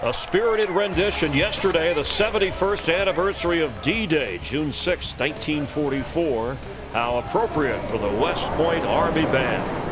A spirited rendition yesterday, the 71st anniversary of D-Day, June 6, 1944. How appropriate for the West Point Army Band.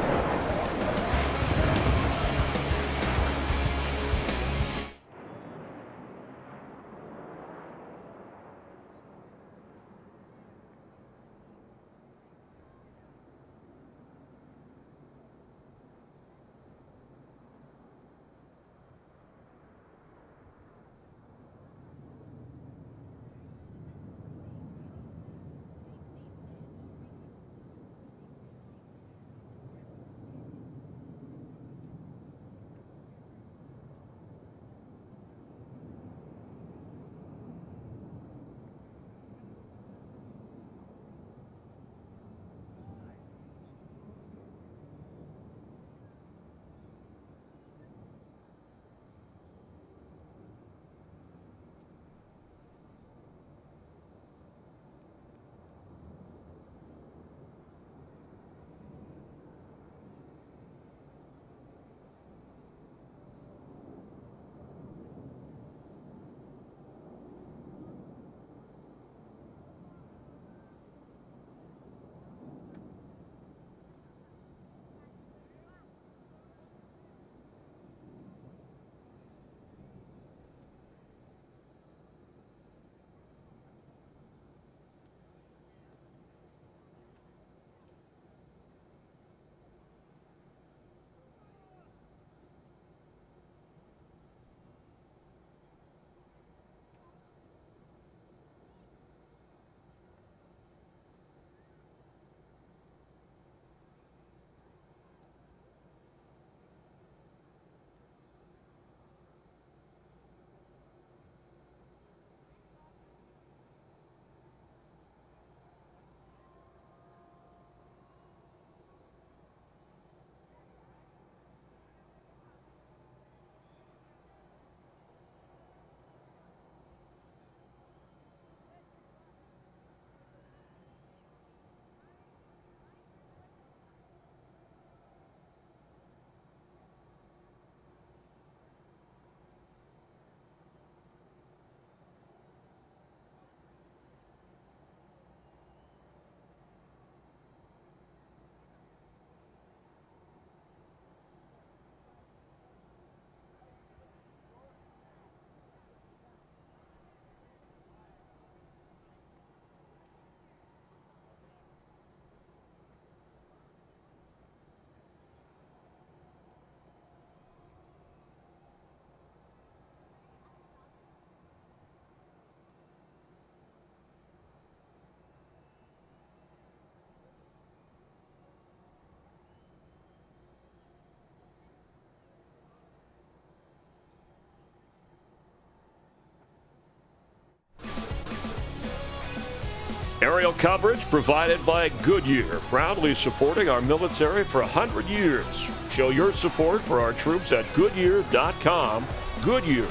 Aerial coverage provided by Goodyear, proudly supporting our military for 100 years. Show your support for our troops at Goodyear.com. Goodyear,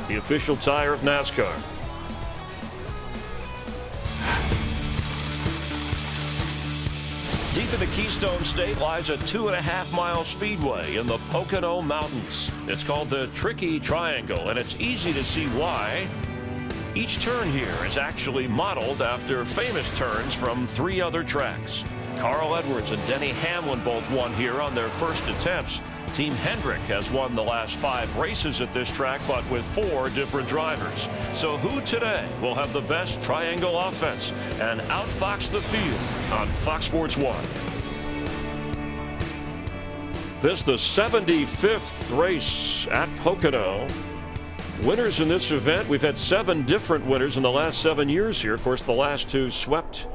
the official tire of NASCAR. Deep in the Keystone State lies a 2.5-mile speedway in the Pocono Mountains. It's called the Tricky Triangle, and it's easy to see why. Each turn here is actually modeled after famous turns from 3 other tracks. Carl Edwards and Denny Hamlin both won here on their first attempts. Team Hendrick has won the last 5 races at this track, but with 4 different drivers. So who today will have the best triangle offense and outfox the field on Fox Sports 1? This is the 75th race at Pocono. Winners in this event, we've had 7 different winners in the last 7 years here. Of course, the last 2 swept.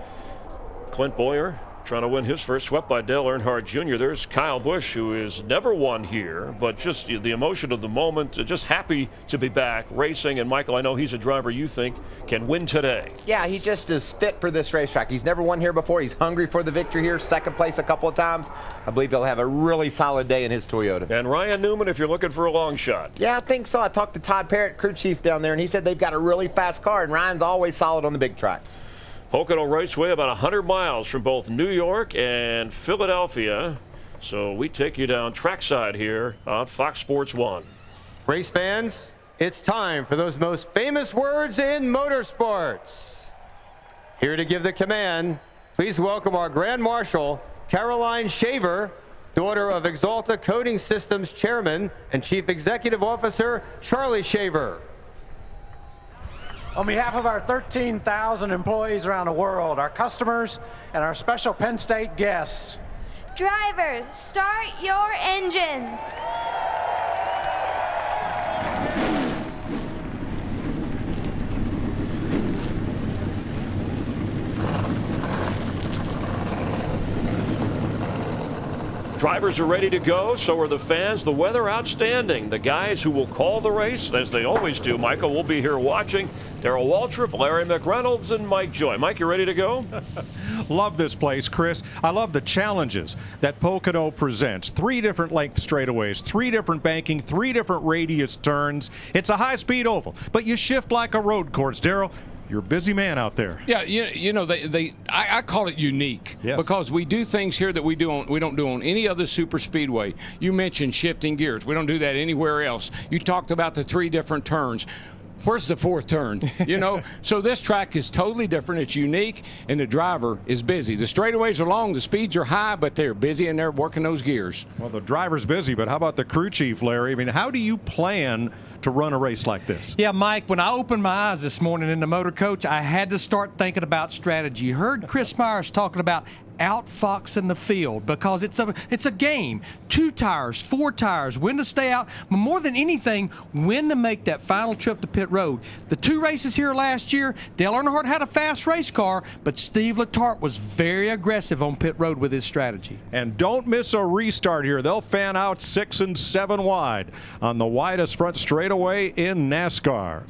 Clint Boyer trying to win his first, swept by Dale Earnhardt Jr. There's Kyle Busch, who has never won here, but just the emotion of the moment, just happy to be back racing. And Michael, I know he's a driver you think can win today. Yeah, he just is fit for this racetrack. He's never won here before. He's hungry for the victory here. Second place a couple of times. I believe he'll have a really solid day in his Toyota. And Ryan Newman, if you're looking for a long shot. Yeah, I think so. I talked to Todd Parrott, crew chief down there, and he said they've got a really fast car, and Ryan's always solid on the big tracks. Pocono Raceway, about 100 miles from both New York and Philadelphia. So we take you down trackside here on Fox Sports 1. Race fans, It's time for those most famous words in motorsports. Here to give the command, please welcome our Grand Marshal, Caroline Shaver, daughter of Axalta Coating Systems Chairman and Chief Executive Officer, Charlie Shaver. On behalf of our 13,000 employees around the world, our customers, and our special Penn State guests. Drivers, start your engines. Drivers are ready to go, so are the fans. The weather outstanding. The guys who will call the race, as they always do, Michael, will be here watching. Darrell Waltrip, Larry McReynolds, and Mike Joy. Mike, you ready to go? Love this place, Chris. I love the challenges that Pocono presents. 3 different length straightaways, 3 different banking, 3 different radius turns. It's a high-speed oval, but you shift like a road course. Darrell, you're a busy man out there. Yeah, you know, I call it unique, yes, because we do things here that we don't do on any other super speedway. You mentioned shifting gears. We don't do that anywhere else. You talked about the 3 different turns. Where's the 4th turn? You know, so this track is totally different. It's unique, and the driver is busy. The straightaways are long, the speeds are high, but they're busy and they're working those gears. Well, the driver's busy, but how about the crew chief, Larry? I mean, how do you plan to run a race like this? Yeah, Mike, when I opened my eyes this morning in the motor coach, I had to start thinking about strategy. You heard Chris Myers talking about outfoxing the field, because it's a game. 2 tires, 4 tires, when to stay out, but more than anything, when to make that final trip to pit road. The 2 races here last year, Dale Earnhardt had a fast race car, but Steve Letarte was very aggressive on pit road with his strategy. And don't miss a restart here. They'll fan out 6 and 7 wide on the widest front straightaway in NASCAR.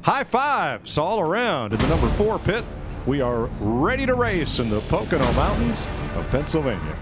High fives all around in the number 4 pit. We are ready to race in the Pocono Mountains of Pennsylvania.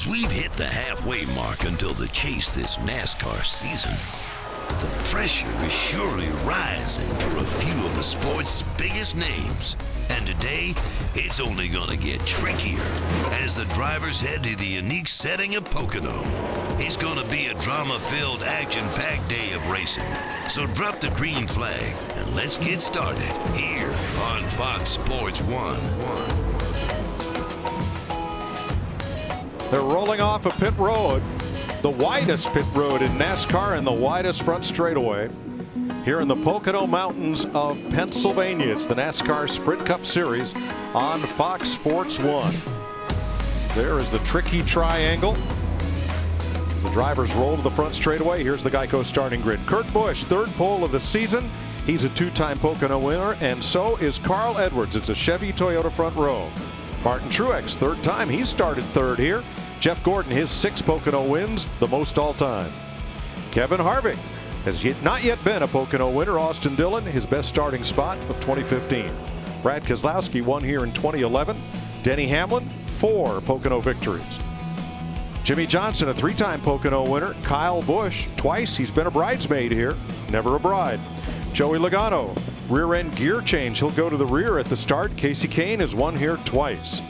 As we've hit the halfway mark until the chase this NASCAR season, The pressure is surely rising for a few of the sport's biggest names. And today, it's only gonna get trickier as the drivers head to the unique setting of Pocono. It's gonna be a drama-filled, action-packed day of racing. So drop the green flag and let's get started here on Fox Sports 1. They're rolling off a pit road, the widest pit road in NASCAR and the widest front straightaway here in the Pocono Mountains of Pennsylvania. It's the NASCAR Sprint Cup Series on Fox Sports 1. There is the tricky triangle. The drivers roll to the front straightaway. Here's the Geico starting grid. Kurt Busch, third pole of the season. He's a two-time Pocono winner, and so is Carl Edwards. It's a Chevy Toyota front row. Martin Truex, third time. He started third here. Jeff Gordon, his 6 Pocono wins, the most all-time. Kevin Harvick has not yet been a Pocono winner. Austin Dillon, his best starting spot of 2015. Brad Keselowski won here in 2011. Denny Hamlin, 4 Pocono victories. Jimmy Johnson, a 3-time Pocono winner. Kyle Busch, twice. He's been a bridesmaid here, never a bride. Joey Logano, rear end gear change. He'll go to the rear at the start. Casey Kane has won here twice.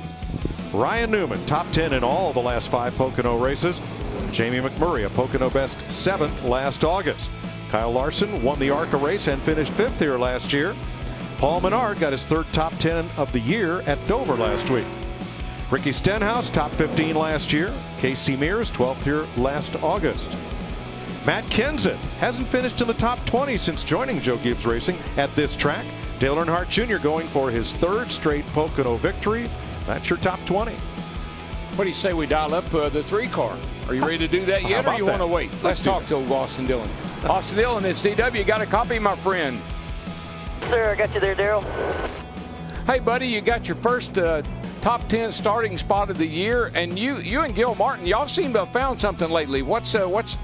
Ryan Newman, top 10 in all the last 5 Pocono races. Jamie McMurray, a Pocono best 7th last August. Kyle Larson won the ARCA race and finished 5th here last year. Paul Menard got his 3rd top 10 of the year at Dover last week. Ricky Stenhouse, top 15 last year. Casey Mears, 12th here last August. Matt Kenseth hasn't finished in the top 20 since joining Joe Gibbs Racing at this track. Dale Earnhardt Jr. going for his 3rd straight Pocono victory. That's your top 20. What do you say we dial up the 3 car? Are you ready to do that yet, or you want to wait? Let's talk to Austin Dillon. Austin Dillon, it's DW. You got a copy, my friend? Sir, I got you there, Daryl. Hey, buddy, you got your first top 10 starting spot of the year, and you and Gil Martin, y'all seem to have found something lately. What's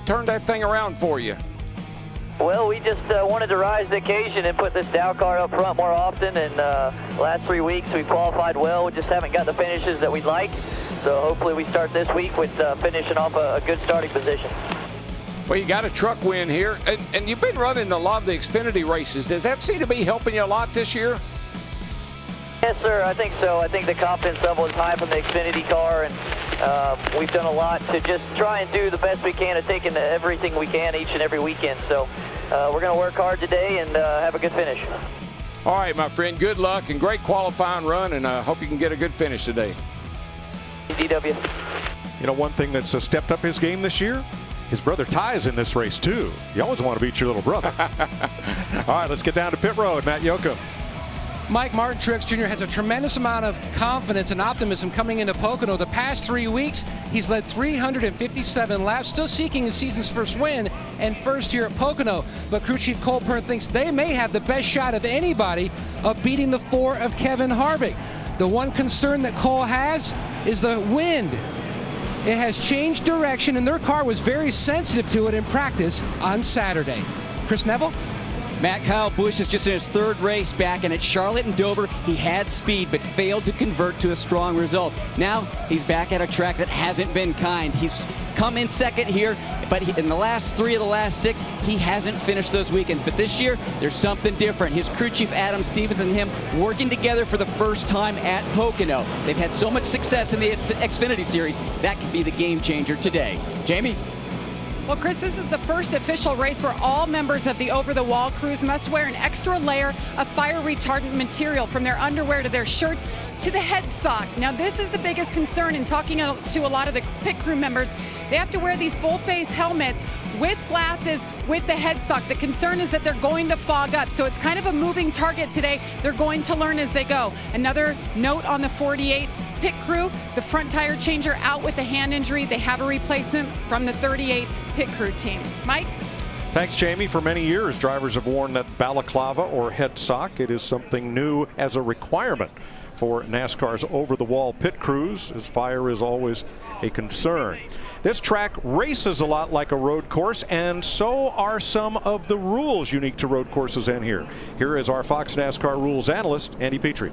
turned that thing around for you? Well, we just wanted to rise the occasion and put this Dow car up front more often, and last 3 weeks we qualified well. We just haven't got the finishes that we'd like, so hopefully we start this week with finishing off a good starting position. Well, you got a truck win here, and you've been running a lot of the Xfinity races. Does that seem to be helping you a lot this year? Yes, sir, I think so. I think the confidence level is high from the Xfinity car, and we've done a lot to just try and do the best we can at taking everything we can each and every weekend. So we're going to work hard today and have a good finish. All right, my friend, good luck and great qualifying run, and I hope you can get a good finish today. DW. You know, one thing that's stepped up his game this year, his brother Ty's in this race too. You always want to beat your little brother. All right, let's get down to pit road. Matt Yoakum. Mike Martin Truex Jr. has a tremendous amount of confidence and optimism coming into Pocono. The past 3 weeks, he's led 357 laps, still seeking his season's first win and first here at Pocono. But crew chief Cole Pearn thinks they may have the best shot of anybody of beating the 4 of Kevin Harvick. The one concern that Cole has is the wind. It has changed direction, and their car was very sensitive to it in practice on Saturday. Chris Neville? Matt, Kyle Busch is just in his 3rd race back, and at Charlotte and Dover, he had speed but failed to convert to a strong result. Now he's back at a track that hasn't been kind. He's come in 2nd here, but in the last 3 of the last 6, he hasn't finished those weekends. But this year, there's something different. His crew chief Adam Stevens and him working together for the first time at Pocono. They've had so much success in the Xfinity Series. That could be the game changer today. Jamie? Well, Chris, this is the first official race where all members of the over-the-wall crews must wear an extra layer of fire retardant material from their underwear to their shirts to the head sock. Now, this is the biggest concern in talking to a lot of the pit crew members. They have to wear these full-face helmets with glasses with the head sock. The concern is that they're going to fog up, so it's kind of a moving target today. They're going to learn as they go. Another note on the 48 pit crew, the front tire changer out with a hand injury. They have a replacement from the 38 pit crew team. Mike? Thanks, Jamie. For many years, drivers have worn that balaclava or head sock. It is something new as a requirement for NASCAR's over-the-wall pit crews, as fire is always a concern. This track races a lot like a road course, and so are some of the rules unique to road courses in here. Here is our Fox NASCAR rules analyst, Andy Petrie.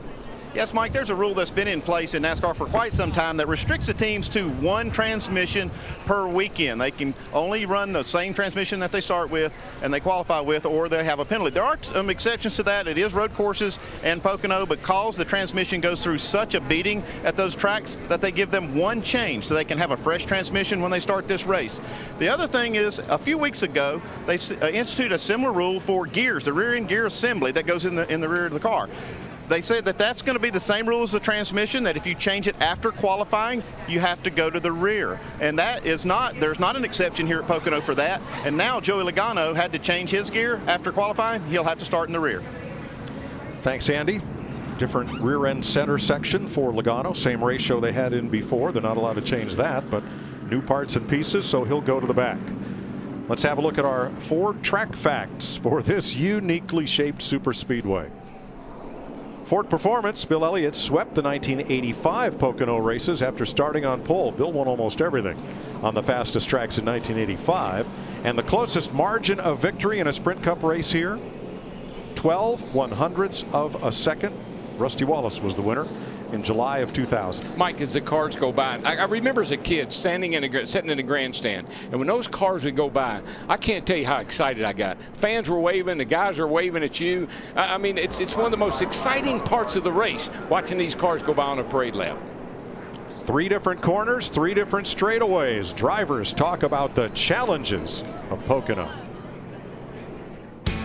Yes, Mike, there's a rule that's been in place in NASCAR for quite some time that restricts the teams to one transmission per weekend. They can only run the same transmission that they start with and they qualify with, or they have a penalty. There are some exceptions to that. It is road courses and Pocono, because the transmission goes through such a beating at those tracks that they give them one change so they can have a fresh transmission when they start this race. The other thing is, a few weeks ago, they instituted a similar rule for gears, the rear end gear assembly that goes in the rear of the car. They said that that's going to be the same rule as the transmission, that if you change it after qualifying, you have to go to the rear. And that is not, there's not an exception here at Pocono for that. And now Joey Logano had to change his gear after qualifying. He'll have to start in the rear. Thanks, Andy. Different rear end center section for Logano. Same ratio they had in before. They're not allowed to change that, but new parts and pieces, so he'll go to the back. Let's have a look at our 4 track facts for this uniquely shaped super speedway. Ford Performance, Bill Elliott swept the 1985 Pocono races after starting on pole. Bill won almost everything on the fastest tracks in 1985. And the closest margin of victory in a Sprint Cup race here, 12/100ths of a second. Rusty Wallace was the winner in July of 2000. Mike, as the cars go by, I remember as a kid sitting in the grandstand, and when those cars would go by, I can't tell you how excited I got. Fans were waving, the guys are waving at you. I mean, it's one of the most exciting parts of the race, watching these cars go by on a parade lap. 3 different corners, 3 different straightaways. Drivers talk about the challenges of Pocono.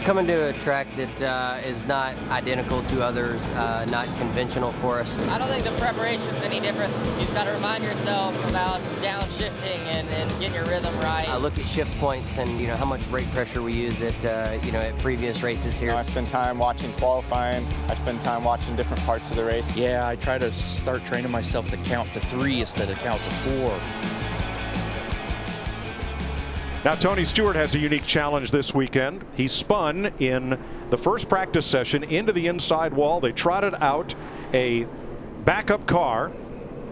Coming to a track that is not identical to others, not conventional for us. I don't think the preparation's any different. You just got to remind yourself about downshifting and getting your rhythm right. I look at shift points and how much brake pressure we use at at previous races here. I spend time watching qualifying. I spend time watching different parts of the race. Yeah, I try to start training myself to count to 3 instead of count to 4. Now, Tony Stewart has a unique challenge this weekend. He spun in the first practice session into the inside wall. They trotted out a backup car,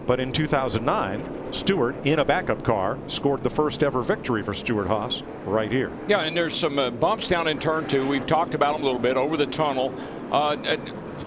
but in 2009, Stewart, in a backup car, scored the first ever victory for Stewart Haas right here. Yeah, and there's some bumps down in turn 2. We've talked about them a little bit over the tunnel.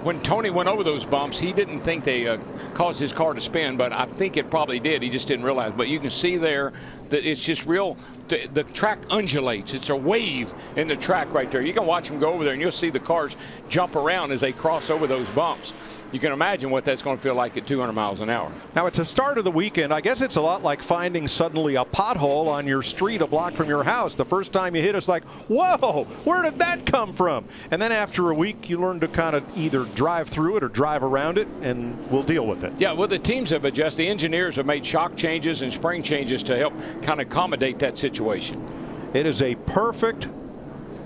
When Tony went over those bumps, he didn't think they caused his car to spin, but I think it probably did. He just didn't realize. But you can see there that it's just real. The track undulates. It's a wave in the track right there. You can watch them go over there, and you'll see the cars jump around as they cross over those bumps. You can imagine what that's going to feel like at 200 miles an hour. Now, it's the start of the weekend. I guess it's a lot like finding suddenly a pothole on your street a block from your house. The first time you hit, it's like, whoa, where did that come from? And then after a week, you learn to kind of either drive through it or drive around it, and we'll deal with it. Yeah, well, the teams have adjusted. The engineers have made shock changes and spring changes to help kind of accommodate that situation. It is a perfect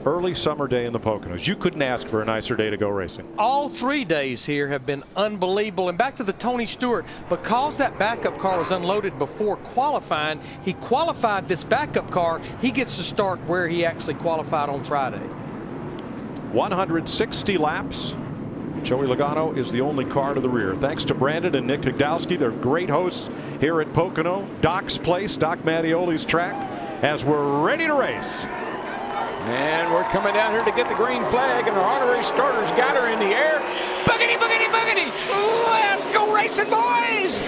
early summer day in the Poconos. You couldn't ask for a nicer day to go racing. All 3 days here have been unbelievable. And back to the Tony Stewart, because that backup car was unloaded before qualifying, he qualified this backup car. He gets to start where he actually qualified on Friday. 160 laps. Joey Logano is the only car to the rear. Thanks to Brandon and Nick Higdowski. They're great hosts here at Pocono. Doc's place, Doc Mattioli's track, as we're ready to race. And we're coming down here to get the green flag, and our honorary starters got her in the air. Boogity, boogity, boogity! Let's go racing, boys!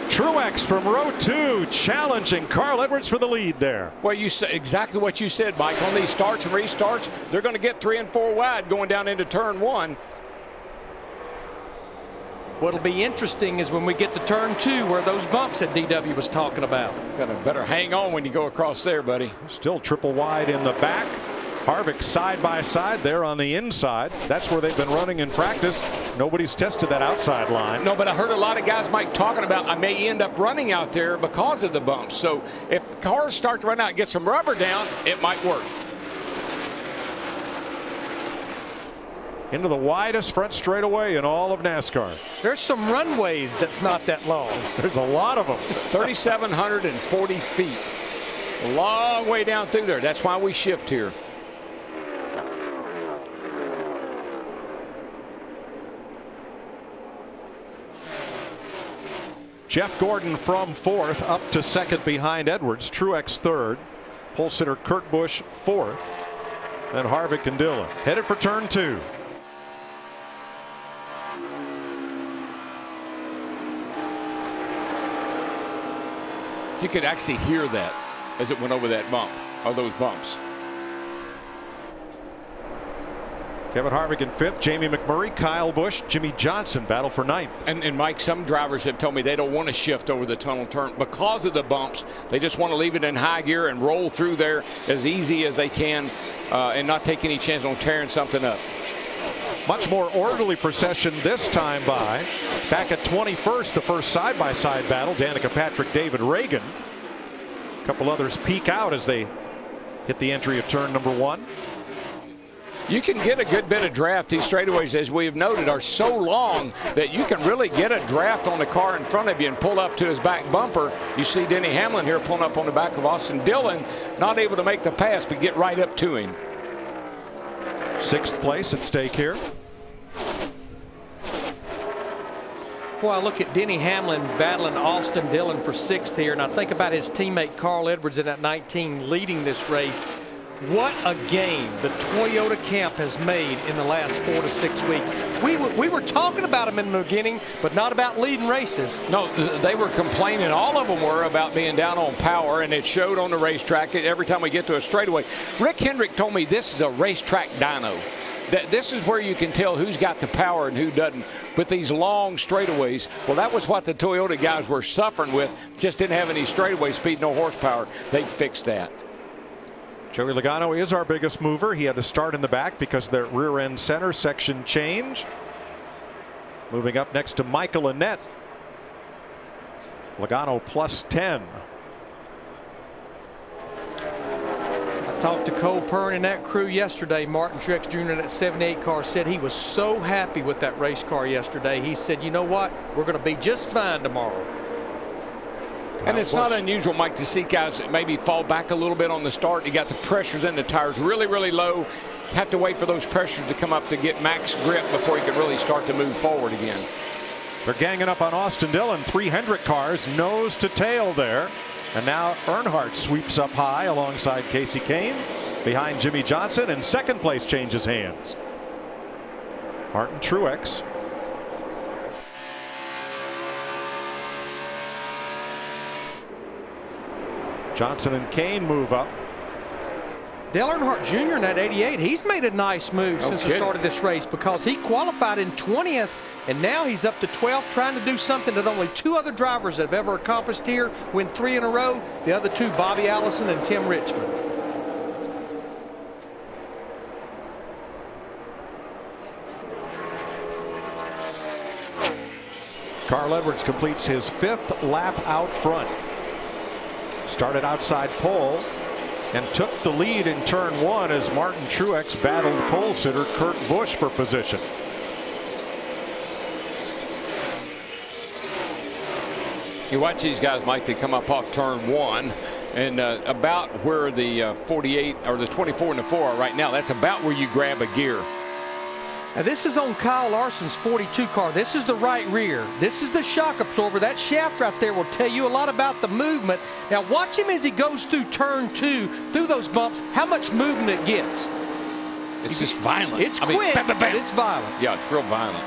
Truex from row 2 challenging Carl Edwards for the lead there. Well, you say exactly what you said, Mike. On these starts and restarts, they're going to get 3 and 4 wide going down into turn 1. What'll be interesting is when we get to turn 2 where those bumps that DW was talking about. Got to better hang on when you go across there, buddy. Still triple wide in the back. Harvick side by side there on the inside. That's where they've been running in practice. Nobody's tested that outside line. No, but I heard a lot of guys, Mike, talking about I may end up running out there because of the bumps. So if cars start to run out and get some rubber down, it might work. Into the widest front straightaway in all of NASCAR. There's some runways that's not that long. There's a lot of them. 3,740 feet. A long way down through there. That's why we shift here. Jeff Gordon from 4th, up to 2nd behind Edwards. Truex 3rd. Pole sitter Kurt Busch 4th. Then Harvick and Dillon headed for turn 2. You could actually hear that as it went over that bump, or those bumps. Kevin Harvick in 5th, Jamie McMurray, Kyle Busch, Jimmy Johnson battle for 9th. And Mike, some drivers have told me they don't want to shift over the tunnel turn because of the bumps. They just want to leave it in high gear and roll through there as easy as they can and not take any chance on tearing something up. Much more orderly procession this time by. Back at 21st, the first side-by-side battle. Danica Patrick, David Reagan. A couple others peek out as they hit the entry of turn number 1. You can get a good bit of draft. These straightaways, as we have noted, are so long that you can really get a draft on the car in front of you and pull up to his back bumper. You see Denny Hamlin here pulling up on the back of Austin Dillon, not able to make the pass, but get right up to him. 6th place at stake here. Boy, I look at Denny Hamlin battling Austin Dillon for 6th here, and I think about his teammate Carl Edwards in that 19 leading this race. What a game the Toyota camp has made in the last 4 to 6 weeks. We were talking about them in the beginning, but not about leading races. No, they were complaining. All of them were about being down on power, and it showed on the racetrack every time we get to a straightaway. Rick Hendrick told me this is a racetrack dyno. That this is where you can tell who's got the power and who doesn't. With these long straightaways, well, that was what the Toyota guys were suffering with. Just didn't have any straightaway speed, no horsepower. They fixed that. Joey Logano is our biggest mover. He had to start in the back because of their rear end center section change. Moving up next to Michael Annett. Logano plus 10. I talked to Cole Pern and that crew yesterday. Martin Truex Jr. in that 78 car said he was so happy with that race car yesterday. He said, you know what? We're going to be just fine tomorrow. And it's not unusual, Mike, to see guys maybe fall back a little bit on the start. You got the pressures in the tires really, really low. Have to wait for those pressures to come up to get max grip before you can really start to move forward again. They're ganging up on Austin Dillon. 3 Hendrick cars, nose to tail there. And now Earnhardt sweeps up high alongside Casey Kane behind Jimmy Johnson, and 2nd place changes hands. Martin Truex. Johnson and Kane move up. Dale Earnhardt Jr. in that 88, he's made a nice move since the start of this race because he qualified in 20th and now he's up to 12th, trying to do something that only 2 other drivers have ever accomplished here, win 3 in a row. The other 2, Bobby Allison and Tim Richmond. Carl Edwards completes his 5th lap out front. Started outside pole and took the lead in turn 1 as Martin Truex battled pole sitter Kurt Busch for position. You watch these guys, Mike, they come up off turn 1 and about where the 48 or the 24 and the 4 are right now. That's about where you grab a gear. Now this is on Kyle Larson's 42 car. This is the right rear. This is the shock absorber. That shaft right there will tell you a lot about the movement. Now watch him as he goes through turn 2, through those bumps, how much movement it gets. It's just violent. It's quick, bam, bam, bam. but it's violent. Yeah, it's real violent.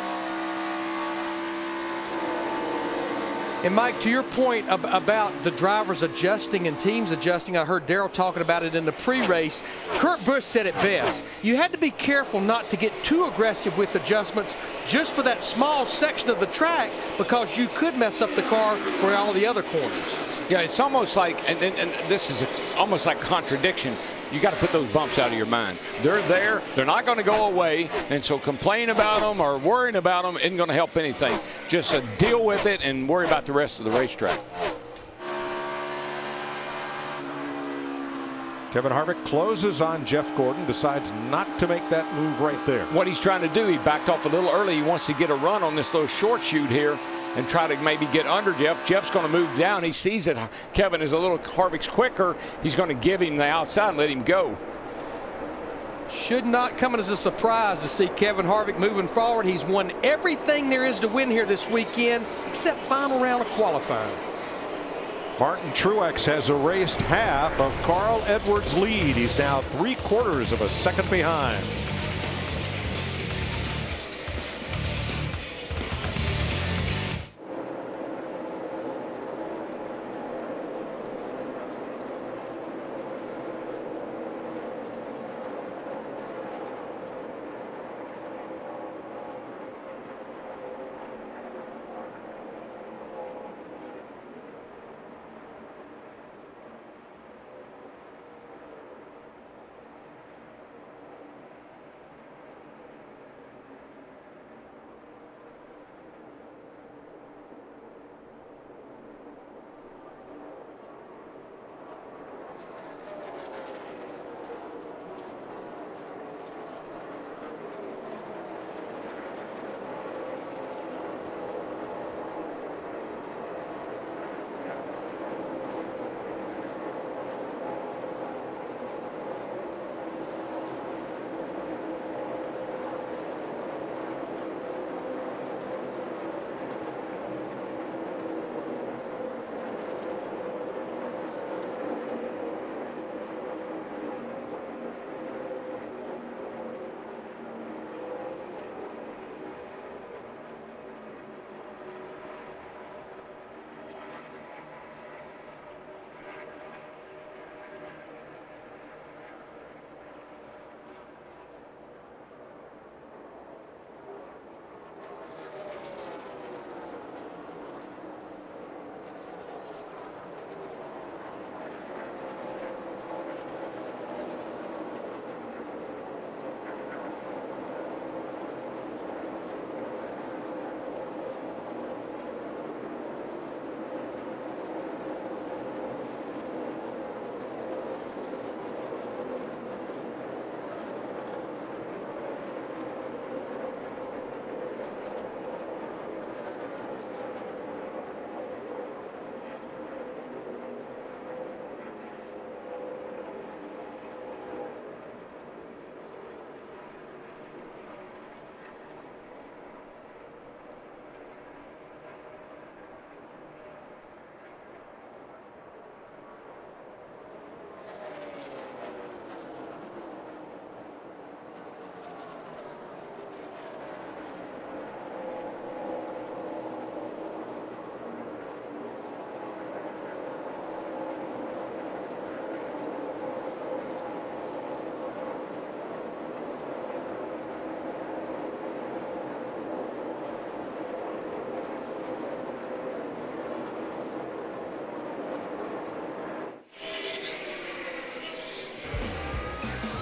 And Mike, to your point about the drivers adjusting and teams adjusting, I heard Darrell talking about it in the pre-race. Kurt Busch said it best. You had to be careful not to get too aggressive with adjustments just for that small section of the track because you could mess up the car for all the other corners. Yeah, it's almost like, and this is almost like contradiction. You got to put those bumps out of your mind. They're there. They're not going to go away. And so complain about them or worrying about them isn't going to help anything. Just deal with it and worry about the rest of the racetrack. Kevin Harvick closes on Jeff Gordon, decides not to make that move right there. What he's trying to do, he backed off a little early. He wants to get a run on this little short shoot here and try to maybe get under Jeff. Jeff's going to move down. He sees that Kevin is a little, Harvick's quicker. He's going to give him the outside and let him go. Should not come as a surprise to see Kevin Harvick moving forward. He's won everything there is to win here this weekend, except final round of qualifying. Martin Truex has erased half of Carl Edwards' lead. He's now 3/4 of a second behind.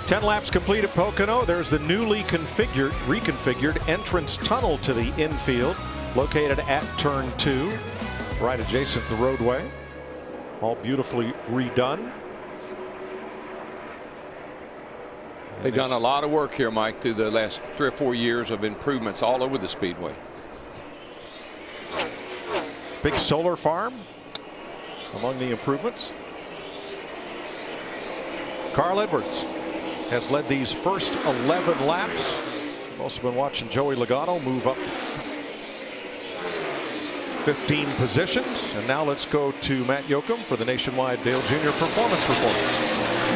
Ten laps complete at Pocono. There's the newly reconfigured entrance tunnel to the infield, located at turn 2, right adjacent to the roadway. All beautifully redone. They've done a lot of work here, Mike, through the last 3 or 4 years of improvements all over the speedway. Big solar farm among the improvements. Carl Edwards has led these first 11 laps. We've also been watching Joey Logano move up 15 positions. And now let's go to Matt Yoakum for the Nationwide Dale Jr. Performance Report.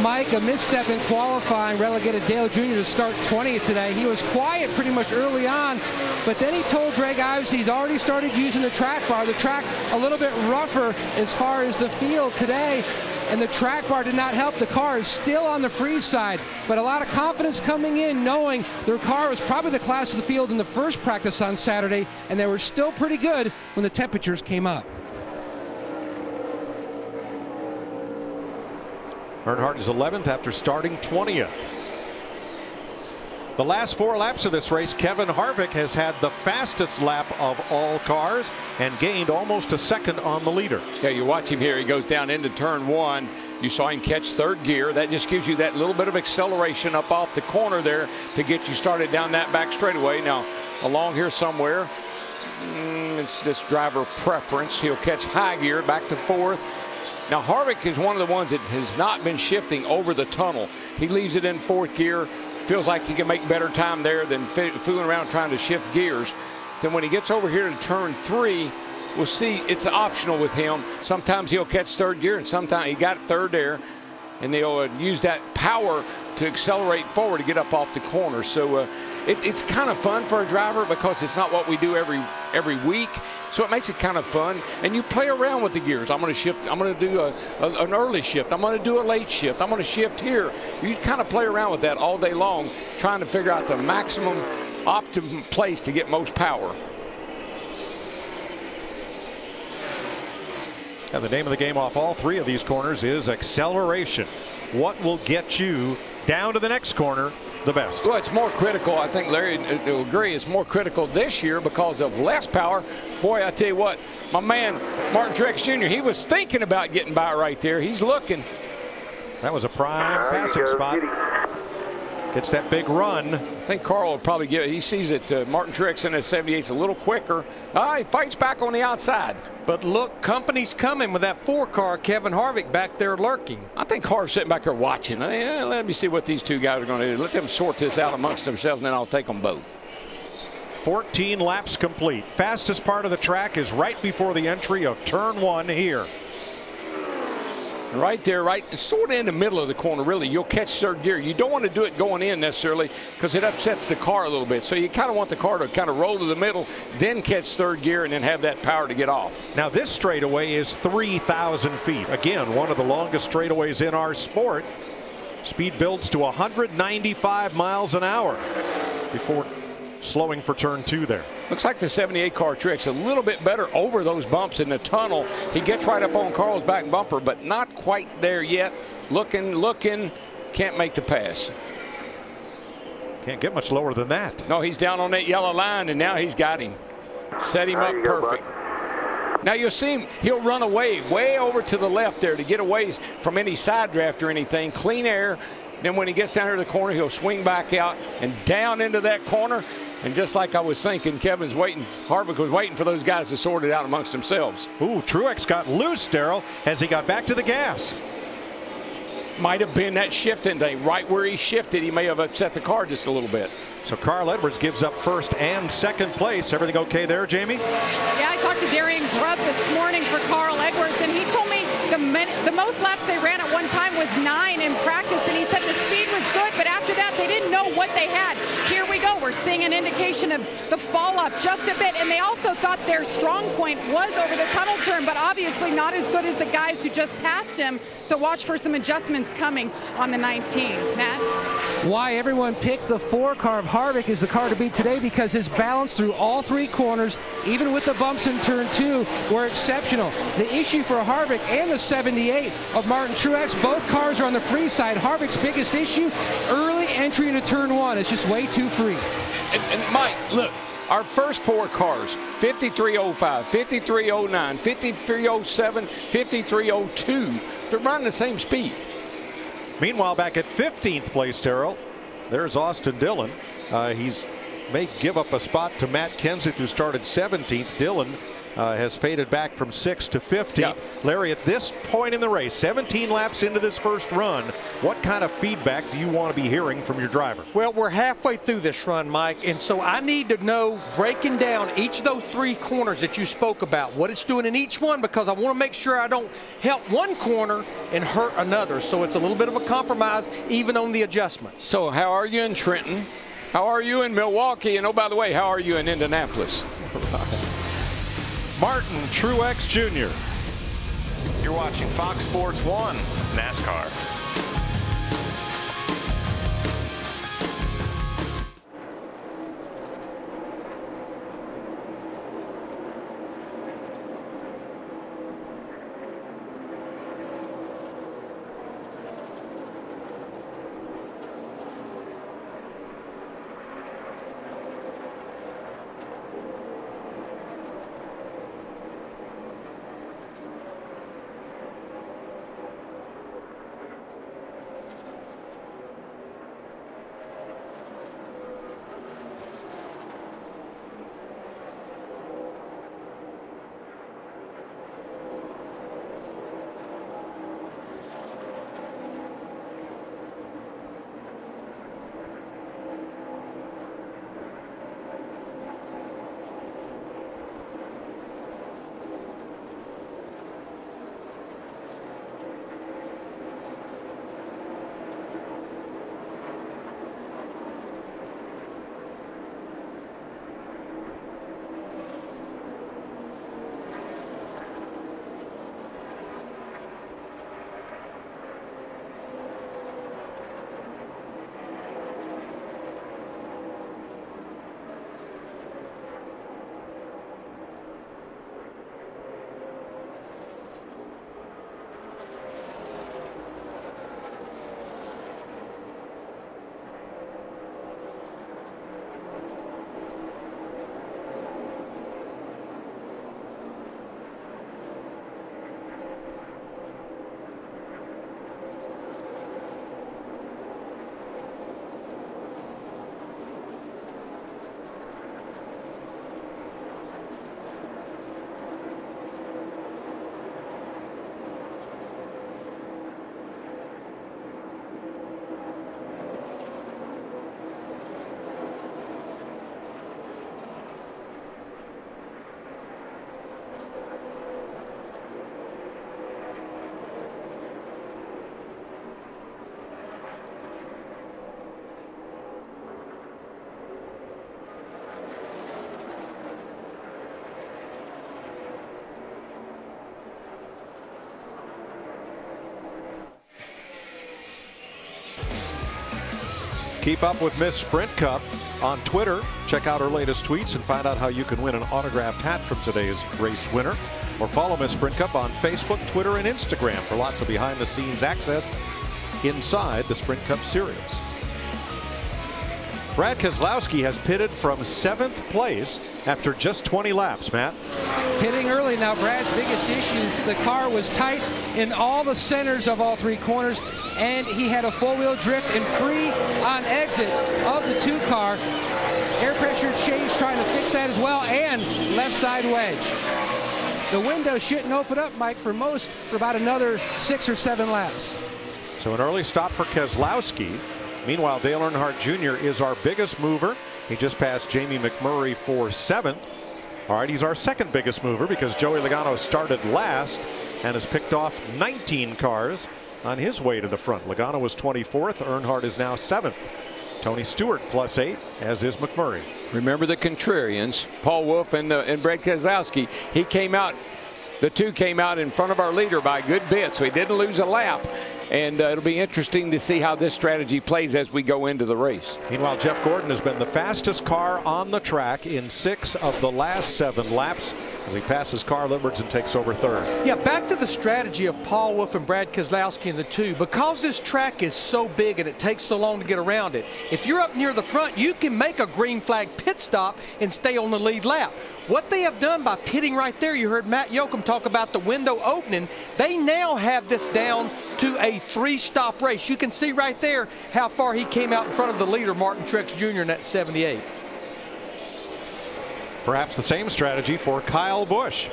Mike, a misstep in qualifying relegated Dale Jr. to start 20th today. He was quiet pretty much early on, but then he told Greg Ives he's already started using the track bar. The track a little bit rougher as far as the field today, and the track bar did not help. The car is still on the free side, but a lot of confidence coming in, knowing their car was probably the class of the field in the first practice on Saturday, and they were still pretty good when the temperatures came up. Earnhardt is 11th after starting 20th. The last 4 laps of this race, Kevin Harvick has had the fastest lap of all cars and gained almost a second on the leader. Yeah, you watch him here. He goes down into turn 1. You saw him catch 3rd gear. That just gives you that little bit of acceleration up off the corner there to get you started down that back straightaway. Now, along here somewhere, it's this driver preference. He'll catch high gear back to 4th. Now, Harvick is one of the ones that has not been shifting over the tunnel. He leaves it in 4th gear, feels like he can make better time there than fooling around trying to shift gears. Then when he gets over here to turn 3, we'll see it's optional with him. Sometimes he'll catch third gear, and sometimes he got third there, and they'll use that power to accelerate forward to get up off the corner. So it's kind of fun for a driver because it's not what we do every week. So it makes it kind of fun. And you play around with the gears. I'm going to shift. I'm going to do an early shift. I'm going to do a late shift. I'm going to shift here. You kind of play around with that all day long, trying to figure out the maximum optimum place to get most power. And the name of the game off all 3 of these corners is acceleration. What will get you down to the next corner the best? Well, it's more critical. I think Larry will agree. It's more critical this year because of less power. Boy, I tell you what, my man Martin Truex Jr., he was thinking about getting by right there. He's looking. That was a prime passing spot. Gets that big run. I think Carl will probably get it. He sees that Martin Truex in his 78's a little quicker. He fights back on the outside. But look, company's coming with that 4-car. Kevin Harvick back there lurking. I think Harv's sitting back there watching. Let me see what these 2 guys are going to do. Let them sort this out amongst themselves, and then I'll take them both. 14 laps complete. Fastest part of the track is right before the entry of turn 1 here. Right there, sort of in the middle of the corner, really. You'll catch third gear. You don't want to do it going in necessarily because it upsets the car a little bit. So you kind of want the car to kind of roll to the middle, then catch third gear, and then have that power to get off. Now, this straightaway is 3,000 feet. Again, one of the longest straightaways in our sport. Speed builds to 195 miles an hour before slowing for turn 2 there. Looks like the 78 car Truex a little bit better over those bumps in the tunnel. He gets right up on Carl's back bumper, but not quite there yet. Looking, can't make the pass. Can't get much lower than that. No, he's down on that yellow line, and now he's got him. Set him up perfect. Now you'll see him, he'll run away way over to the left there to get away from any side draft or anything. Clean air. Then when he gets down here to the corner, he'll swing back out and down into that corner. And just like I was thinking, Kevin's waiting, Harvick was waiting for those guys to sort it out amongst themselves. Ooh, Truex got loose, Darrell, as he got back to the gas. Might have been that shifting thing. Right where he shifted, he may have upset the car just a little bit. So Carl Edwards gives up first and second place. Everything okay there, Jamie? Yeah, I talked to Darian Grubb this morning for Carl Edwards, and he told me the most laps they ran at one time was 9 in practice, and he said the speed was good, but after that they didn't know what they had. Here we go. We're seeing an indication of the fall off just a bit, and they also thought their strong point was over the tunnel turn, but obviously not as good as the guys who just passed him. So watch for some adjustments coming on the 19. Matt? Why everyone picked the 4-car of Harvick is the car to beat today, because his balance through all 3 corners, even with the bumps in turn 2, were exceptional. The issue for Harvick and the 78 of Martin Truex, both cars are on the free side. Harvick's biggest issue, early entry into turn 1. It's just way too free. And Mike, look, our first 4 cars, 5305, 5309, 5307, 5302, they're running the same speed. Meanwhile, back at 15th place, Darrell, there's Austin Dillon. He's may give up a spot to Matt Kenseth, who started 17th. Dillon has faded back from 6th to 15th. Yep. Larry, at this point in the race, 17 laps into this first run, what kind of feedback do you want to be hearing from your driver? Well, we're halfway through this run, Mike, and so I need to know, breaking down each of those 3 corners that you spoke about, what it's doing in each one, because I want to make sure I don't help one corner and hurt another. So it's a little bit of a compromise, even on the adjustments. So how are you in Trenton? How are you in Milwaukee? And oh, by the way, how are you in Indianapolis? Martin Truex Jr. You're watching Fox Sports 1 NASCAR. Keep up with Miss Sprint Cup on Twitter. Check out her latest tweets and find out how you can win an autographed hat from today's race winner. Or follow Miss Sprint Cup on Facebook, Twitter, and Instagram for lots of behind-the-scenes access inside the Sprint Cup series. Brad Keselowski has pitted from 7th place after just 20 laps, Matt. Pitting early now. Brad's biggest issue is the car was tight in all the centers of all 3 corners, and he had a four-wheel drift and free on exit of the 2 car. Air pressure change trying to fix that as well, and left side wedge. The window shouldn't open up, Mike, for about another 6 or 7 laps. So an early stop for Keselowski. Meanwhile, Dale Earnhardt Jr. is our biggest mover. He just passed Jamie McMurray for 7th. All right, he's our second biggest mover because Joey Logano started last and has picked off 19 cars on his way to the front. Logano was 24th. Earnhardt is now 7th. Tony Stewart +8, as is McMurray. Remember the contrarians, Paul Wolfe and Brad Keselowski. He came out, the 2 came out in front of our leader by a good bit, so he didn't lose a lap. And it'll be interesting to see how this strategy plays as we go into the race. Meanwhile, Jeff Gordon has been the fastest car on the track in 6 of the last 7 laps as he passes Carl Edwards and takes over 3rd. Yeah, back to the strategy of Paul Wolfe and Brad Keselowski in the 2. Because this track is so big and it takes so long to get around it, if you're up near the front, you can make a green flag pit stop and stay on the lead lap. What they have done by pitting right there, you heard Matt Yoakum talk about the window opening. They now have this down to a 3-stop race. You can see right there how far he came out in front of the leader, Martin Truex Jr. in that 78. Perhaps the same strategy for Kyle Busch,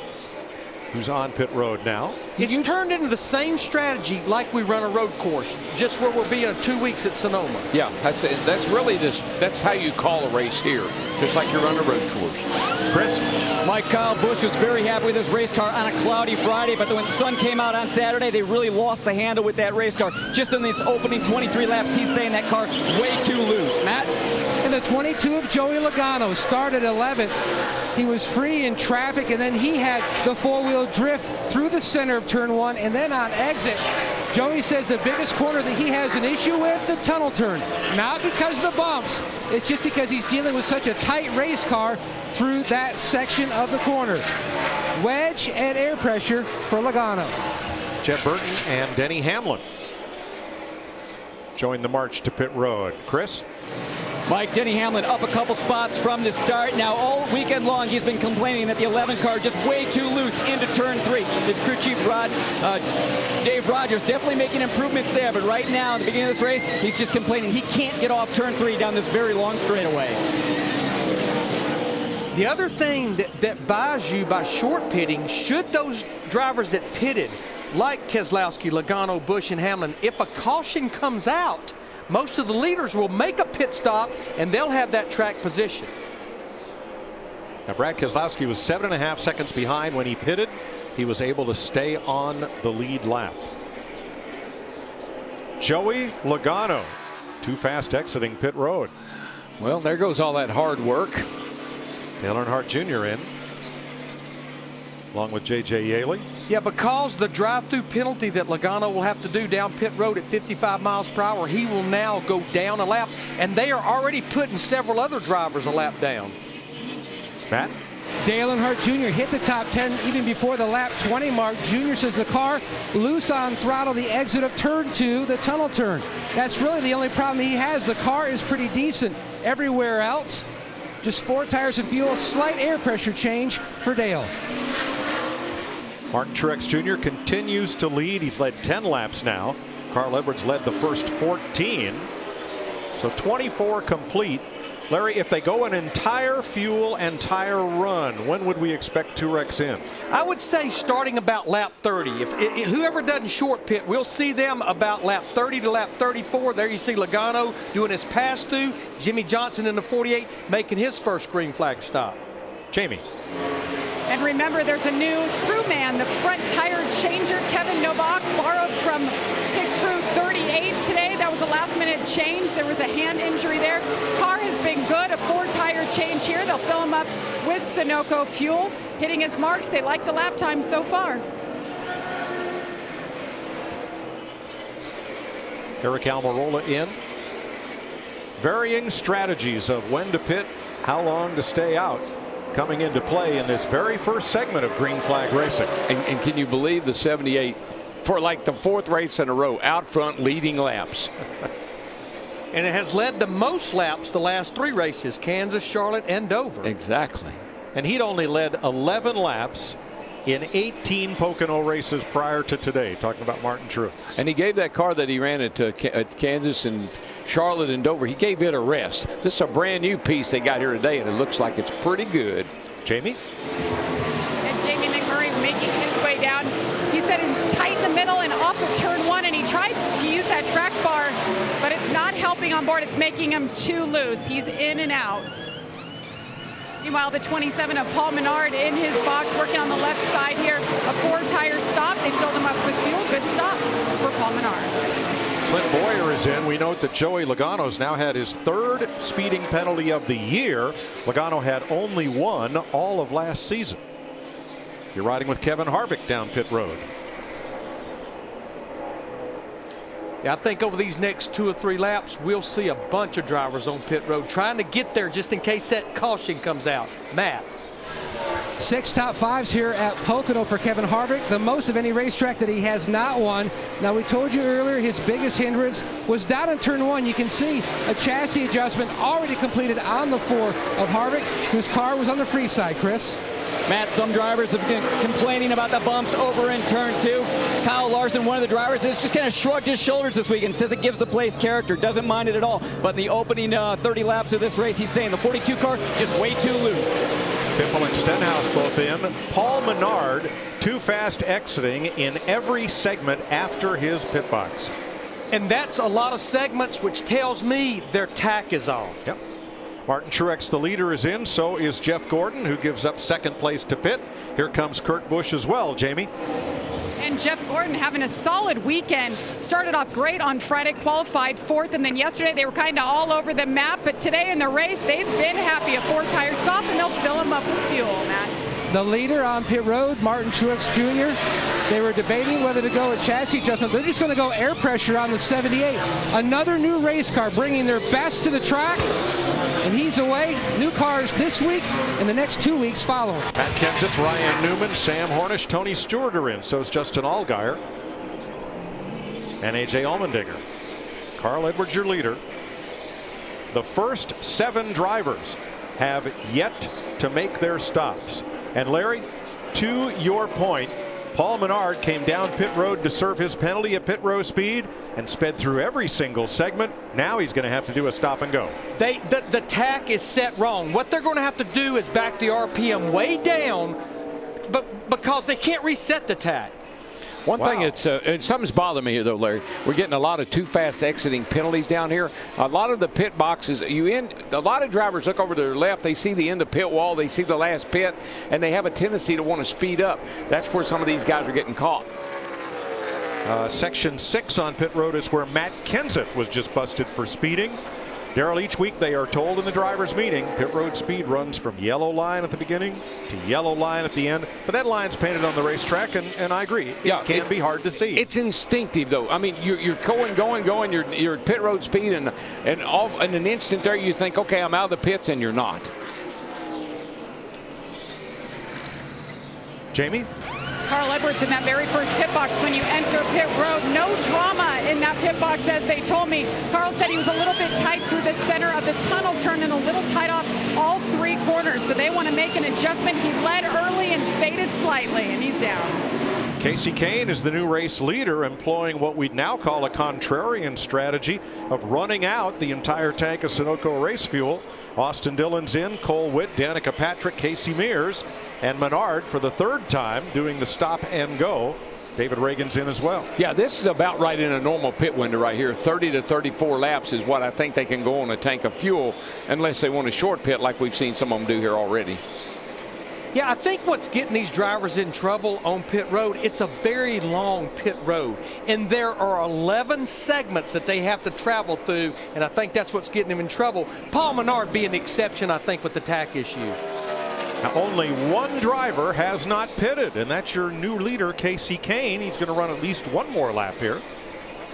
who's on pit road now. It's turned into the same strategy like we run a road course, just where we'll be in 2 weeks at Sonoma. Yeah, that's really that's how you call a race here, just like you run a road course. Chris? Mike, Kyle Busch was very happy with his race car on a cloudy Friday, but when the sun came out on Saturday, they really lost the handle with that race car. Just in this opening 23 laps, he's saying that car way too loose. Matt? And the 22 of Joey Logano started 11th. He was free in traffic, and then he had the four-wheel drift through the center of turn 1, and then on exit, Joey says the biggest corner that he has an issue with, the tunnel turn. Not because of the bumps, it's just because he's dealing with such a tight race car through that section of the corner. Wedge and air pressure for Logano. Jeb Burton and Denny Hamlin join the march to pit road. Chris? Mike, Denny Hamlin up a couple spots from the start. Now, all weekend long, he's been complaining that the 11 car just way too loose into turn 3. His crew chief, Dave Rogers, definitely making improvements there. But right now, at the beginning of this race, he's just complaining he can't get off turn 3 down this very long straightaway. The other thing that buys you by short pitting, should those drivers that pitted, like Keselowski, Logano, Busch, and Hamlin, if a caution comes out, most of the leaders will make a pit stop, and they'll have that track position. Now, Brad Keselowski was 7.5 seconds behind when he pitted. He was able to stay on the lead lap. Joey Logano, too fast exiting pit road. Well, there goes all that hard work. Dale Earnhardt Jr. in, along with J.J. Yaley. Yeah, because the drive-through penalty that Logano will have to do down pit road at 55 miles per hour, he will now go down a lap, and they are already putting several other drivers a lap down. Matt? Dale Earnhardt Jr. hit the top 10 even before the lap 20 mark. Jr. says the car loose on throttle, the exit of turn 2, the tunnel turn. That's really the only problem he has. The car is pretty decent everywhere else. Just 4 tires of fuel, slight air pressure change for Dale. Martin Truex Jr. continues to lead. He's led 10 laps now. Carl Edwards led the first 14. So 24 complete. Larry, if they go an entire fuel and tire run, when would we expect Truex in? I would say starting about lap 30. If whoever doesn't short pit, we'll see them about lap 30 to lap 34. There you see Logano doing his pass through. Jimmy Johnson in the 48 making his first green flag stop. Jamie. And remember, there's a new crewman, the front tire changer, Kevin Novak, borrowed from pit crew 38 today. That was a last-minute change. There was a hand injury there. Car has been good, a 4-tire change here. They'll fill him up with Sunoco fuel. Hitting his marks, they like the lap time so far. Eric Almirola in. varying strategies of when to pit, how long to stay out, coming into play in this very first segment of green flag racing. And can you believe the 78 for like the 4th race in a row out front leading laps? And it has led to most laps the last 3 races, Kansas, Charlotte, and Dover. Exactly. And he'd only led 11 laps in 18 Pocono races prior to today, talking about Martin Truex. And he gave that car that he ran at Kansas and Charlotte and Dover, he gave it a rest. This is a brand new piece they got here today, and it looks like it's pretty good. Jamie? And Jamie McMurray making his way down. He said it's tight in the middle and off of turn 1, and he tries to use that track bar, but it's not helping on board. It's making him too loose. He's in and out. Meanwhile, the 27 of Paul Menard in his box, working on the left side here. A 4-tire stop. They filled him up with fuel. Good stop for Paul Menard. Clint Boyer is in. We note that Joey Logano's now had his 3rd speeding penalty of the year. Logano had only 1 all of last season. You're riding with Kevin Harvick down pit road. Yeah, I think over these next 2 or 3 laps, we'll see a bunch of drivers on pit road trying to get there just in case that caution comes out. Matt. 6 top 5s here at Pocono for Kevin Harvick, the most of any racetrack that he has not won. Now, we told you earlier his biggest hindrance was down in turn 1. You can see a chassis adjustment already completed on the 4 of Harvick, whose car was on the free side. Chris? Matt, some drivers have been complaining about the bumps over in turn 2. Kyle Larson, one of the drivers, has just kind of shrugged his shoulders this week and says it gives the place character, doesn't mind it at all. But in the opening 30 laps of this race, he's saying the 42 car just way too loose. Biffle and Stenhouse both in. Paul Menard too fast exiting in every segment after his pit box. And that's a lot of segments, which tells me their tack is off. Yep. Martin Truex, the leader, is in. So is Jeff Gordon, who gives up 2nd place to pit. Here comes Kurt Busch as well, Jamie. And Jeff Gordon having a solid weekend. Started off great on Friday, qualified 4th, and then yesterday they were kind of all over the map. But today in the race, they've been happy. A 4-tire stop, and they'll fill him up with fuel, Matt. The leader on pit road, Martin Truex Jr. They were debating whether to go with chassis adjustment. They're just going to go air pressure on the 78. Another new race car bringing their best to the track. And he's away. New cars this week and the next 2 weeks following. Pat Kenseth, Ryan Newman, Sam Hornish, Tony Stewart are in. So is Justin Allgaier and A.J. Allmendinger. Carl Edwards, your leader. The first 7 drivers have yet to make their stops. And Larry, to your point, Paul Menard came down pit road to serve his penalty at pit row speed and sped through every single segment. Now he's going to have to do a stop and go. The tack is set wrong. What they're going to have to do is back the RPM way down, but because they can't reset the tack. One thing that's something's bothering me here, though, Larry. We're getting a lot of too fast exiting penalties down here. A lot of the pit boxes, a lot of drivers look over to their left. They see the end of pit wall. They see the last pit, and they have a tendency to want to speed up. That's where some of these guys are getting caught. Section 6 on pit road is where Matt Kenseth was just busted for speeding. Darrell, each week they are told in the drivers' meeting, pit road speed runs from yellow line at the beginning to yellow line at the end. But that line's painted on the racetrack, and I agree. It can be hard to see. It's instinctive, though. I mean, you're going. You're at pit road speed, and in an instant there, you think, okay, I'm out of the pits, and you're not. Jamie? Carl Edwards in that very first pit box when you enter pit road. No drama in that pit box, as they told me. Carl said he was a little bit tight through the center of the tunnel, turned in a little tight off all 3 corners. So they want to make an adjustment. He led early and faded slightly, and he's down. Casey Kane is the new race leader, employing what we'd now call a contrarian strategy of running out the entire tank of Sunoco race fuel. Austin Dillon's in, Cole Witt, Danica Patrick, Casey Mears, and Menard for the 3rd time doing the stop and go. David Reagan's in as well. Yeah, this is about right in a normal pit window right here. 30 to 34 laps is what I think they can go on a tank of fuel, unless they want a short pit like we've seen some of them do here already. Yeah, I think what's getting these drivers in trouble on pit road, it's a very long pit road. And there are 11 segments that they have to travel through, and I think that's what's getting them in trouble. Paul Menard being the exception, I think, with the tack issue. Now, only 1 driver has not pitted, and that's your new leader, Casey Kane. He's going to run at least 1 more lap here.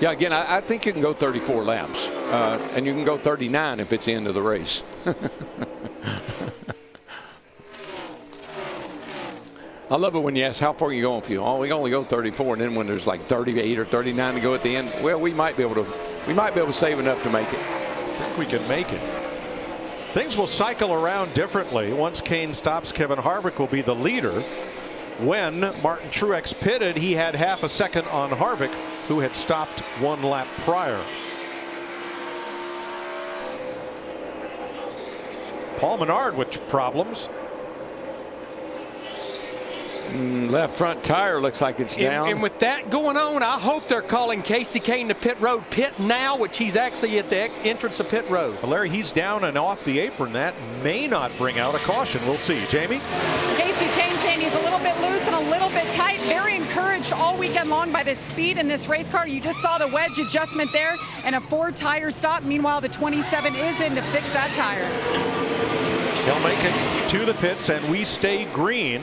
Yeah, again, I think you can go 34 laps, and you can go 39 if it's the end of the race. I love it when you ask how far you going for you. Oh, we only go 34, and then when there's like 38 or 39 to go at the end, well, we might be able to save enough to make it. I think we can make it. Things will cycle around differently. Once Kane stops, Kevin Harvick will be the leader. When Martin Truex pitted, he had half a second on Harvick, who had stopped 1 lap prior. Paul Menard with problems. Left front tire looks like it's down. And with that going on, I hope they're calling Casey Kane to pit road. Pit now, which he's actually at the entrance of pit road. Well, Larry, he's down and off the apron. That may not bring out a caution. We'll see. Jamie? Casey Kane saying he's a little bit loose and a little bit tight. Very encouraged all weekend long by the speed in this race car. You just saw the wedge adjustment there and a 4-tire stop. Meanwhile, the 27 is in to fix that tire. He'll make it to the pits, and we stay green.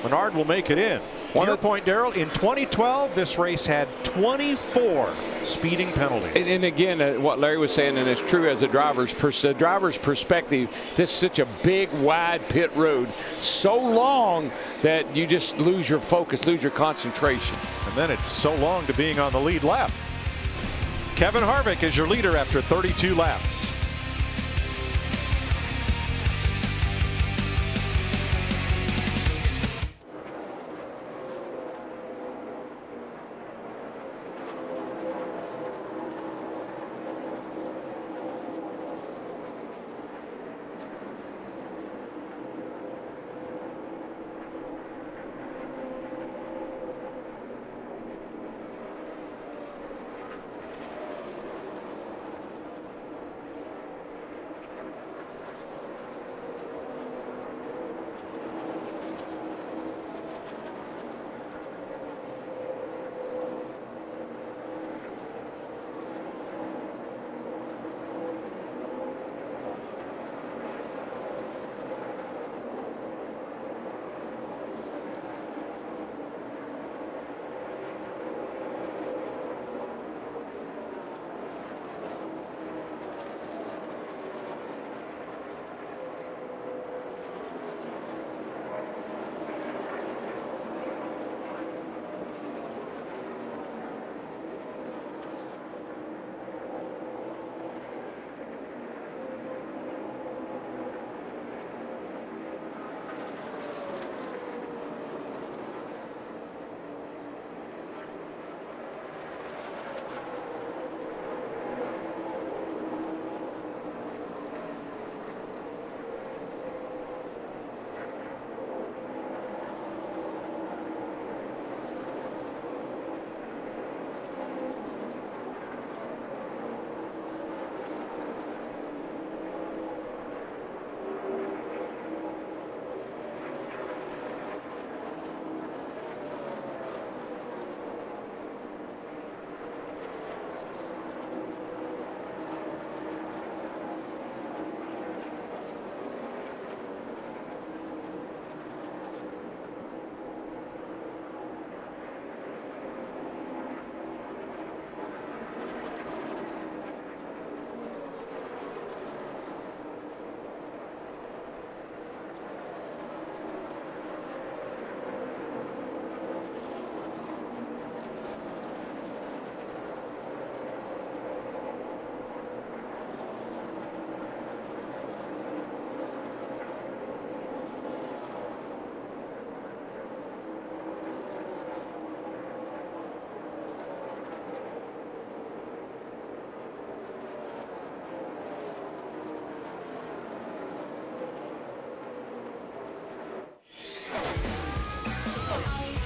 Menard will make it in. To your point, Darrell, in 2012, this race had 24 speeding penalties. And again, what Larry was saying, and it's true as a driver's perspective, this is such a big, wide pit road, so long that you just lose your focus, lose your concentration. And then it's so long to being on the lead lap. Kevin Harvick is your leader after 32 laps.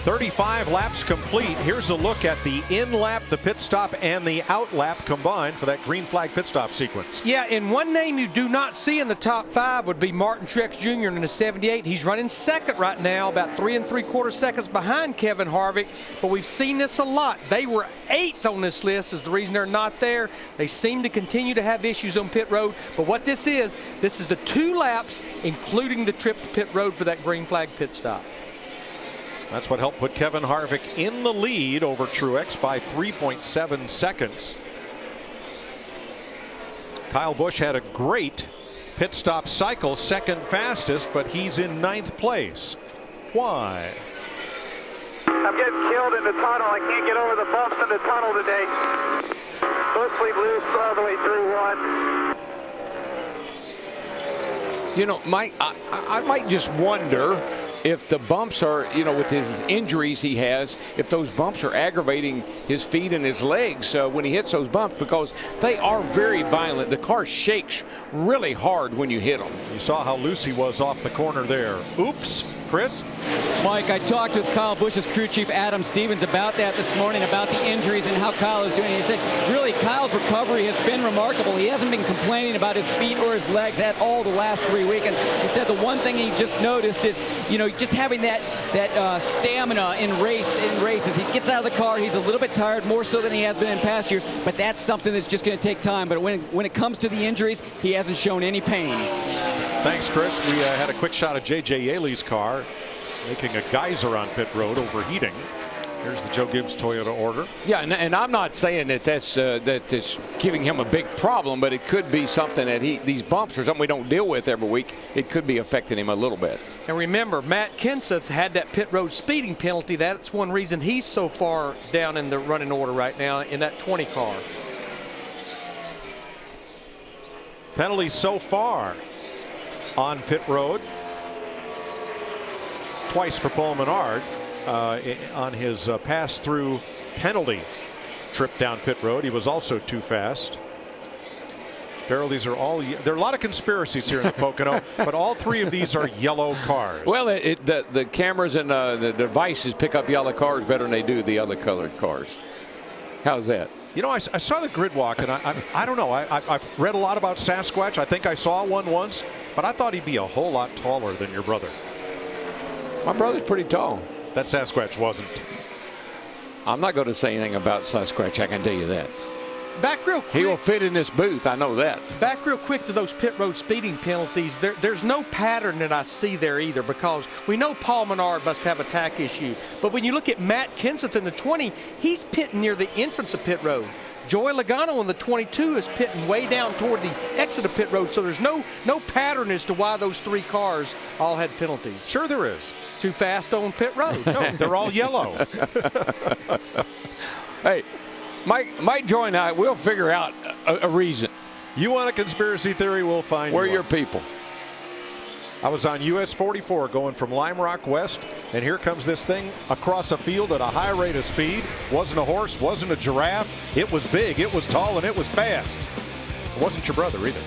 .35 laps complete. Here's a look at the in-lap, the pit stop, and the out-lap combined for that green flag pit stop sequence. Yeah, and one name you do not see in the top 5 would be Martin Truex Jr. in the 78. He's running second right now, about 3 3/4 seconds behind Kevin Harvick, but we've seen this a lot. They were 8th on this list is the reason they're not there. They seem to continue to have issues on pit road, but what this is the 2 laps, including the trip to pit road for that green flag pit stop. That's what helped put Kevin Harvick in the lead over Truex by 3.7 seconds. Kyle Busch had a great pit stop cycle, second fastest, but he's in 9th place. Why? I'm getting killed in the tunnel. I can't get over the bumps in the tunnel today. Mostly loose all the way through one. You know, Mike, I might just wonder if the bumps are, you know, with his injuries he has, if those bumps are aggravating his feet and his legs when he hits those bumps, because they are very violent. The car shakes really hard when you hit them. You saw how loose he was off the corner there. Oops, Chris? Mike, I talked with Kyle Busch's crew chief Adam Stevens about that this morning, about the injuries and how Kyle is doing. He said, really, Kyle's recovery has been remarkable. He hasn't been complaining about his feet or his legs at all the last 3 weekends. He said the one thing he just noticed is, you know, just having that stamina in races. He gets out of the car, he's a little bit tired, more so than he has been in past years, but that's something that's just going to take time. But when it comes to the injuries, he hasn't shown any pain. Thanks, Chris. We had a quick shot of J.J. Yaley's car making a geyser on pit road, overheating. Here's the Joe Gibbs Toyota order. Yeah, and I'm not saying that that's giving him a big problem, but it could be something that these bumps are something we don't deal with every week. It could be affecting him a little bit. And remember, Matt Kenseth had that pit road speeding penalty. That's one reason he's so far down in the running order right now in that 20 car. Penalties so far on pit road. Twice for Paul Menard on his pass-through penalty trip down pit road. He was also too fast. Darrell, these are all, there are a lot of conspiracies here in the Pocono, but all three of these are yellow cars. Well, the cameras and the devices pick up yellow cars better than they do the other colored cars. How's that? You know, I saw the grid walk, and I don't know. I've read a lot about Sasquatch. I think I saw one once, but I thought he'd be a whole lot taller than your brother. My brother's pretty tall. That Sasquatch wasn't. I'm not going to say anything about Sasquatch, I can tell you that. Back real quick. He will fit in this booth, I know that. Back real quick to those pit road speeding penalties. There's no pattern that I see there either, because we know Paul Menard must have a tack issue. But when you look at Matt Kenseth in the 20, he's pitting near the entrance of pit road. Joey Logano in the 22 is pitting way down toward the exit of pit road. So there's no pattern as to why those three cars all had penalties. Sure there is. Too fast on pit road. No, they're all yellow. Hey, Mike Joy and I, we'll figure out a reason. You want a conspiracy theory, we'll find We're your people. I was on US 44 going from Lime Rock West, and here comes this thing across a field at a high rate of speed. Wasn't a horse, wasn't a giraffe. It was big, it was tall, and it was fast. It wasn't your brother either.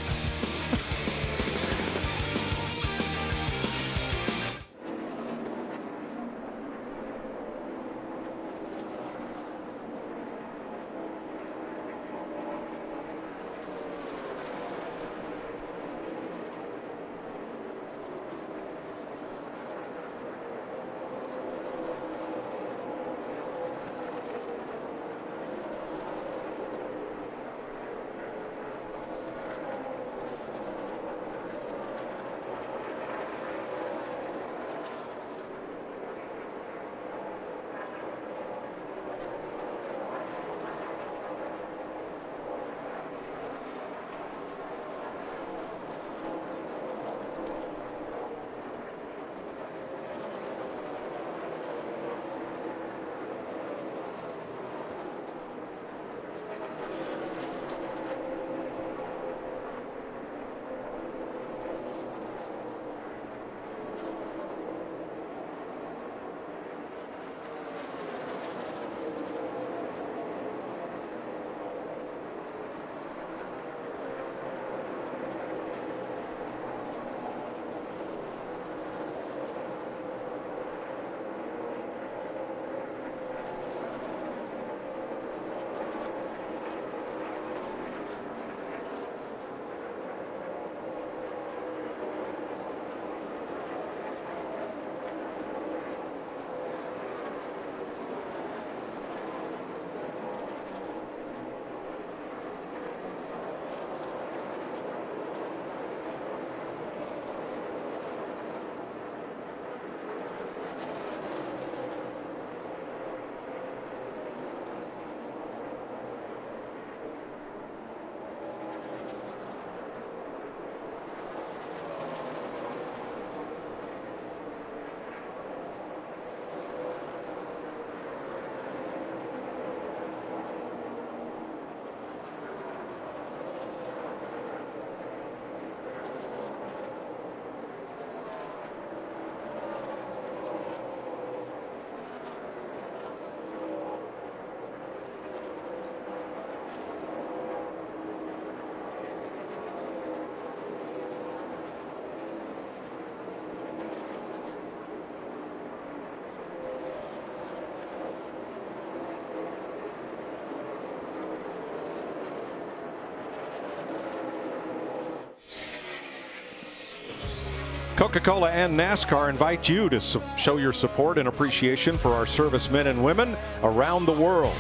Coca-Cola and NASCAR invite you to show your support and appreciation for our servicemen and women around the world.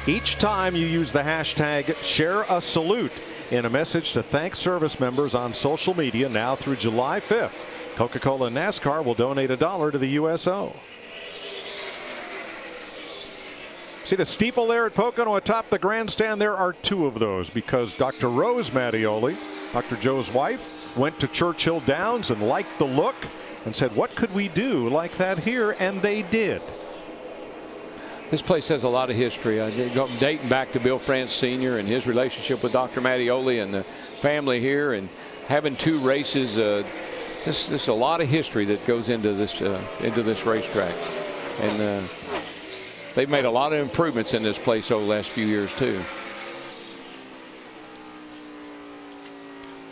Each time you use the hashtag #ShareASalute in a message to thank service members on social media now through July 5th, Coca-Cola and NASCAR will donate $1 to the USO. See the steeple there at Pocono atop the grandstand? There are 2 of those because Dr. Rose Mattioli, Dr. Joe's wife, went to Churchill Downs and liked the look and said, what could we do like that here? And they did. This place has a lot of history. Dating back to Bill France Sr. and his relationship with Dr. Mattioli and the family here, and having 2 races. This is a lot of history that goes into this racetrack, and they've made a lot of improvements in this place over the last few years too.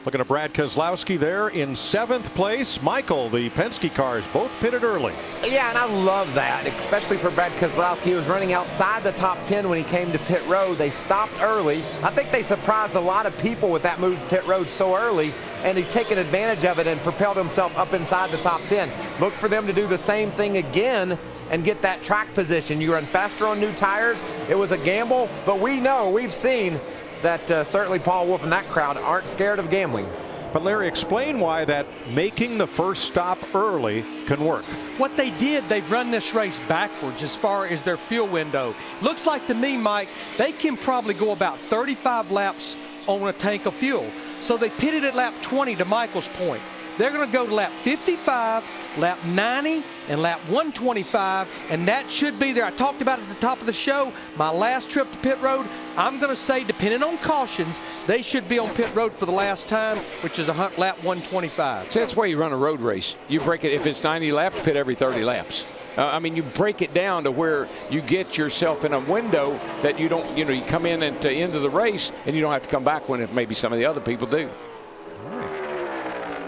Looking at Brad Keselowski there in 7th place. Michael, the Penske cars both pitted early. Yeah, and I love that, especially for Brad Keselowski. He was running outside the top 10 when he came to pit road. They stopped early. I think they surprised a lot of people with that move to pit road so early, and he's taken advantage of it and propelled himself up inside the top 10. Look for them to do the same thing again and get that track position. You run faster on new tires. It was a gamble, but we've seen that certainly Paul Wolf and that crowd aren't scared of gambling. But Larry, explain why that making the first stop early can work. What they did, they've run this race backwards as far as their fuel window. Looks like to me, Mike, they can probably go about 35 laps on a tank of fuel. So they pitted at lap 20 to Michael's point. They're going to go to lap 55, lap 90, and lap 125, and that should be there. I talked about it at the top of the show. My last trip to pit road, I'm going to say, depending on cautions, they should be on pit road for the last time, which is lap 125. So that's why you run a road race. You break it, if it's 90 laps, pit every 30 laps. I mean, you break it down to where you get yourself in a window that you don't, you come in at the end of the race, and you don't have to come back when maybe some of the other people do.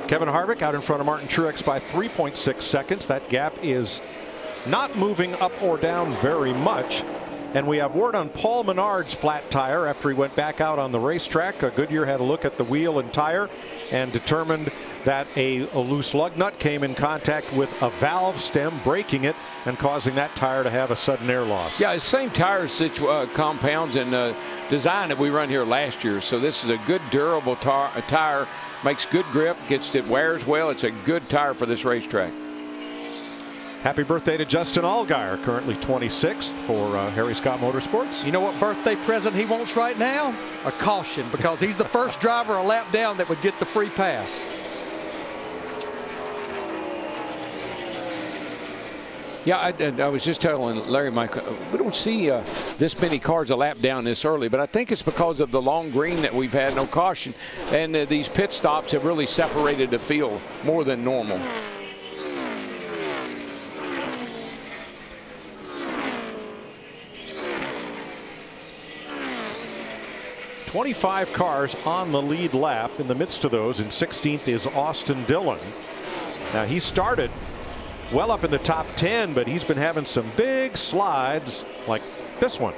Kevin Harvick out in front of Martin Truex by 3.6 seconds. That gap is not moving up or down very much. And we have word on Paul Menard's flat tire after he went back out on the racetrack. Goodyear had a look at the wheel and tire and determined that a loose lug nut came in contact with a valve stem, breaking it and causing that tire to have a sudden air loss. Yeah, it's same tire compounds and design that we run here last year. So this is a good durable tire. Makes good grip, it wears well. It's a good tire for this racetrack. Happy birthday to Justin Allgaier, currently 26th for Harry Scott Motorsports. You know what birthday present he wants right now? A caution, because he's the first driver a lap down that would get the free pass. Yeah, I was just telling Larry, Mike, we don't see this many cars a lap down this early, but I think it's because of the long green that we've had, no caution, and these pit stops have really separated the field more than normal. "25 cars on the lead lap. In the midst of those, in 16th is Austin Dillon. Now he started well up in the top 10, but he's been having some big slides like this one.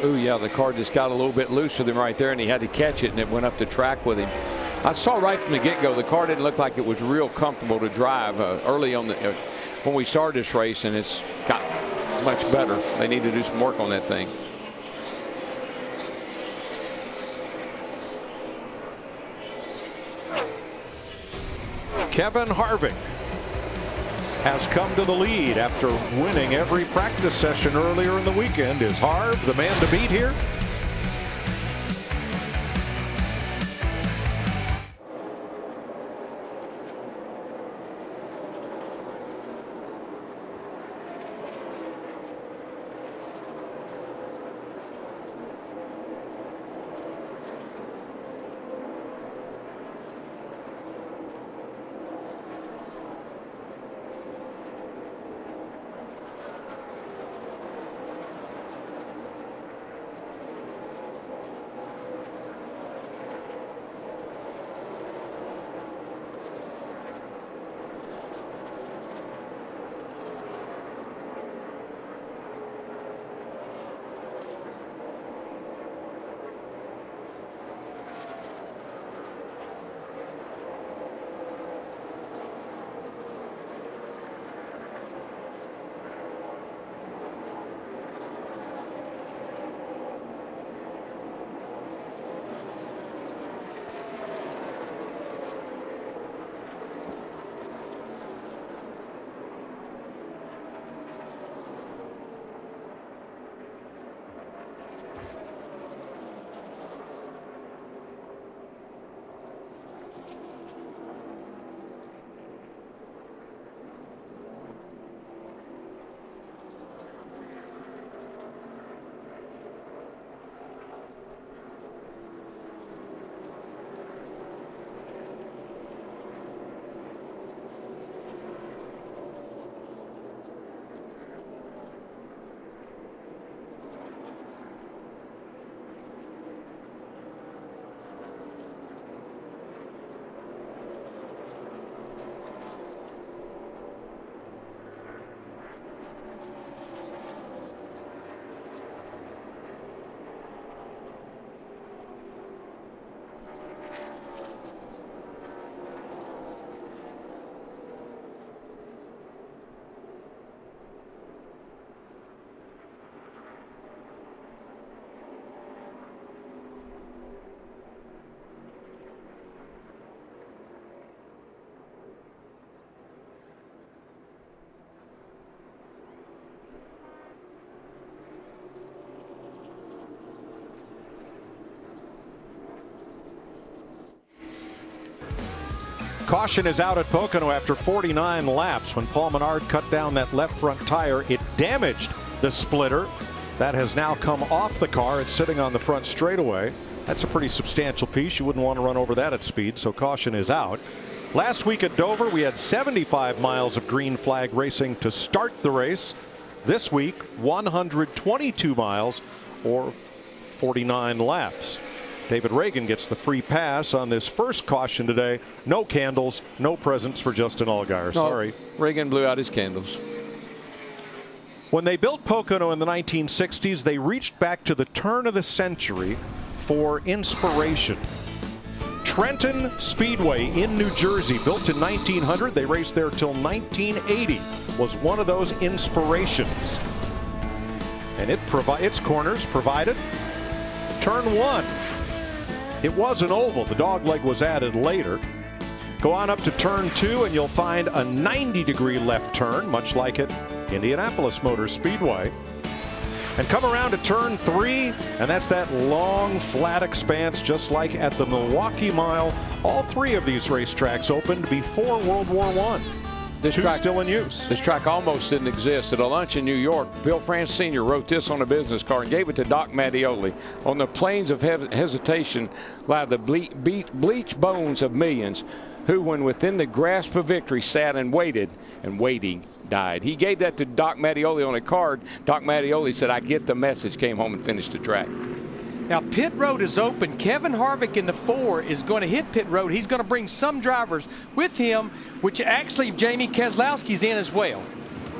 Oh yeah, the car just got a little bit loose with him right there, and he had to catch it, and it went up the track with him. I saw right from the get-go the car didn't look like it was real comfortable to drive early on when we started this race, and it's got much better. They need to do some work on that thing. Kevin Harvick has come to the lead after winning every practice session earlier in the weekend. Is Harv the man to beat here? Caution is out at Pocono after 49 laps. When Paul Menard cut down that left front tire, it damaged the splitter. That has now come off the car. It's sitting on the front straightaway. That's a pretty substantial piece. You wouldn't want to run over that at speed, so caution is out. Last week at Dover, we had 75 miles of green flag racing to start the race. This week, 122 miles or 49 laps. David Reagan gets the free pass on this first caution today. No candles, no presents for Justin Allgaier. Sorry. Reagan blew out his candles. When they built Pocono in the 1960s, they reached back to the turn of the century for inspiration. Trenton Speedway in New Jersey, built in 1900. They raced there till 1980, was one of those inspirations. And its corners provided turn 1. It was an oval. The dogleg was added later. Go on up to turn 2 and you'll find a 90-degree left turn, much like at Indianapolis Motor Speedway. And come around to turn 3, and that's that long, flat expanse, just like at the Milwaukee Mile. All 3 of these racetracks opened before World War I. This Two track still in use. This track almost didn't exist. At a lunch in New York, Bill France Sr. wrote this on a business card and gave it to Doc Mattioli. On the plains of hesitation lie the bleached bones of millions who, when within the grasp of victory, sat and waited, and waiting died. He gave that to Doc Mattioli on a card. Doc Mattioli said, "I get the message," came home and finished the track. Now, pit road is open. Kevin Harvick in the 4 is going to hit pit road. He's going to bring some drivers with him, which actually Jamie Keselowski's in as well.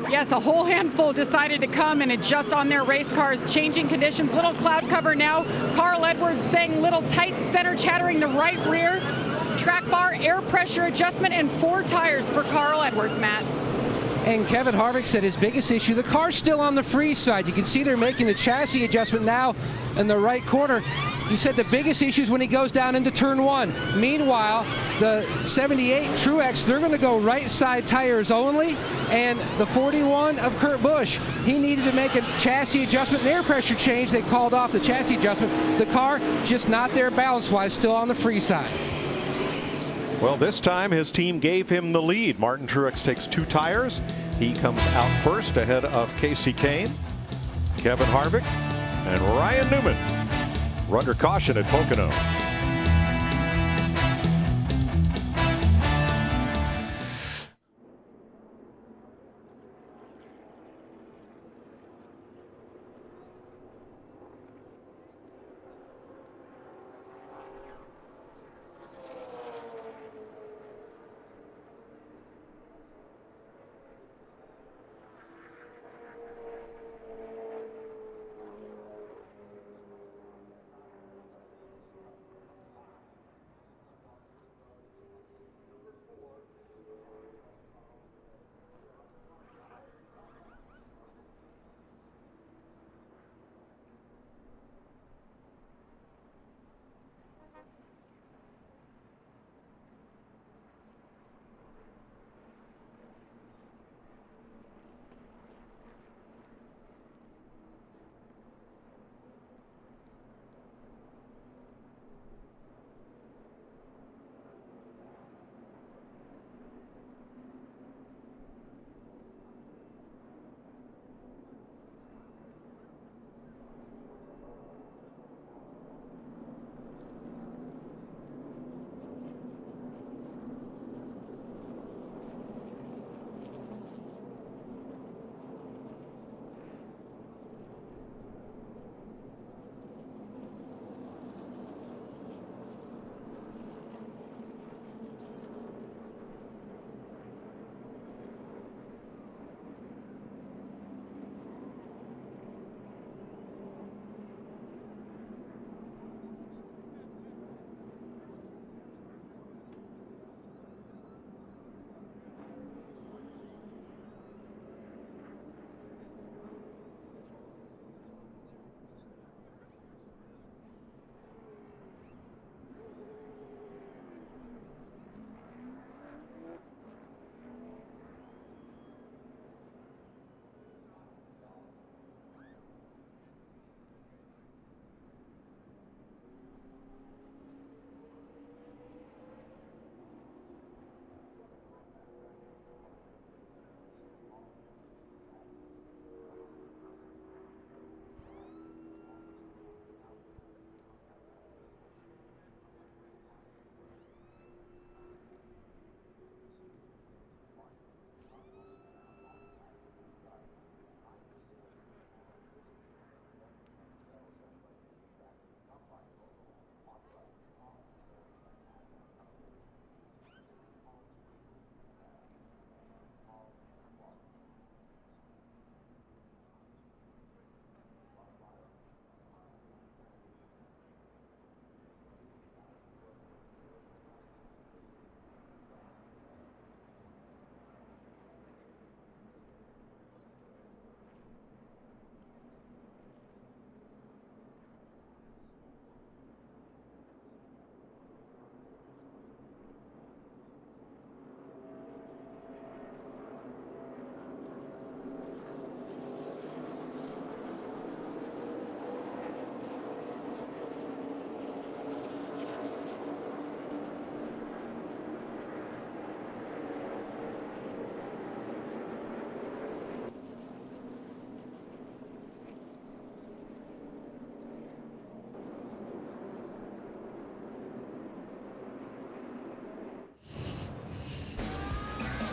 Yes, a whole handful decided to come and adjust on their race cars. Changing conditions, little cloud cover now. Carl Edwards saying little tight center, chattering the right rear. Track bar, air pressure adjustment, and 4 tires for Carl Edwards, Matt. And Kevin Harvick said his biggest issue, the car's still on the free side. You can see they're making the chassis adjustment now in the right corner. He said the biggest issue is when he goes down into turn 1. Meanwhile, the 78 Truex, they're going to go right side tires only. And the 41 of Kurt Busch, he needed to make a chassis adjustment and air pressure change. They called off the chassis adjustment. The car just not there balance-wise, still on the free side. Well, this time his team gave him the lead. Martin Truex takes 2 tires. He comes out first ahead of Casey Kane, Kevin Harvick, and Ryan Newman. We're under caution at Pocono.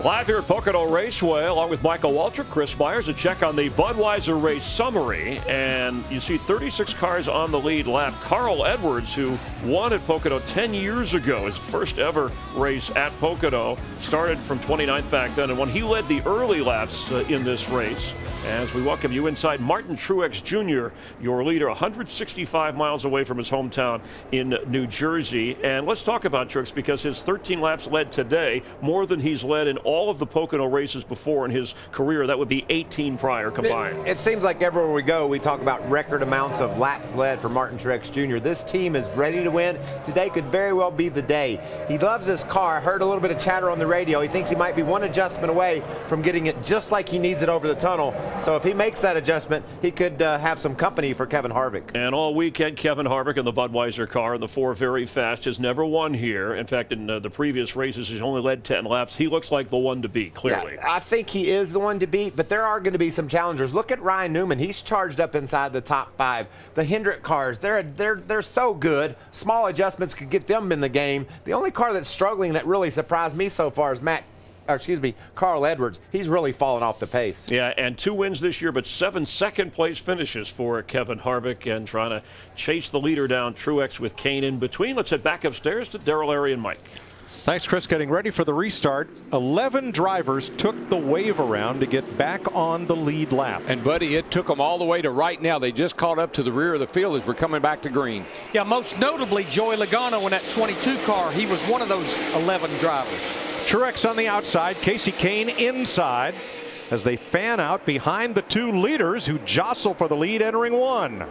Live here at Pocono Raceway, along with Michael Waltrip, Chris Myers, a check on the Budweiser race summary. And you see 36 cars on the lead lap. Carl Edwards, who won at Pocono 10 years ago, his first ever race at Pocono, started from 29th back then. And when he led the early laps in this race, as we welcome you inside Martin Truex Jr., your leader, 165 miles away from his hometown in New Jersey. And let's talk about Truex, because his 13 laps led today, more than he's led in all of the Pocono races before in his career. That would be 18 prior combined. It seems like everywhere we go, we talk about record amounts of laps led for Martin Truex Jr. This team is ready to win. Today could very well be the day. He loves his car. I heard a little bit of chatter on the radio. He thinks he might be one adjustment away from getting it just like he needs it over the tunnel. So if he makes that adjustment, he could have some company for Kevin Harvick. And all weekend, Kevin Harvick in the Budweiser car, the 4 very fast, has never won here. In fact, in the previous races, he's only led 10 laps. He looks like the one to beat, clearly. Yeah, I think he is the one to beat, but there are going to be some challengers. Look at Ryan Newman. He's charged up inside the top 5. The Hendrick cars, they're so good. Small adjustments could get them in the game. The only car that's struggling that really surprised me so far is Carl Edwards. He's really fallen off the pace. Yeah, and 2 wins this year, but 7 second-place finishes for Kevin Harvick, and trying to chase the leader down, Truex with Kane in between. Let's head back upstairs to Darrell, Larry, and Mike. Thanks, Chris. Getting ready for the restart. 11 drivers took the wave around to get back on the lead lap. And, buddy, it took them all the way to right now. They just caught up to the rear of the field as we're coming back to green. Yeah, most notably Joey Logano in that 22 car. He was one of those 11 drivers. Truex on the outside, Casey Kane inside as they fan out behind the 2 leaders who jostle for the lead entering 1.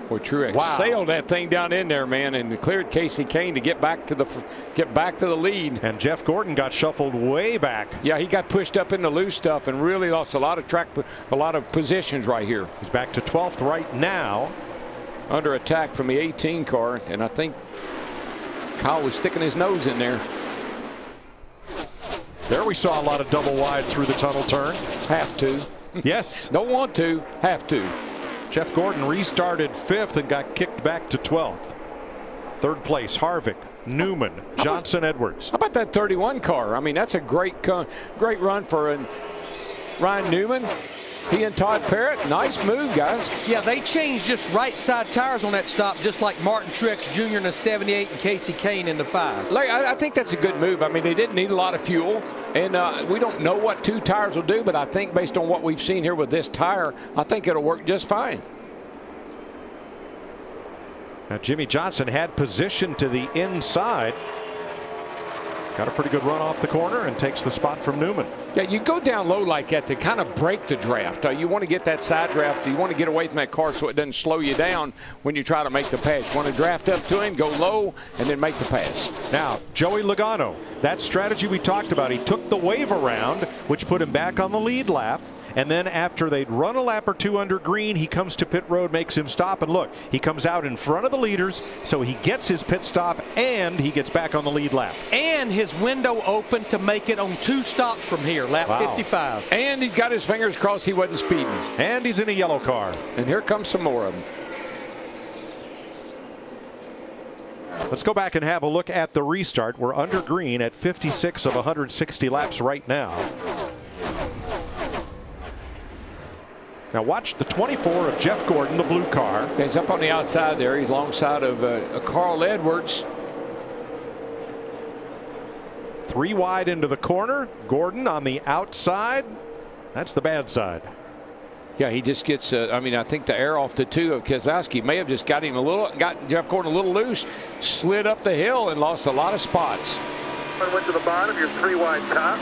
Boy, Truex sailed that thing down in there, man, and cleared Casey Kane to get back to the lead. And Jeff Gordon got shuffled way back. Yeah, he got pushed up in the loose stuff and really lost a lot of positions right here. He's back to 12th right now. Under attack from the 18 car, and I think Kyle was sticking his nose in there. There we saw a lot of double wide through the tunnel turn. Have to. Yes. Don't want to, have to. Jeff Gordon restarted 5th and got kicked back to 12th. 3rd place, Harvick, Newman, Johnson, Edwards. How about that 31 car? I mean, that's a great run for Ryan Newman. He and Todd Parrott, nice move, guys. Yeah, they changed just right side tires on that stop, just like Martin Truex Jr. in the 78 and Casey Kane in the 5. Larry, I think that's a good move. I mean, they didn't need a lot of fuel, and we don't know what 2 tires will do, but I think based on what we've seen here with this tire, I think it'll work just fine. Now, Jimmy Johnson had position to the inside. Got a pretty good run off the corner and takes the spot from Newman. Yeah, you go down low like that to kind of break the draft. You want to get that side draft. You want to get away from that car so it doesn't slow you down when you try to make the pass. You want to draft up to him, go low, and then make the pass. Now, Joey Logano, that strategy we talked about. He took the wave around, which put him back on the lead lap. And then after they'd run a lap or 2 under green, he comes to pit road, makes him stop. And look, he comes out in front of the leaders, so he gets his pit stop and he gets back on the lead lap. And his window open to make it on 2 stops from here, lap 55. And he's got his fingers crossed he wasn't speeding. And he's in a yellow car. And here comes some more of them. Let's go back and have a look at the restart. We're under green at 56 of 160 laps right now. Now watch the 24 of Jeff Gordon, the blue car. He's up on the outside there. He's alongside of Carl Edwards. 3 wide into the corner. Gordon on the outside. That's the bad side. Yeah, he just gets, I mean, I think the air off the 2 of Keselowski may have just got Jeff Gordon a little loose, slid up the hill and lost a lot of spots. Went to the bottom, your 3 wide top.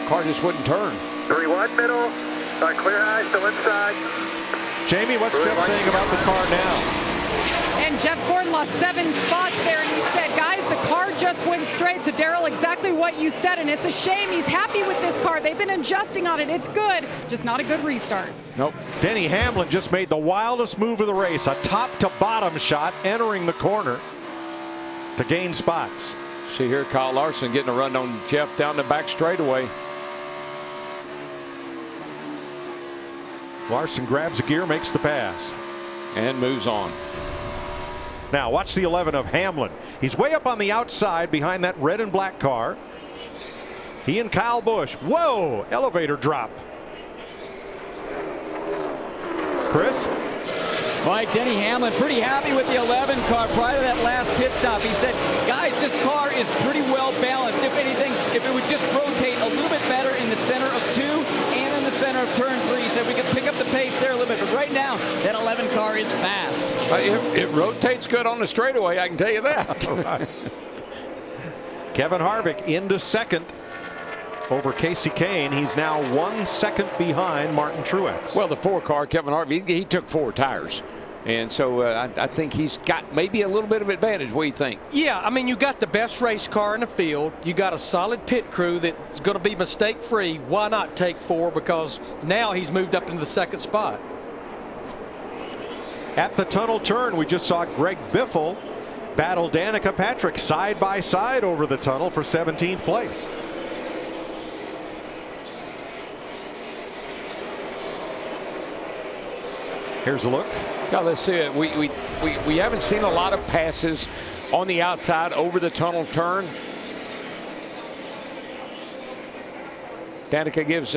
Car just wouldn't turn. 3 wide middle, clear high, still inside. Jamie, what's Jeff saying about the car now? And Jeff Gordon lost 7 spots there, and he said, guys, the car just went straight. So, Darrell, exactly what you said, and it's a shame. He's happy with this car. They've been adjusting on it. It's good, just not a good restart. Nope. Denny Hamlin just made the wildest move of the race, a top-to-bottom shot entering the corner to gain spots. See here, Kyle Larson getting a run on Jeff down the back straightaway. Larson grabs a gear, makes the pass. And moves on. Now watch the 11 of Hamlin. He's way up on the outside behind that red and black car. He and Kyle Busch. Whoa, elevator drop. Chris? Mike, Denny Hamlin pretty happy with the 11 car prior to that last pit stop. He said, guys, this car is pretty well balanced. If anything, if it would just rotate a little bit better in the center of 2 and in the center of turn 3, he said we could pick up the pace there a little bit. But right now, that 11 car is fast. It rotates good on the straightaway, I can tell you that. Right. Kevin Harvick into second over Casey Kane. He's now 1 second behind Martin Truex. Well, the 4 car, Kevin Harvick, he took 4 tires. And so I think he's got maybe a little bit of advantage. What do you think? Yeah, I mean, you got the best race car in the field. You got a solid pit crew that's going to be mistake-free. Why not take 4? Because now he's moved up into the second spot. At the tunnel turn, we just saw Greg Biffle battle Danica Patrick side by side over the tunnel for 17th place. Here's a look. Now let's see it. We haven't seen a lot of passes on the outside over the tunnel turn. Danica gives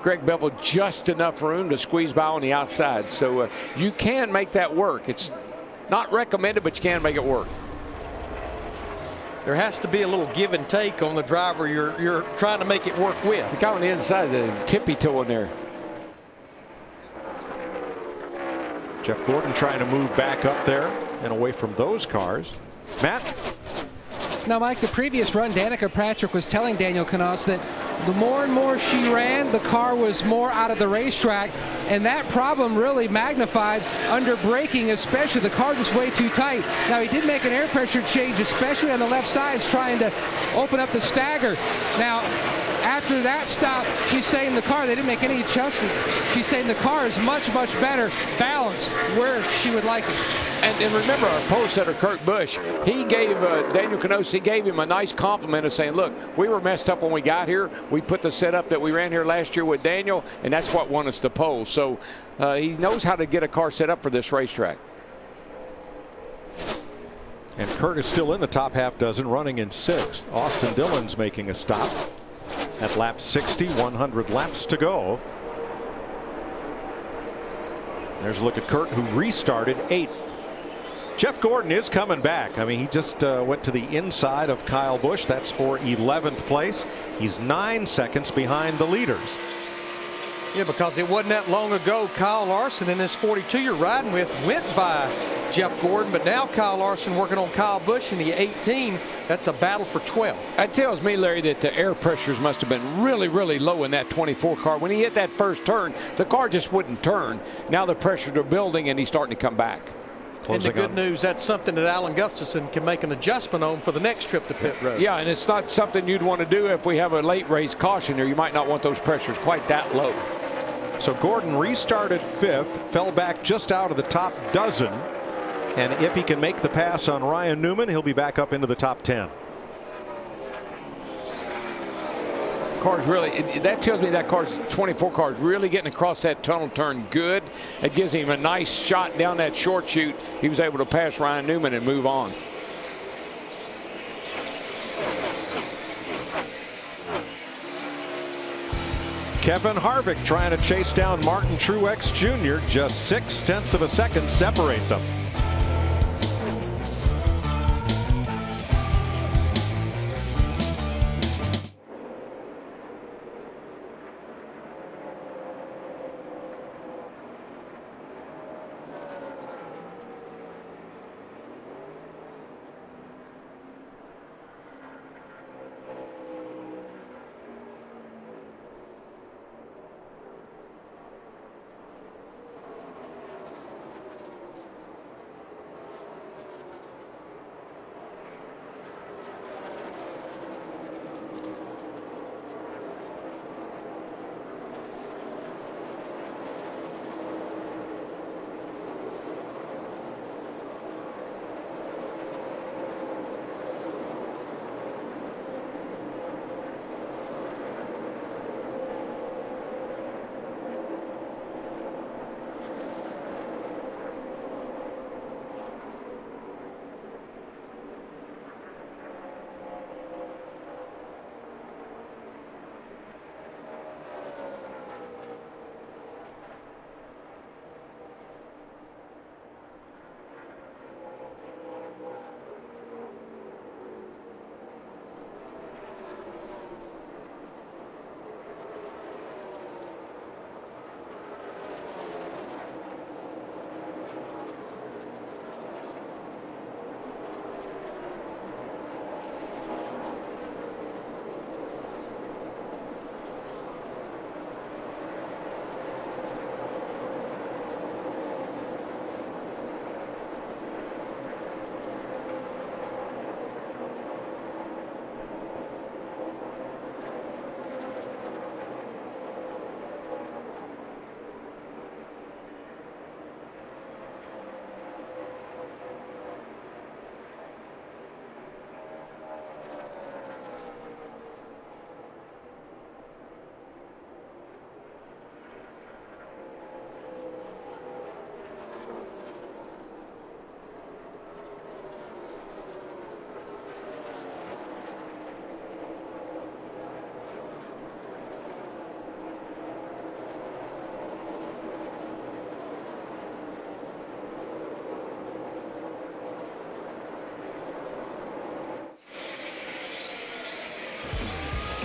Greg Bevel just enough room to squeeze by on the outside. So you can make that work. It's not recommended, but you can make it work. There has to be a little give and take on the driver you're trying to make it work with. The guy on the inside, the tippy toe in there. Jeff Gordon trying to move back up there and away from those cars. Matt? Now, Mike, the previous run, Danica Patrick was telling Daniel Knaus that the more and more she ran, the car was more out of the racetrack, and that problem really magnified under braking, especially. The car just way too tight. Now, he did make an air pressure change, especially on the left sides, trying to open up the stagger. Now, after that stop, she's saying the car, they didn't make any adjustments. She's saying the car is much, much better balanced where she would like it. And remember, our pole setter, Kurt Busch, he gave Daniel Knaus, he gave him a nice compliment of saying, look, we were messed up when we got here. We put the setup that we ran here last year with Daniel, and that's what won us the pole. So he knows how to get a car set up for this racetrack. And Kurt is still in the top half dozen, running in 6th. Austin Dillon's making a stop at lap 60, 100 laps to go. There's a look at Kurt, who restarted 8th. Jeff Gordon is coming back. I mean, he just went to the inside of Kyle Busch. That's for 11th place. He's 9 seconds behind the leaders. Yeah, because it wasn't that long ago Kyle Larson in this 42 you're riding with went by Jeff Gordon, but now Kyle Larson working on Kyle Busch in the 18. That's a battle for 12. That tells me, Larry, that the air pressures must have been really, really low in that 24 car. When he hit that first turn, the car just wouldn't turn. Now the pressures are building, and he's starting to come back. And the good news, that's something that Alan Gustafson can make an adjustment on for the next trip to pit road. Yeah, and it's not something you'd want to do if we have a late race caution there. You might not want those pressures quite that low. So Gordon restarted 5th, fell back just out of the top dozen. And if he can make the pass on Ryan Newman, he'll be back up into the top 10. Car's really, that tells me that car's 24 car's really getting across that tunnel turn good. It gives him a nice shot down that short chute. He was able to pass Ryan Newman and move on. Kevin Harvick trying to chase down Martin Truex Jr. Just 0.6 of a second separate them.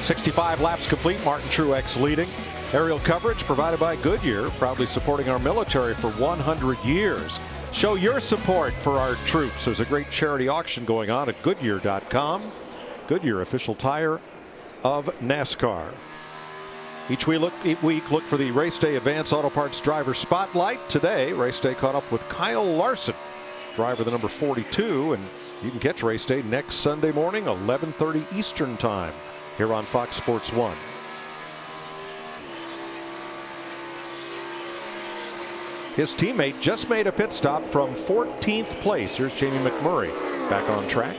65 laps complete, Martin Truex leading. Aerial coverage provided by Goodyear, proudly supporting our military for 100 years. Show your support for our troops. There's a great charity auction going on at Goodyear.com. Goodyear, official tire of NASCAR. Each week, look for the Race Day Advance Auto Parts Driver Spotlight. Today, Race Day caught up with Kyle Larson, driver the number 42, and you can catch Race Day next Sunday morning, 11:30 Eastern Time, here on Fox Sports 1. His teammate just made a pit stop from 14th place. Here's Jamie McMurray back on track.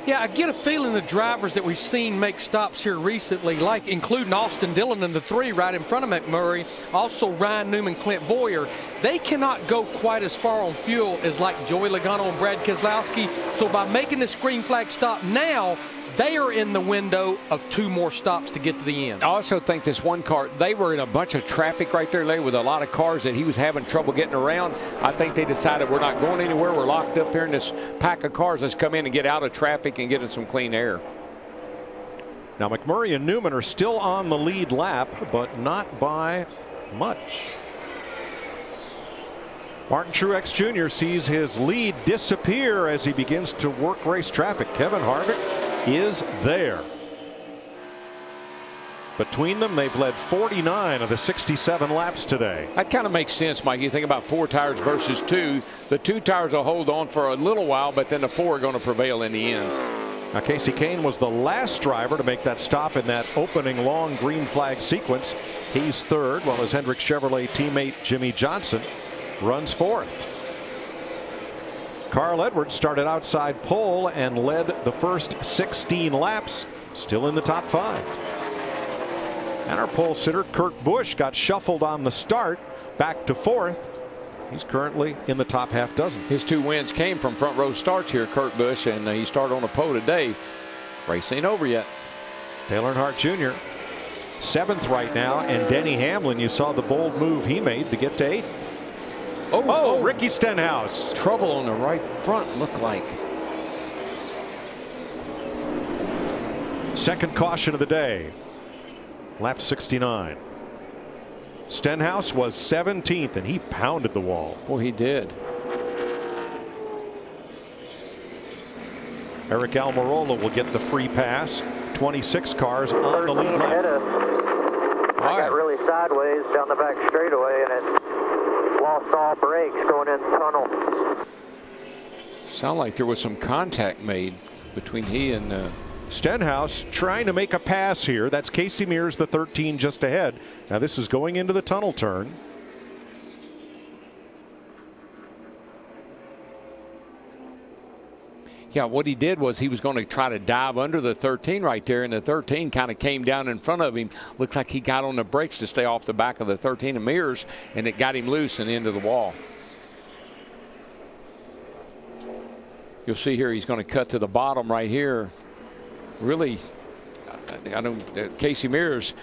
Yeah, I get a feeling the drivers that we've seen make stops here recently, like including Austin Dillon in the 3 right in front of McMurray, also Ryan Newman, Clint Boyer, they cannot go quite as far on fuel as like Joey Logano and Brad Keselowski. So by making this green flag stop now, they are in the window of 2 more stops to get to the end. I also think this one car, they were in a bunch of traffic right there, Larry, with a lot of cars that he was having trouble getting around. I think they decided we're not going anywhere. We're locked up here in this pack of cars. Let's come in and get out of traffic and get in some clean air. Now McMurray and Newman are still on the lead lap, but not by much. Martin Truex Jr. sees his lead disappear as he begins to work race traffic. Kevin Harvick is there. Between them, they've led 49 of the 67 laps today. That kind of makes sense, Mike. You think about 4 tires versus 2. The 2 tires will hold on for a little while, but then the 4 are going to prevail in the end. Now, Casey Kane was the last driver to make that stop in that opening long green flag sequence. He's 3rd, while his Hendrick Chevrolet teammate Jimmy Johnson runs 4th. Carl Edwards started outside pole and led the first 16 laps, still in the top 5. And our pole sitter Kurt Busch got shuffled on the start, back to 4th. He's currently in the top half dozen. His 2 wins came from front row starts here, Kurt Busch, and he started on a pole today. Race ain't over yet. Dale Earnhardt Jr. 7th right now, and Denny Hamlin, you saw the bold move he made to get to 8th. Oh, Ricky Stenhouse. Trouble on the right front, looked like. Second caution of the day. Lap 69. Stenhouse was 17th, and he pounded the wall. Boy, he did. Eric Almirola will get the free pass. 26 cars on the lead lap. I got really sideways down the back straightaway, and it lost all brakes going in the tunnel. Sound like there was some contact made between he and Stenhouse trying to make a pass here. That's Casey Mears, the 13 just ahead. Now this is going into the tunnel turn. Yeah, what he did was he was going to try to dive under the 13 right there, and the 13 kind of came down in front of him. Looks like he got on the brakes to stay off the back of the 13 and Mears, and it got him loose and into the wall. You'll see here he's going to cut to the bottom right here. Really, I don't. Casey Mears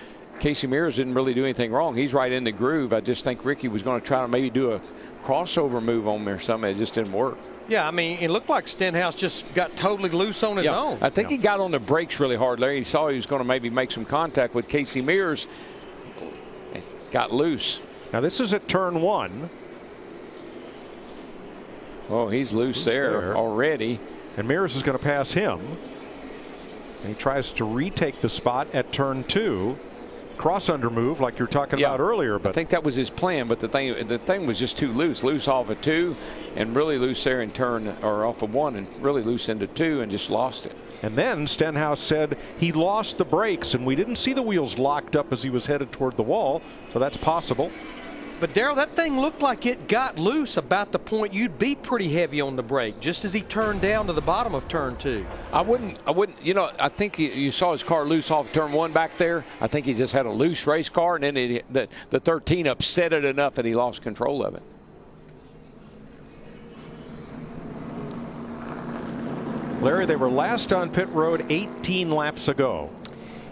didn't really do anything wrong. He's right in the groove. I just think Ricky was going to try to maybe do a crossover move on there or something. It just didn't work. Yeah, I mean, it looked like Stenhouse just got totally loose on his own. I think he got on the brakes really hard, Larry. He saw he was going to maybe make some contact with Casey Mears. It got loose. Now this is at turn 1. Oh, he's loose there already. And Mears is going to pass him. And he tries to retake the spot at turn 2. Cross under move like you were talking about earlier. But I think that was his plan, but the thing was just too loose off of 2 and really loose there in turn, or off of 1 and really loose into 2 and just lost it. And then Stenhouse said he lost the brakes, and we didn't see the wheels locked up as he was headed toward the wall, so that's possible. But Darrell, that thing looked like it got loose about the point you'd be pretty heavy on the brake, just as he turned down to the bottom of turn 2. I wouldn't, you know, I think you saw his car loose off turn 1 back there. I think he just had a loose race car, and then the 13 upset it enough that he lost control of it. Larry, they were last on pit road 18 laps ago.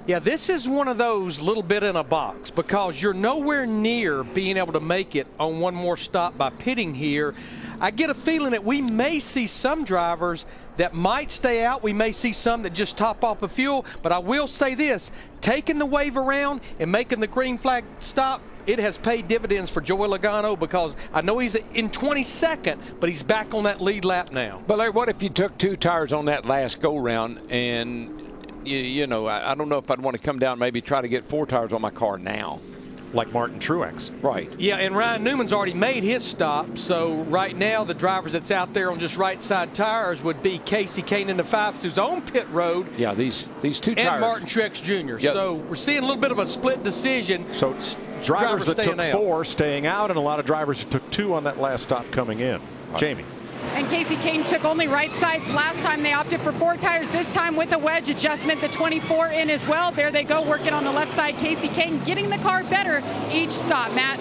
Yeah, this is one of those little bit in a box because you're nowhere near being able to make it on one more stop by pitting here. I get a feeling that we may see some drivers that might stay out. We may see some that just top off of fuel, but I will say this, taking the wave around and making the green flag stop, it has paid dividends for Joey Logano, because I know he's in 22nd, but he's back on that lead lap now. But Larry, what if you took 2 tires on that last go-round and, you know, I don't know if I'd want to come down and maybe try to get 4 tires on my car now. Like Martin Truex. Right. Yeah, and Ryan Newman's already made his stop, so right now the drivers that's out there on just right side tires would be Casey Kane in the 5s, who's on pit road. Yeah, these 2 tires. And Martin Truex Jr. Yep. So we're seeing a little bit of a split decision. So drivers that took out. 4 staying out, and a lot of drivers who took 2 on that last stop coming in. Jamie. And Casey Kane took only right sides last time. They opted for 4 tires. This time with a wedge adjustment, the 24 in as well. There they go, working on the left side. Casey Kane getting the car better each stop. Matt.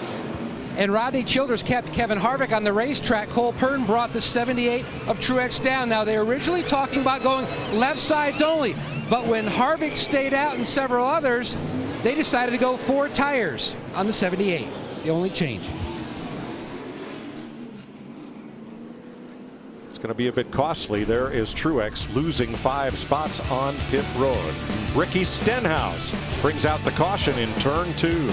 And Rodney Childers kept Kevin Harvick on the racetrack. Cole Pern brought the 78 of Truex down. Now, they were originally talking about going left sides only, but when Harvick stayed out and several others, they decided to go 4 tires on the 78, the only change. Going to be a bit costly. There is Truex losing 5 spots on pit road. Ricky Stenhouse brings out the caution in turn 2.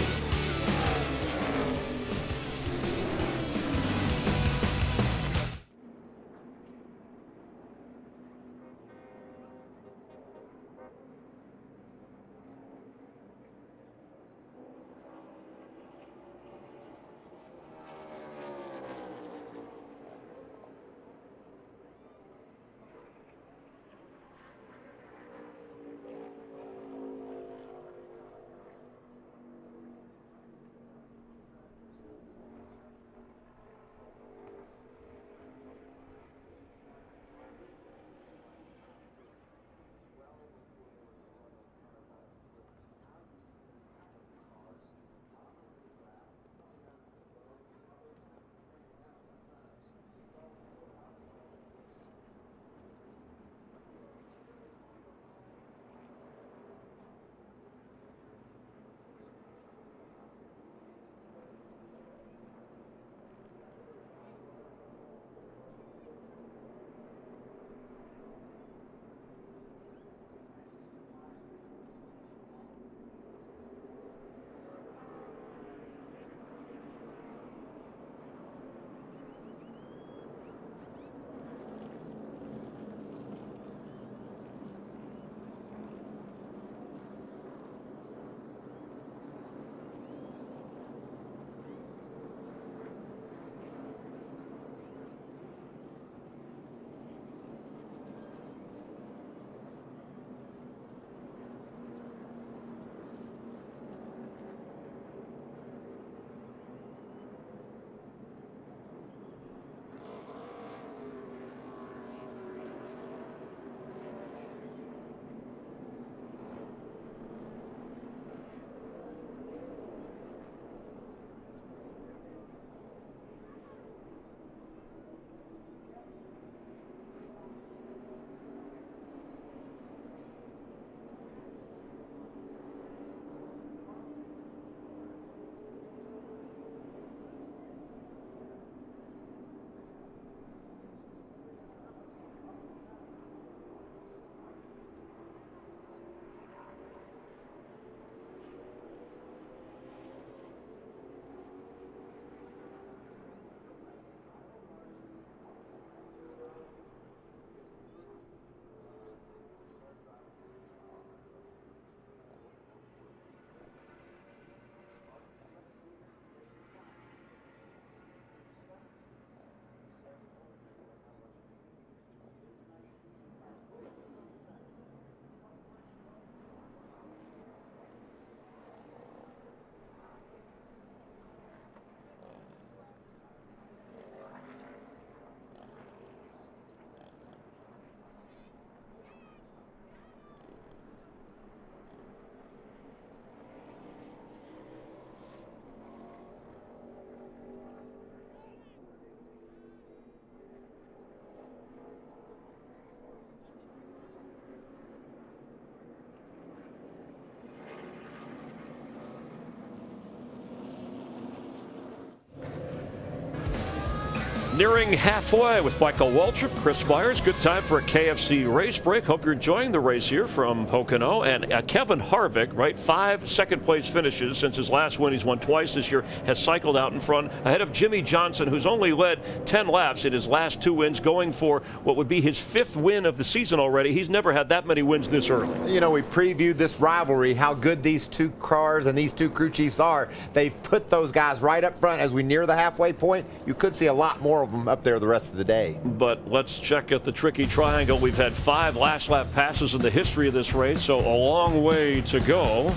Nearing halfway with Michael Waltrip, Chris Myers. Good time for a KFC race break. Hope you're enjoying the race here from Pocono. And Kevin Harvick, right, 5 second-place finishes since his last win. He's won twice this year, has cycled out in front ahead of Jimmy Johnson, who's only led 10 laps in his last 2 wins, going for what would be his 5th win of the season already. He's never had that many wins this early. You know, we previewed this rivalry, how good these 2 cars and these 2 crew chiefs are. They've put those guys right up front. As we near the halfway point, you could see a lot more of them up there the rest of the day. But let's check at the tricky triangle. We've had 5 last lap passes in the history of this race, so a long way to go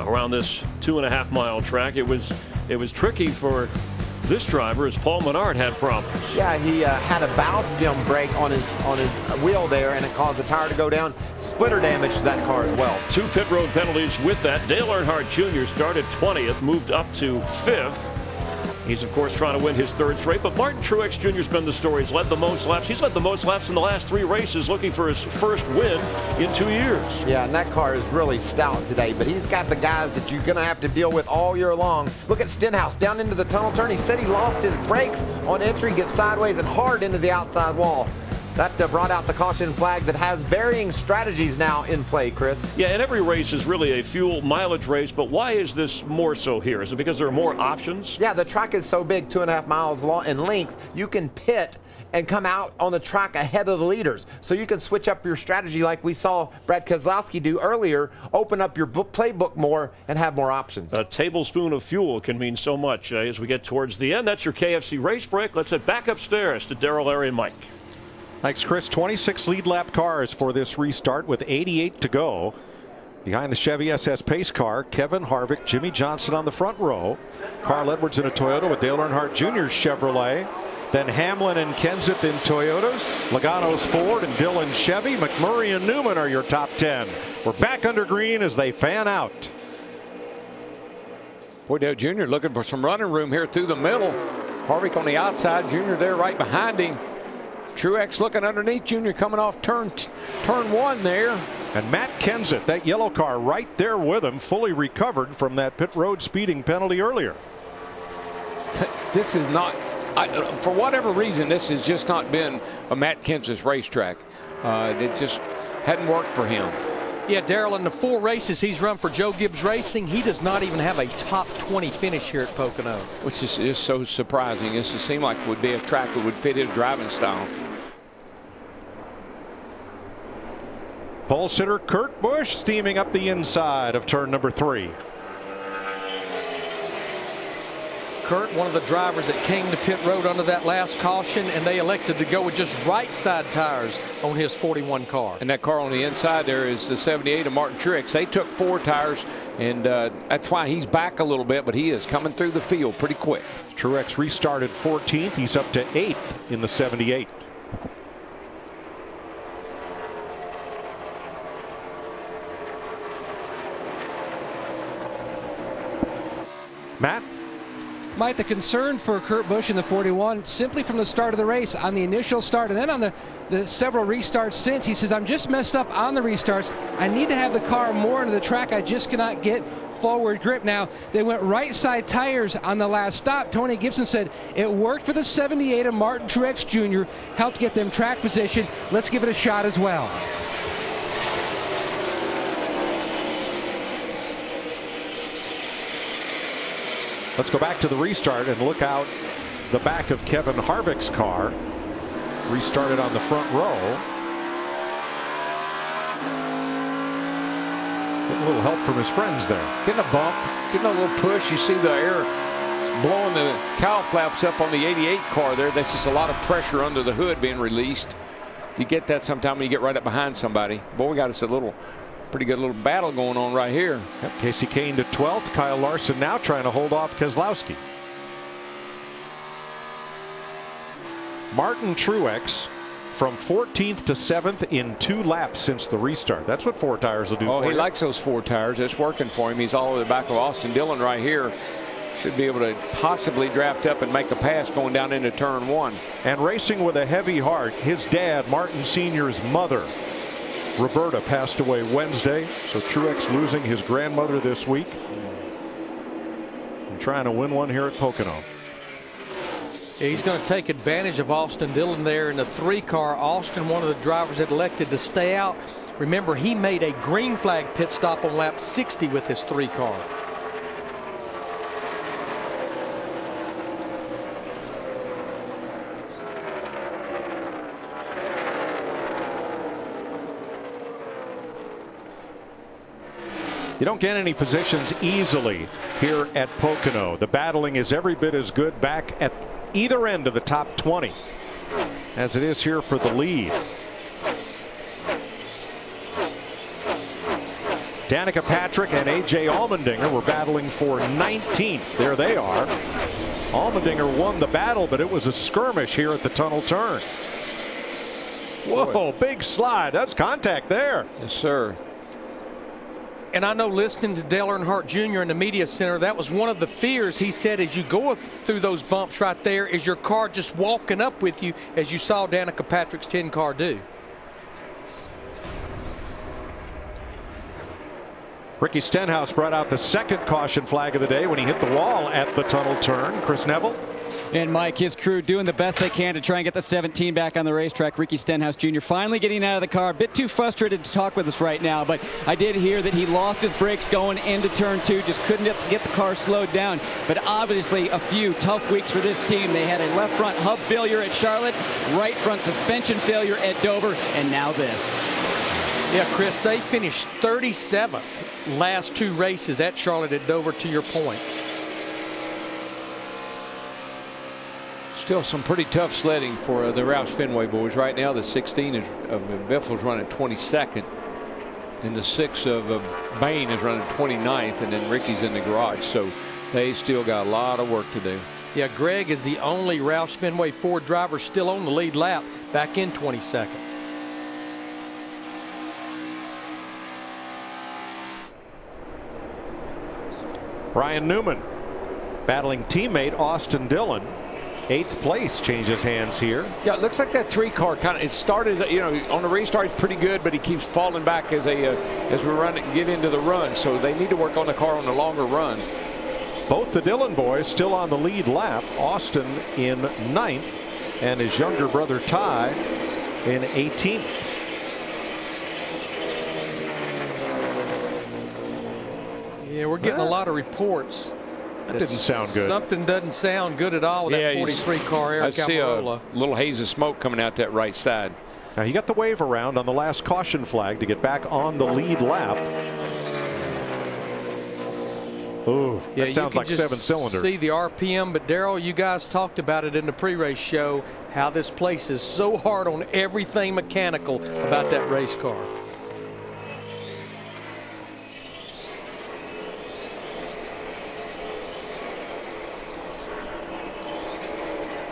around this 2.5 mile track. It was tricky for this driver as Paul Menard had problems. Yeah, he had a valve stem break on his wheel there, and it caused the tire to go down. Splitter damage to that car as well. 2 pit road penalties with that. Dale Earnhardt Jr. started 20th, moved up to 5th. He's, of course, trying to win his 3rd straight, but Martin Truex Jr. has been the story. He's led the most laps. He's led the most laps in the last 3 races, looking for his 1st win in 2 years. Yeah, and that car is really stout today, but he's got the guys that you're going to have to deal with all year long. Look at Stenhouse down into the tunnel turn. He said he lost his brakes on entry, gets sideways and hard into the outside wall. That brought out the caution flag that has varying strategies now in play, Chris. Yeah, and every race is really a fuel mileage race, but why is this more so here? Is it because there are more options? Yeah, the track is so big, 2.5 miles long in length, you can pit and come out on the track ahead of the leaders. So you can switch up your strategy like we saw Brad Keselowski do earlier, open up your playbook more and have more options. A tablespoon of fuel can mean so much as we get towards the end. That's your KFC race break. Let's head back upstairs to Darrell, Larry, and Mike. Thanks, Chris. 26 lead lap cars for this restart with 88 to go. Behind the Chevy SS pace car, Kevin Harvick, Jimmy Johnson on the front row. Carl Edwards in a Toyota with Dale Earnhardt Jr.'s Chevrolet. Then Hamlin and Kenseth in Toyotas. Logano's Ford and Dillon Chevy. McMurray and Newman are your top 10. We're back under green as they fan out. Boy, Dale Jr. looking for some running room here through the middle. Harvick on the outside, Jr. there right behind him. Truex looking underneath, Jr. coming off turn 1 there. And Matt Kenseth, that yellow car right there with him, fully recovered from that pit road speeding penalty earlier. This is not, for whatever reason, this has just not been a Matt Kenseth racetrack. It just hadn't worked for him. Yeah, Darrell, in the 4 races he's run for Joe Gibbs Racing, he does not even have a top 20 finish here at Pocono. Which is so surprising. This just seemed like it would be a track that would fit his driving style. Pole sitter Kurt Busch steaming up the inside of turn number 3. Kurt, one of the drivers that came to pit road under that last caution, and they elected to go with just right side tires on his 41 car. And that car on the inside there is the 78 of Martin Truex. They took 4 tires, and that's why he's back a little bit, but he is coming through the field pretty quick. Truex restarted 14th. He's up to 8th in the 78. Matt? Mike, the concern for Kurt Busch in the 41, simply from the start of the race, on the initial start and then on the several restarts since, he says, I'm just messed up on the restarts. I need to have the car more into the track. I just cannot get forward grip. Now, they went right side tires on the last stop. Tony Gibson said it worked for the 78 of Martin Truex Jr., helped get them track position. Let's give it a shot as well. Let's go back to the restart and look out the back of Kevin Harvick's car. Restarted on the front row. Getting a little help from his friends there. Getting a bump, getting a little push. You see the air blowing the cowl flaps up on the 88 car there. That's just a lot of pressure under the hood being released. You get that sometime when you get right up behind somebody. Boy, we got us a pretty good little battle going on right here. Yep, Casey Kane to 12th. Kyle Larson now trying to hold off Keselowski. Martin Truex from 14th to 7th in 2 laps since the restart. That's what 4 tires will do for he you. likes those 4 tires. It's working for him. He's all over the back of Austin Dillon right here. Should be able to possibly draft up and make a pass going down into turn 1. And racing with a heavy heart, his dad, Martin Sr.'s mother, Roberta, passed away Wednesday. So Truex losing his grandmother this week. And trying to win one here at Pocono. Yeah, he's going to take advantage of Austin Dillon there in the 3-car. Austin, one of the drivers that elected to stay out. Remember, he made a green flag pit stop on lap 60 with his 3-car. You don't get any positions easily here at Pocono. The battling is every bit as good back at either end of the top 20 as it is here for the lead. Danica Patrick and A.J. Allmendinger were battling for 19th. There they are. Allmendinger won the battle, but it was a skirmish here at the tunnel turn. Whoa, big slide. That's contact there. Yes, sir. And I know, listening to Dale Earnhardt Jr. in the media center, that was one of the fears. He said as you go through those bumps right there, is your car just walking up with you, as you saw Danica Patrick's 10-car do. Ricky Stenhouse brought out the second caution flag of the day when he hit the wall at the tunnel turn. Chris Neville. And Mike, his crew doing the best they can to try and get the 17 back on the racetrack. Ricky Stenhouse Jr. finally getting out of the car. A bit too frustrated to talk with us right now, but I did hear that he lost his brakes going into turn 2, just couldn't get the car slowed down. But obviously a few tough weeks for this team. They had a left front hub failure at Charlotte, right front suspension failure at Dover, and now this. Yeah, Chris, they finished 37th last 2 races at Charlotte, at Dover, to your point. Still some pretty tough sledding for the Roush Fenway boys right now. The 16 of Biffel's running 22nd, and the 6 of Bain is running 29th, and then Ricky's in the garage. So they still got a lot of work to do. Yeah, Greg is the only Roush Fenway Ford driver still on the lead lap, back in 22nd. Ryan Newman battling teammate Austin Dillon. 8th place changes hands here. Yeah, it looks like that 3-car kind of, it started, you know, on the restart it's pretty good, but he keeps falling back as we get into the run. So they need to work on the car on the longer run. Both the Dillon boys still on the lead lap. Austin in 9th and his younger brother Ty in 18th. Yeah, we're getting a lot of reports. That didn't sound good. Something doesn't sound good at all with that 43 car Eric Almirola. I see a little haze of smoke coming out that right side. Now he got the wave around on the last caution flag to get back on the lead lap. Ooh, yeah, that sounds like 7 cylinders. See the RPM, but Darrell, you guys talked about it in the pre-race show, how this place is so hard on everything mechanical about that race car.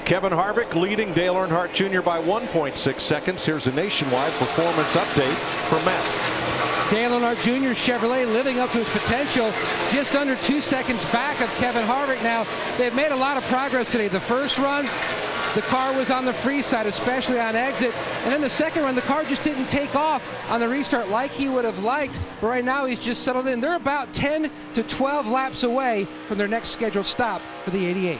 Kevin Harvick leading Dale Earnhardt Jr. by 1.6 seconds. Here's a nationwide performance update from Matt. Dale Earnhardt Jr. Chevrolet living up to his potential, just under 2 seconds back of Kevin Harvick. Now, they've made a lot of progress today. The first run, the car was on the free side, especially on exit. And then the second run, the car just didn't take off on the restart like he would have liked. But right now, he's just settled in. They're about 10 to 12 laps away from their next scheduled stop for the 88.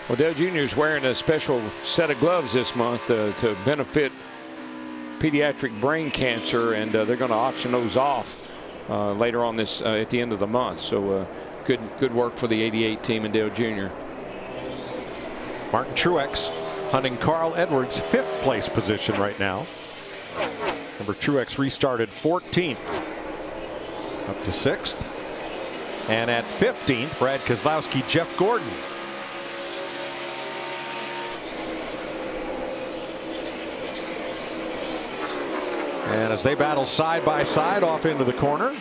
Well, Dale Jr. is wearing a special set of gloves this month to benefit pediatric brain cancer, and they're going to auction those off later on this at the end of the month. So good work for the 88 team and Dale Jr. Martin Truex hunting Carl Edwards' 5th place position right now. Remember, Truex restarted 14th up to 6th, and at 15th, Brad Keselowski, Jeff Gordon. And as they battle side by side off into the corner,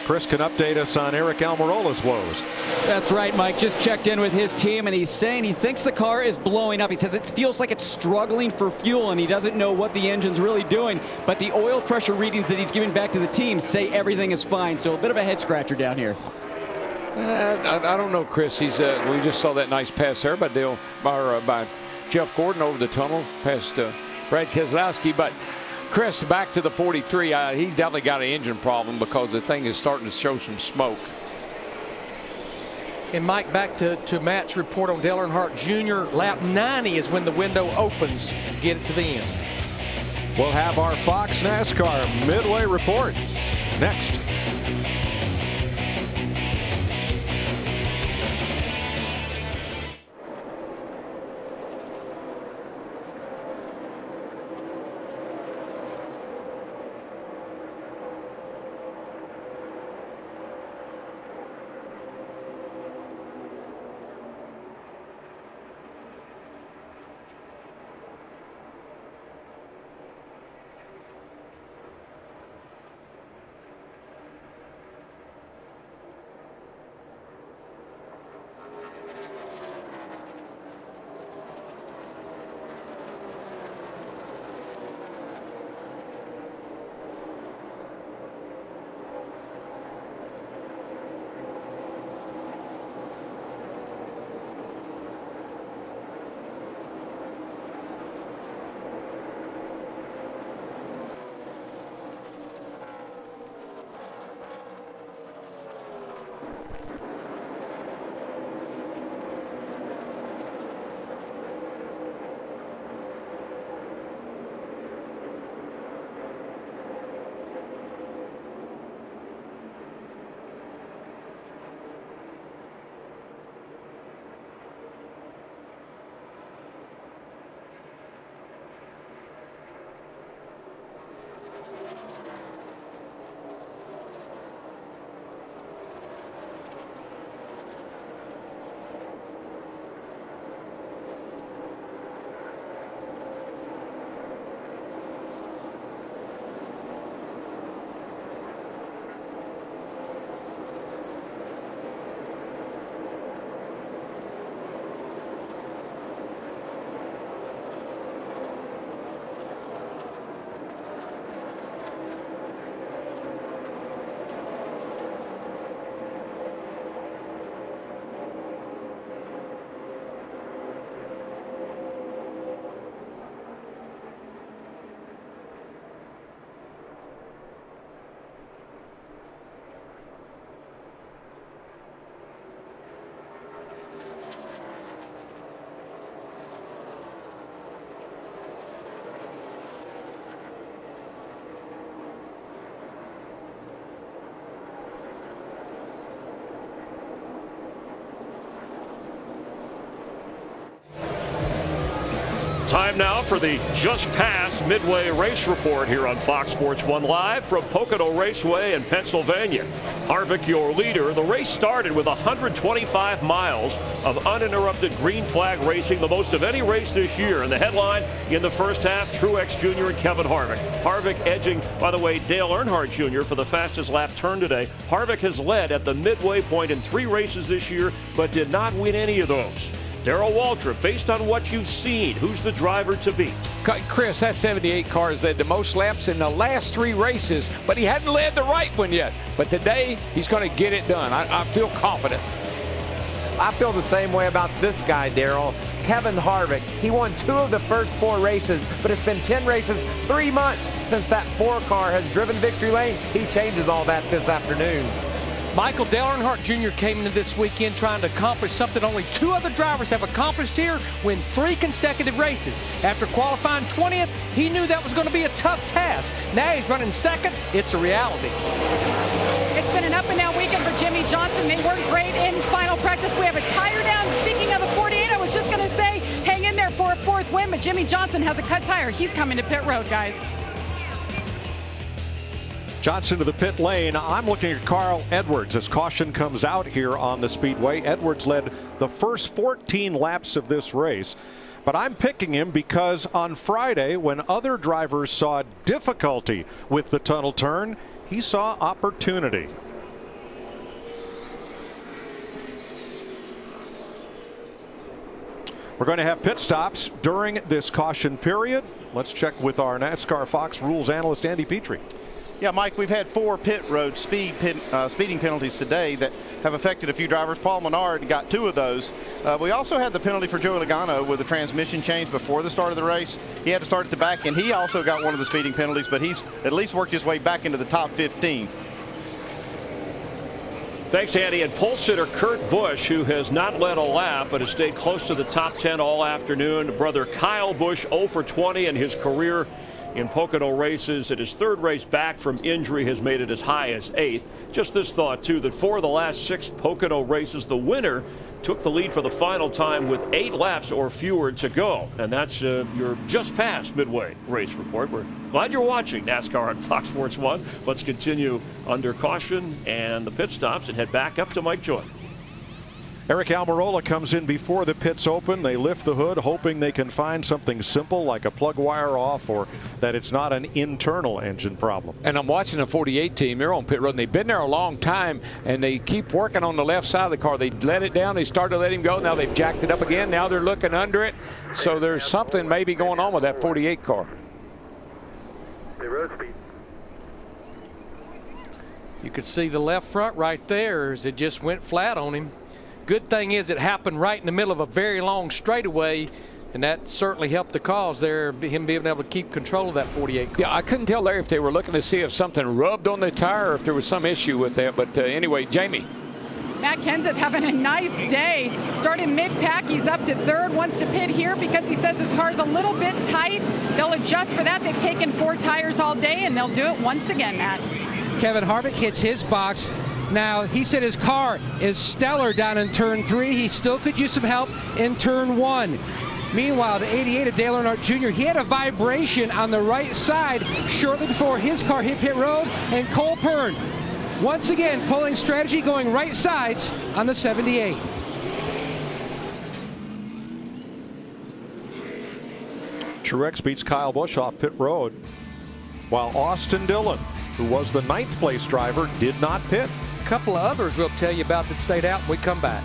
Chris can update us on Eric Almirola's woes. That's right, Mike. Just checked in with his team, and he's saying he thinks the car is blowing up. He says it feels like it's struggling for fuel, and he doesn't know what the engine's really doing. But the oil pressure readings that he's giving back to the team say everything is fine. So a bit of a head scratcher down here. I don't know, Chris. He's we just saw that nice pass there by by Jeff Gordon over the tunnel past Brad Keselowski, but Chris, back to the 43, he's definitely got an engine problem because the thing is starting to show some smoke. And Mike, back to Matt's report on Dale Earnhardt Jr. Lap 90 is when the window opens to get it to the end. We'll have our Fox NASCAR Midway report next. Time now for the just past Midway race report here on Fox Sports 1 Live from Pocono Raceway in Pennsylvania. Harvick, your leader. The race started with 125 miles of uninterrupted green flag racing, the most of any race this year. And the headline in the first half, Truex Jr. and Kevin Harvick. Harvick edging, by the way, Dale Earnhardt Jr. for the fastest lap turn today. Harvick has led at the midway point in 3 races this year, but did not win any of those. Darrell Waltrip, based on what you've seen, who's the driver to beat? Chris, that 78 car has led the most laps in the last 3 races, but he hadn't led the right one yet. But today, he's going to get it done. I feel confident. I feel the same way about this guy, Darrell. Kevin Harvick. He won 2 of the first 4 races, but it's been 10 races, 3 months since that 4 car has driven victory lane. He changes all that this afternoon. Michael, Dale Earnhardt Jr. came into this weekend trying to accomplish something only 2 other drivers have accomplished here, win 3 consecutive races. After qualifying 20th, he knew that was going to be a tough task. Now he's running second. It's a reality. It's been an up-and-down weekend for Jimmy Johnson. They weren't great in final practice. We have a tire down. Speaking of the 48, I was just going to say, hang in there for a 4th win, but Jimmy Johnson has a cut tire. He's coming to pit road, guys. Johnson to the pit lane. I'm looking at Carl Edwards as caution comes out here on the speedway. Edwards led the first 14 laps of this race, but I'm picking him because on Friday, when other drivers saw difficulty with the tunnel turn, he saw opportunity. We're going to have pit stops during this caution period. Let's check with our NASCAR Fox rules analyst Andy Petrie. Yeah, Mike, we've had 4 pit road speeding penalties today that have affected a few drivers. Paul Menard got 2 of those. We also had the penalty for Joey Logano with the transmission change before the start of the race. He had to start at the back, and he also got one of the speeding penalties, but he's at least worked his way back into the top 15. Thanks, Andy. And pole sitter Kurt Busch, who has not led a lap but has stayed close to the top 10 all afternoon. Brother Kyle Busch 0 for 20 in his career in Pocono races. At his third race back from injury has made it as high as 8th. Just this thought, too, that 4 of the last 6 Pocono races, the winner took the lead for the final time with 8 laps or fewer to go. And that's your just past midway race report. We're glad you're watching NASCAR on Fox Sports 1. Let's continue under caution and the pit stops and head back up to Mike Joy. Eric Almirola comes in before the pits open. They lift the hood, hoping they can find something simple like a plug wire off or that it's not an internal engine problem. And I'm watching the 48 team. They're on pit road, and they've been there a long time, and they keep working on the left side of the car. They let it down. They started to let him go. Now they've jacked it up again. Now they're looking under it. So there's something maybe going on with that 48 car. You could see the left front right there as it just went flat on him. Good thing is it happened right in the middle of a very long straightaway, and that certainly helped the cause there, him being able to keep control of that 48 car. Yeah, I couldn't tell, Larry, if they were looking to see if something rubbed on the tire or if there was some issue with that. But anyway, Jamie. Matt Kenseth having a nice day. Starting mid-pack, he's up to 3rd, wants to pit here because he says his car's a little bit tight. They'll adjust for that. They've taken 4 tires all day, and they'll do it once again, Matt. Kevin Harvick hits his box. Now, he said his car is stellar down in turn 3. He still could use some help in turn 1. Meanwhile, the 88 of Dale Earnhardt Jr., he had a vibration on the right side shortly before his car hit pit road, and Cole Pearn, once again, pulling strategy, going right sides on the 78. Truex beats Kyle Busch off pit road, while Austin Dillon, who was the 9th place driver, did not pit. A couple of others we'll tell you about that stayed out when we come back.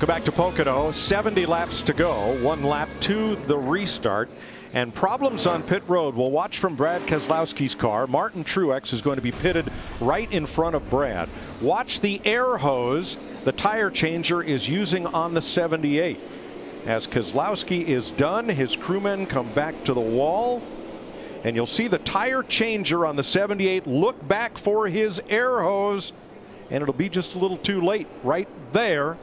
Welcome back to Pocono. 70 laps to go. 1 lap to the restart. And problems on pit road. We'll watch from Brad Keselowski's car. Martin Truex is going to be pitted right in front of Brad. Watch the air hose the tire changer is using on the 78. As Keselowski is done, his crewmen come back to the wall. And you'll see the tire changer on the 78 look back for his air hose. And it'll be just a little too late right there.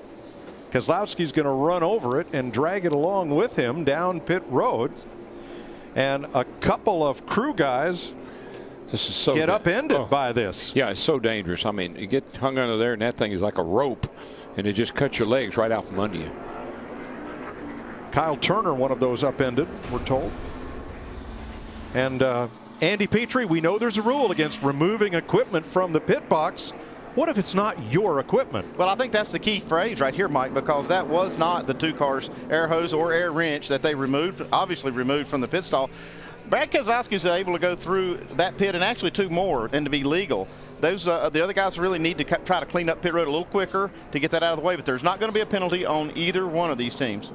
Keselowski's going to run over it and drag it along with him down pit road. And a couple of crew guys get upended by this. Yeah, it's so dangerous. I mean, you get hung under there, and that thing is like a rope, and it just cuts your legs right out from under you. Kyle Turner, one of those upended, we're told. And Andy Petrie, we know there's a rule against removing equipment from the pit box. What if it's not your equipment? Well, I think that's the key phrase right here, Mike, because that was not the 2 cars' air hose or air wrench that they removed, obviously removed from the pit stall. Brad Keselowski is able to go through that pit and actually 2 more and to be legal. Those the other guys really need to try to clean up pit road a little quicker to get that out of the way, but there's not going to be a penalty on either one of these teams.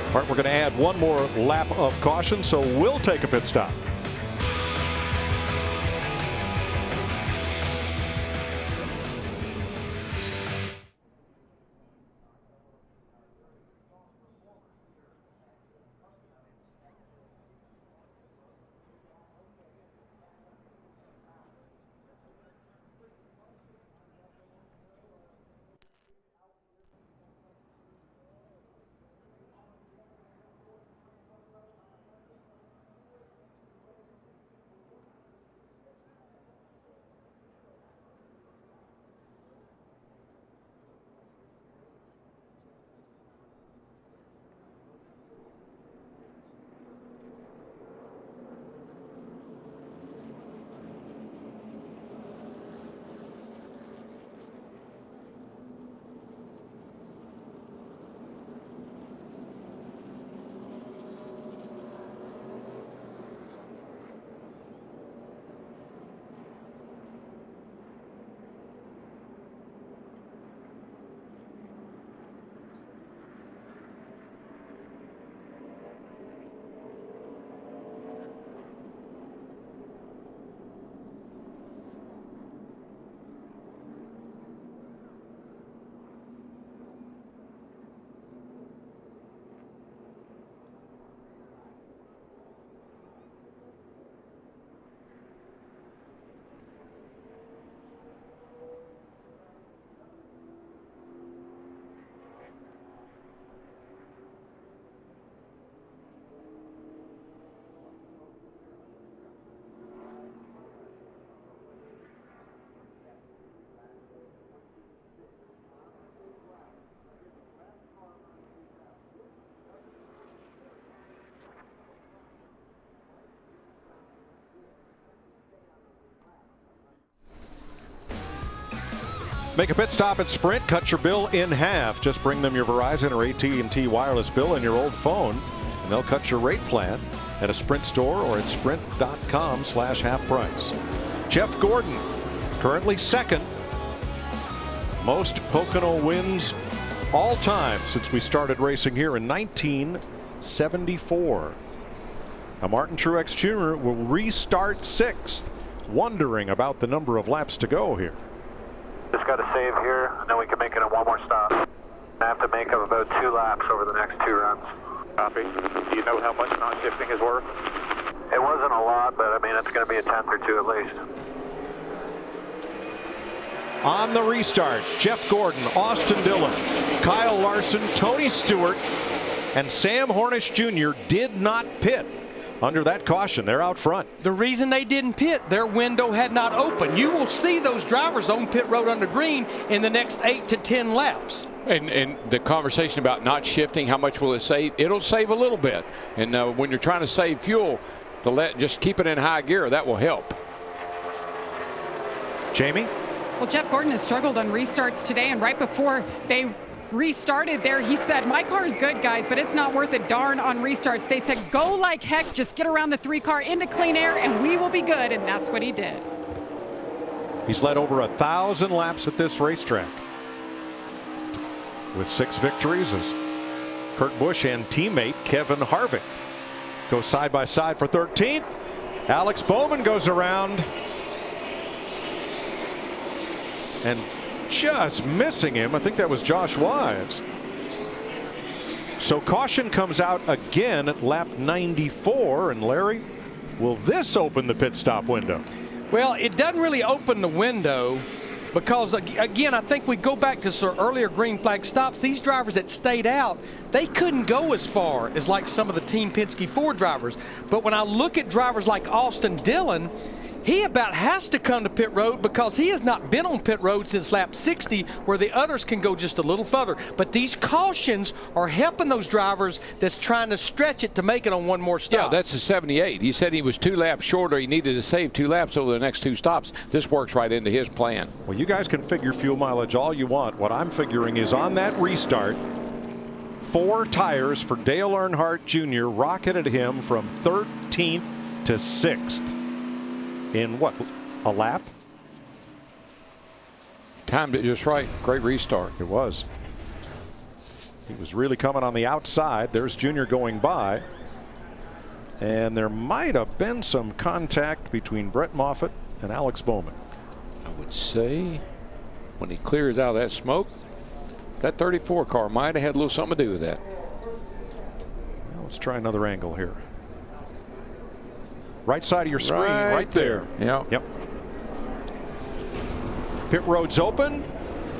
All right, we're going to add 1 more lap of caution, so we'll take a pit stop. Make a pit stop at Sprint. Cut your bill in half. Just bring them your Verizon or AT&T wireless bill and your old phone, and they'll cut your rate plan at a Sprint store or at sprint.com/half price. Jeff Gordon, currently 2nd. Most Pocono wins all time since we started racing here in 1974. Now Martin Truex Jr. will restart 6th, wondering about the number of laps to go here. Just got to save here, and then we can make it in 1 more stop. I have to make up about 2 laps over the next 2 runs. Copy. Do you know how much not shifting is worth? It wasn't a lot, but I mean, it's going to be a 10th or 2 at least. On the restart, Jeff Gordon, Austin Dillon, Kyle Larson, Tony Stewart, and Sam Hornish Jr. did not pit under that caution. They're out front. The reason they didn't pit, their window had not opened. You will see those drivers on pit road under green in the next 8 to 10 laps. And the conversation about not shifting, how much will it save? It'll save a little bit. And when you're trying to save fuel, just keep it in high gear. That will help. Jamie? Well, Jeff Gordon has struggled on restarts today, and right before they restarted there, he said, my car is good, guys, but it's not worth a darn on restarts. They said, go like heck, just get around the 3 car into clean air and we will be good, and that's what he did. He's led over 1,000 laps at this racetrack. with 6 victories as Kurt Busch and teammate Kevin Harvick go side by side for 13th. Alex Bowman goes around and just missing him. I think that was Josh Wise. So caution comes out again at lap 94. And Larry, will this open the pit stop window? Well, it doesn't really open the window because, again, I think we go back to some earlier green flag stops. These drivers that stayed out, they couldn't go as far as like some of the Team Penske Ford drivers. But when I look at drivers like Austin Dillon, he about has to come to pit road because he has not been on pit road since lap 60, where the others can go just a little further. But these cautions are helping those drivers that's trying to stretch it to make it on one more stop. Yeah, that's a 78. He said he was 2 laps shorter. He needed to save 2 laps over the next 2 stops. This works right into his plan. Well, you guys can figure fuel mileage all you want. What I'm figuring is on that restart, 4 tires for Dale Earnhardt Jr. rocketed him from 13th to 6th. In what, a lap? Timed it just right. Great restart. It was. He was really coming on the outside. There's Junior going by. And there might have been some contact between Brett Moffitt and Alex Bowman. I would say when he clears out of that smoke, that 34 car might have had a little something to do with that. Well, let's try another angle here. Right side of your screen, right there. Yep. Pit road's open.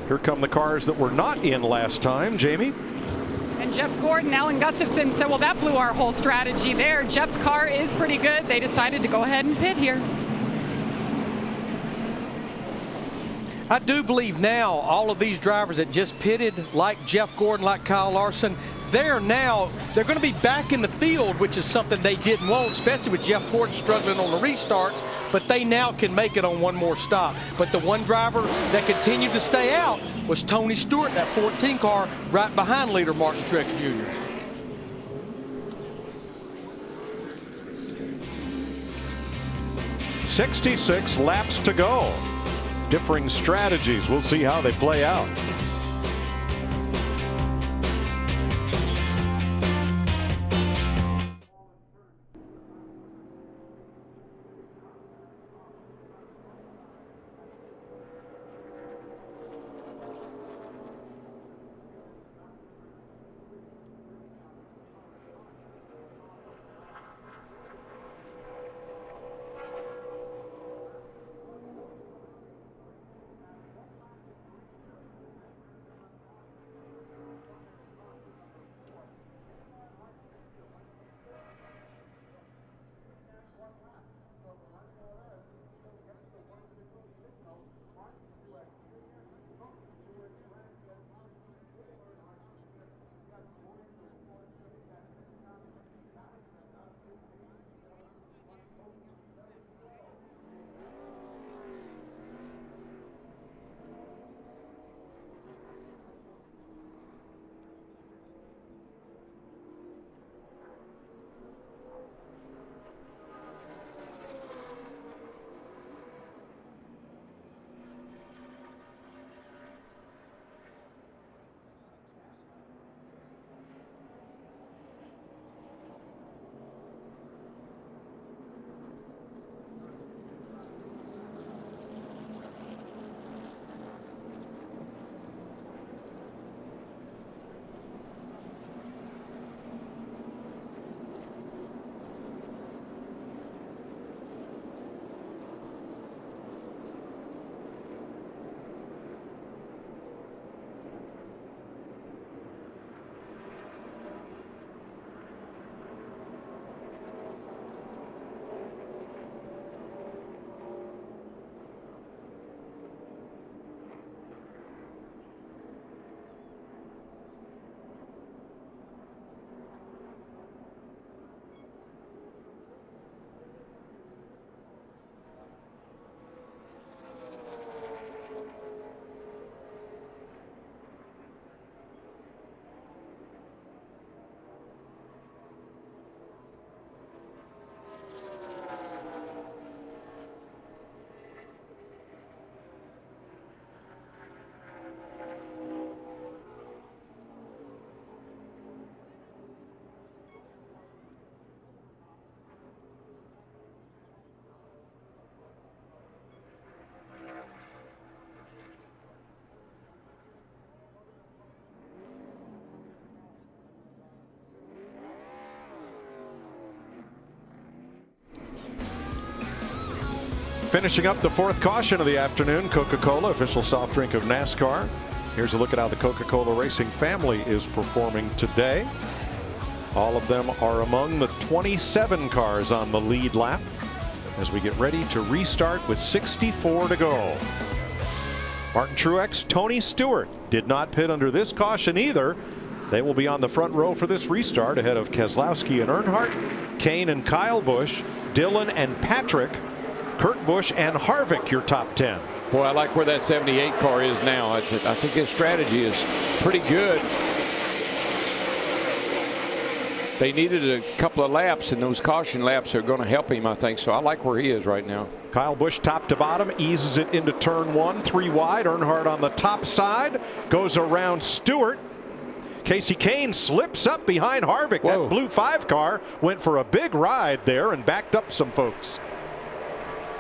Here come the cars that were not in last time. Jamie? And Jeff Gordon, Alan Gustafson said, well, that blew our whole strategy there. Jeff's car is pretty good. They decided to go ahead and pit here. I do believe now all of these drivers that just pitted, like Jeff Gordon, like Kyle Larson, they're going to be back in the field, which is something they didn't want, especially with Jeff Gordon struggling on the restarts, but they now can make it on one more stop. But the one driver that continued to stay out was Tony Stewart, that 14 car right behind leader Martin Truex Jr. .66 laps to go. Differing strategies. We'll see how they play out. Finishing up the fourth caution of the afternoon, Coca-Cola, official soft drink of NASCAR. Here's a look at how the Coca-Cola racing family is performing today. All of them are among the 27 cars on the lead lap as we get ready to restart with 64 to go. Martin Truex, Tony Stewart did not pit under this caution either. They will be on the front row for this restart ahead of Keselowski and Earnhardt, Kane and Kyle Busch, Dillon and Patrick, Kurt Busch and Harvick, your top 10. Boy, I like where that 78 car is now. I think his strategy is pretty good. They needed a couple of laps, and those caution laps are going to help him, I think. So I like where he is right now. Kyle Busch top to bottom, eases it into turn one, 3 wide. Earnhardt on the top side, goes around Stewart. Casey Kane slips up behind Harvick. Whoa. That blue 5 car went for a big ride there and backed up some folks.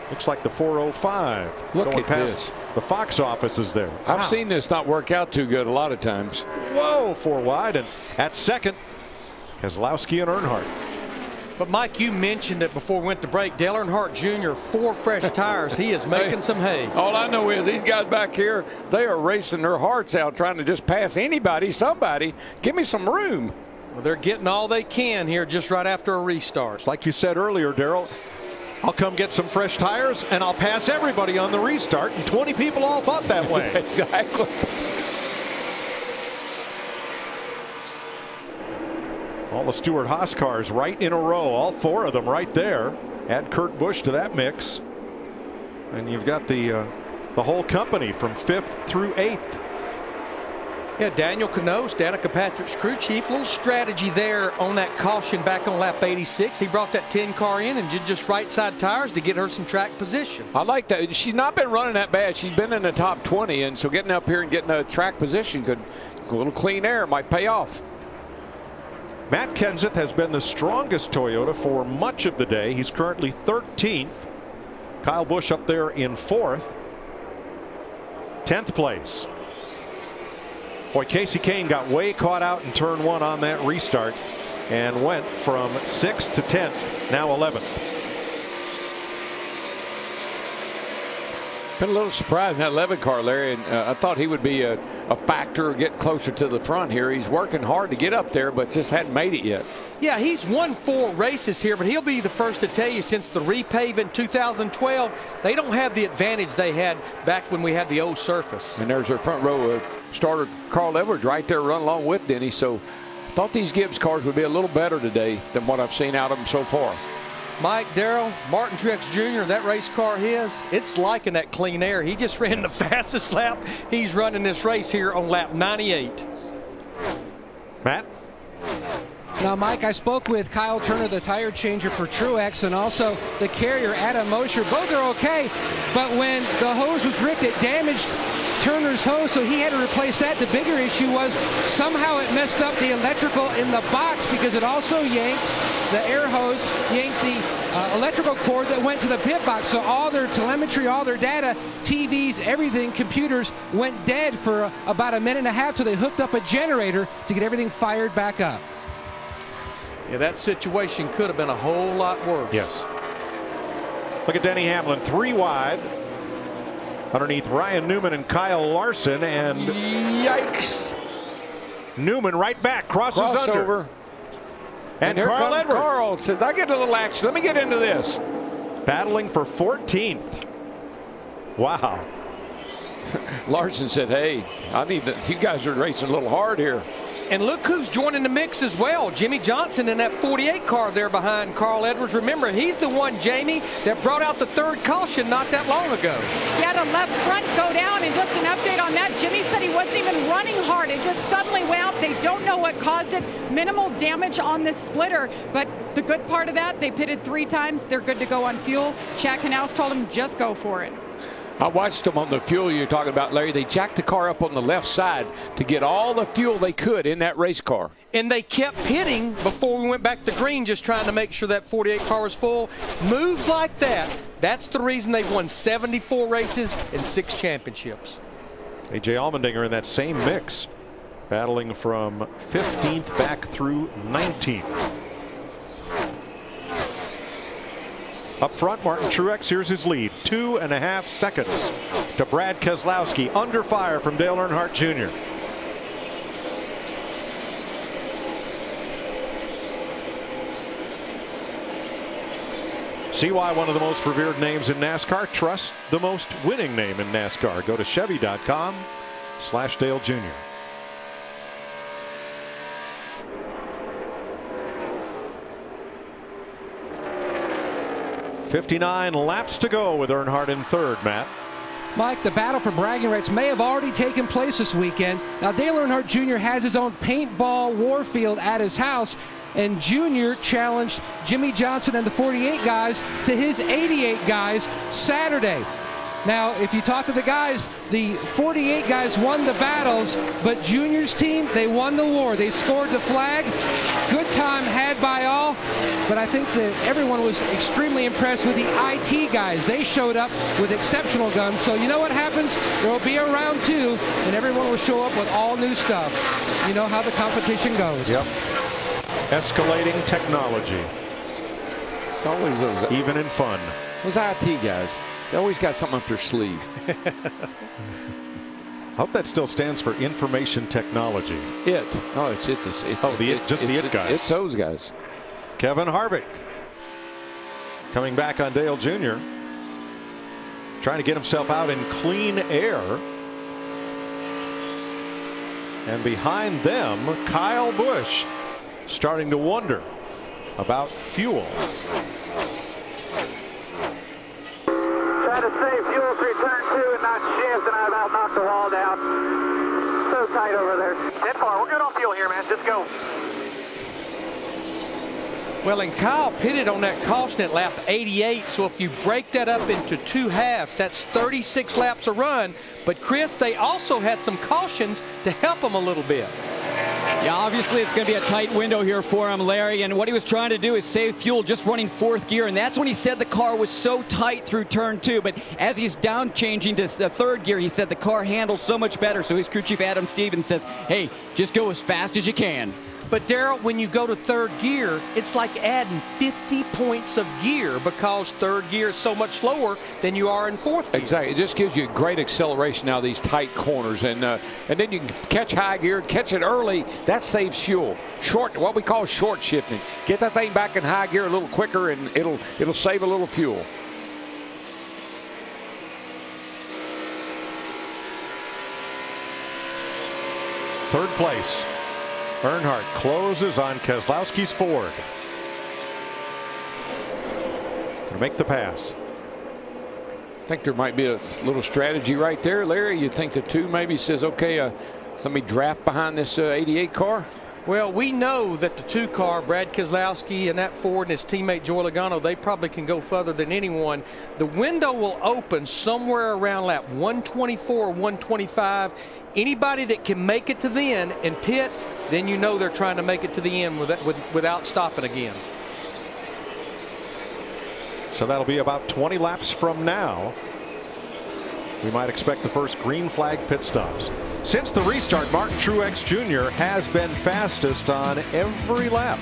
Looks like the 405. Look going at past this. The Fox office is there. I've seen this not work out too good a lot of times. Whoa, 4 wide, and at second, Keselowski and Earnhardt. But Mike, you mentioned it before we went to break. Dale Earnhardt Jr., 4 fresh tires. He is making some hay. All I know is these guys back here, they are racing their hearts out trying to just pass anybody, somebody. Give me some room. Well, they're getting all they can here just right after a restart. Like you said earlier, Darrell, I'll come get some fresh tires and I'll pass everybody on the restart, and 20 people all thought that way. Exactly. All the Stewart-Haas cars right in a row, all 4 of them right there. Add Kurt Busch to that mix, and you've got the whole company from 5th through 8th. Yeah, Daniel Canoes, Danica Patrick's crew chief. Little strategy there on that caution back on lap 86. He brought that 10 car in and did just right side tires to get her some track position. I like that. She's not been running that bad. She's been in the top 20, and so getting up here and getting a track position could, a little clean air might pay off. Matt Kenseth has been the strongest Toyota for much of the day. He's currently 13th. Kyle Busch up there in 4th. 10th place. Boy, Casey Kane got way caught out in turn 1 on that restart and went from 6th to 10th, now 11th. Been a little surprised in that 11 car, Larry, and I thought he would be a factor, get closer to the front here. He's working hard to get up there, but just hadn't made it yet. Yeah, he's won 4 races here, but he'll be the first to tell you since the repave in 2012, they don't have the advantage they had back when we had the old surface. And there's their front row starter, Carl Edwards, right there running along with Denny. So I thought these Gibbs cars would be a little better today than what I've seen out of them so far. Mike, Darrell, Martin Truex Jr., that race car it's liking that clean air. He just ran the fastest lap he's running this race here on lap 98. Matt? Now, Mike, I spoke with Kyle Turner, the tire changer for Truex, and also the carrier, Adam Mosher. Both are okay, but when the hose was ripped, it damaged Turner's hose, so he had to replace that. The bigger issue was somehow it messed up the electrical in the box because it also yanked the air hose, yanked the electrical cord that went to the pit box. So all their telemetry, all their data, TVs, everything, computers went dead for about a minute and a half till they hooked up a generator to get everything fired back up. Yeah, that situation could have been a whole lot worse. Yes. Look at Denny Hamlin, 3 wide. Underneath Ryan Newman and Kyle Larson, and yikes. Newman right back, crosses Crossover. under. And here Carl comes Edwards. Carl says, I get a little action. Let me get into this. Battling for 14th. Wow. Larson said, hey, you guys are racing a little hard here. And look who's joining the mix as well. Jimmy Johnson in that 48 car there behind Carl Edwards. Remember, he's the one, Jamie, that brought out the 3rd caution not that long ago. Yeah, the left front go down, and just an update on that. Jimmy said he wasn't even running hard. It just suddenly went out. They don't know what caused it. Minimal damage on this splitter, but the good part of that, they pitted 3 times. They're good to go on fuel. Chad Knaus told him, just go for it. I watched them on the fuel you're talking about, Larry. They jacked the car up on the left side to get all the fuel they could in that race car. And they kept pitting before we went back to green, just trying to make sure that 48 car was full. Moves like that, that's the reason they've won 74 races and 6 championships. A.J. Allmendinger in that same mix, battling from 15th back through 19th. Up front, Martin Truex, here's his lead. 2.5 seconds to Brad Keselowski. Under fire from Dale Earnhardt Jr. See why one of the most revered names in NASCAR. Trust the most winning name in NASCAR. Go to Chevy.com/Dale Jr. .59 laps to go with Earnhardt in third, Matt. Mike, the battle for bragging rights may have already taken place this weekend. Now, Dale Earnhardt Jr. has his own paintball war field at his house, and Jr. challenged Jimmy Johnson and the 48 guys to his 88 guys Saturday. Now, if you talk to the guys, the 48 guys won the battles, but Junior's team, they won the war. They scored the flag. Good time had by all, but I think that everyone was extremely impressed with the IT guys. They showed up with exceptional guns. So you know what happens? There will be a round 2, and everyone will show up with all new stuff. You know how the competition goes. Yep. Escalating technology. It's always those. Even in fun. Those IT guys. They always got something up their sleeve. Hope that still stands for information technology. It. Oh, it's it. Just the it guys. It's those guys. Kevin Harvick coming back on Dale Jr. Trying to get himself out in clean air. And behind them, Kyle Busch starting to wonder about fuel. Try to save fuel through turn 2 and not shift, and I about knocked the wall down. So tight over there. Dead far. We're good on fuel here, man. Just go. Well, and Kyle pitted on that caution at lap 88, so if you break that up into 2 halves, that's 36 laps a run. But, Chris, they also had some cautions to help them a little bit. Yeah, obviously it's going to be a tight window here for him, Larry, and what he was trying to do is save fuel just running 4th gear, and that's when he said the car was so tight through turn 2, but as he's down changing to the 3rd gear, he said the car handles so much better, so his crew chief Adam Stevens says, hey, just go as fast as you can. But, Darrell, when you go to 3rd gear, it's like adding 50 points of gear because 3rd gear is so much slower than you are in 4th gear. Exactly. It just gives you great acceleration out of these tight corners. And then you can catch high gear, catch it early. That saves fuel. What we call short shifting. Get that thing back in high gear a little quicker, and it'll save a little fuel. Third place. Earnhardt closes on Keselowski's Ford. To make the pass. I think there might be a little strategy right there, Larry. You think the 2 maybe says, okay, let me draft behind this 88 car? Well, we know that the 2 car, Brad Keselowski and that Ford and his teammate Joey Logano, they probably can go further than anyone. The window will open somewhere around lap 124 or 125. Anybody that can make it to the end and pit, then you know they're trying to make it to the end without stopping again. So that'll be about 20 laps from now. We might expect the first green flag pit stops. Since the restart, Martin Truex Jr. has been fastest on every lap.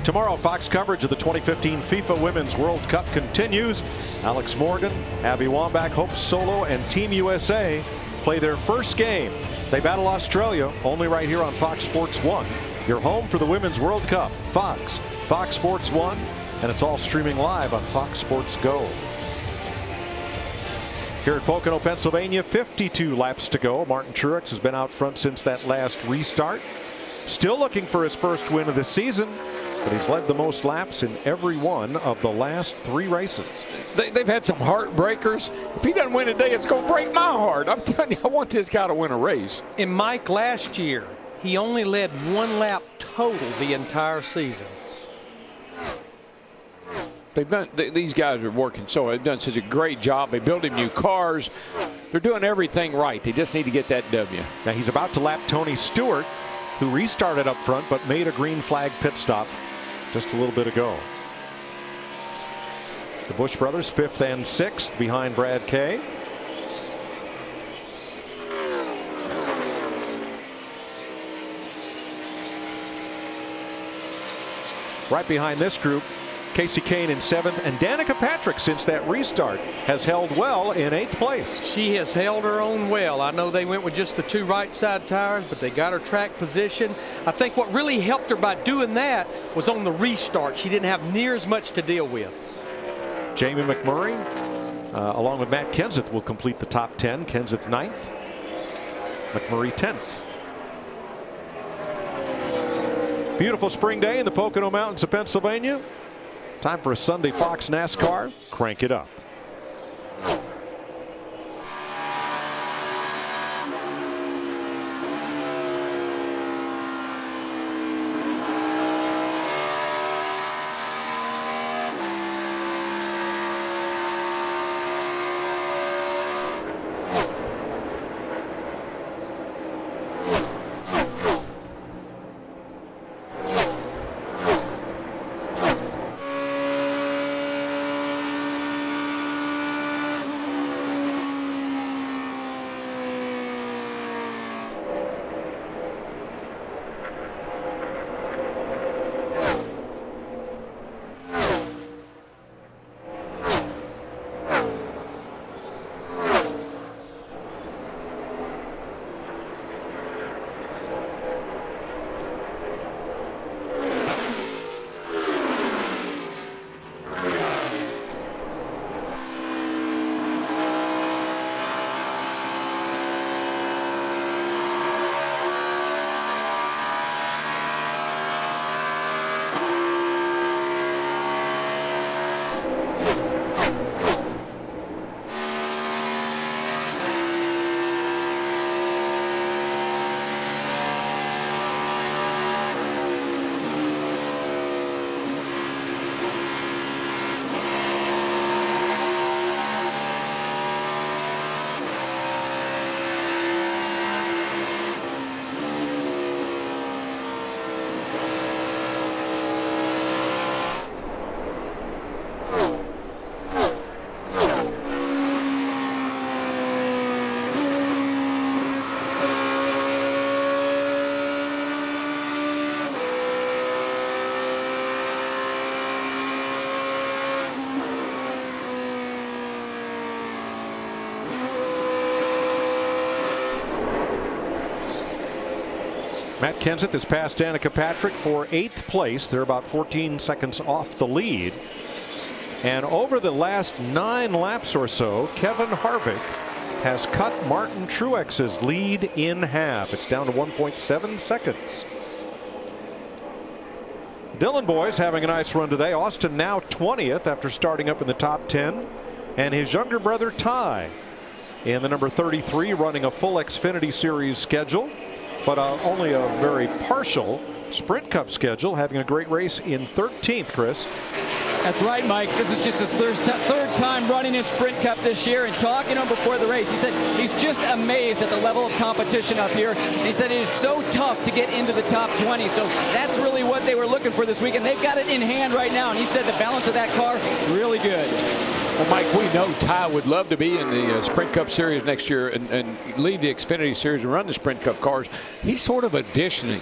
Tomorrow, Fox coverage of the 2015 FIFA Women's World Cup continues. Alex Morgan, Abby Wambach, Hope Solo, and Team USA play their first game. They battle Australia, only right here on Fox Sports 1. Your home for the Women's World Cup. Fox Sports 1, and it's all streaming live on Fox Sports Go. Here at Pocono, Pennsylvania, 52 laps to go. Martin Truex has been out front since that last restart. Still looking for his first win of the season, but he's led the most laps in every one of the last 3 races. They've had some heartbreakers. If he doesn't win today, it's going to break my heart. I'm telling you, I want this guy to win a race. And Mike, last year, he only led 1 lap total the entire season. They've done. These guys are working they've done such a great job. They built him new cars. They're doing everything right. They just need to get that W. Now he's about to lap Tony Stewart, who restarted up front but made a green flag pit stop just a little bit ago. The Busch brothers 5th and 6th behind Brad Kay. Right behind this group, Casey Kane in 7th, and Danica Patrick, since that restart, has held well in 8th place. She has held her own well. I know they went with just the 2 right side tires, but they got her track position. I think what really helped her by doing that was on the restart. She didn't have near as much to deal with. Jamie McMurray, along with Matt Kenseth, will complete the top 10. Kenseth 9th, McMurray 10th. Beautiful spring day in the Pocono Mountains of Pennsylvania. Time for a Sunday Fox NASCAR. Crank it up. Matt Kenseth has passed Danica Patrick for 8th place. They're about 14 seconds off the lead. And over the last 9 laps or so, Kevin Harvick has cut Martin Truex's lead in half. It's down to 1.7 seconds. Dillon boys having a nice run today. Austin now 20th after starting up in the top 10. And his younger brother Ty in the number 33, running a full Xfinity Series schedule, but only a very partial Sprint Cup schedule, having a great race in 13th, Chris. That's right, Mike. This is just his third time running in Sprint Cup this year, and talking to him before the race, he said he's just amazed at the level of competition up here. And he said it is so tough to get into the top 20. So that's really what they were looking for this week, and they've got it in hand right now. And he said the balance of that car, really good. Well, Mike, we know Ty would love to be in the Sprint Cup Series next year and lead the Xfinity Series and run the Sprint Cup cars. He's sort of auditioning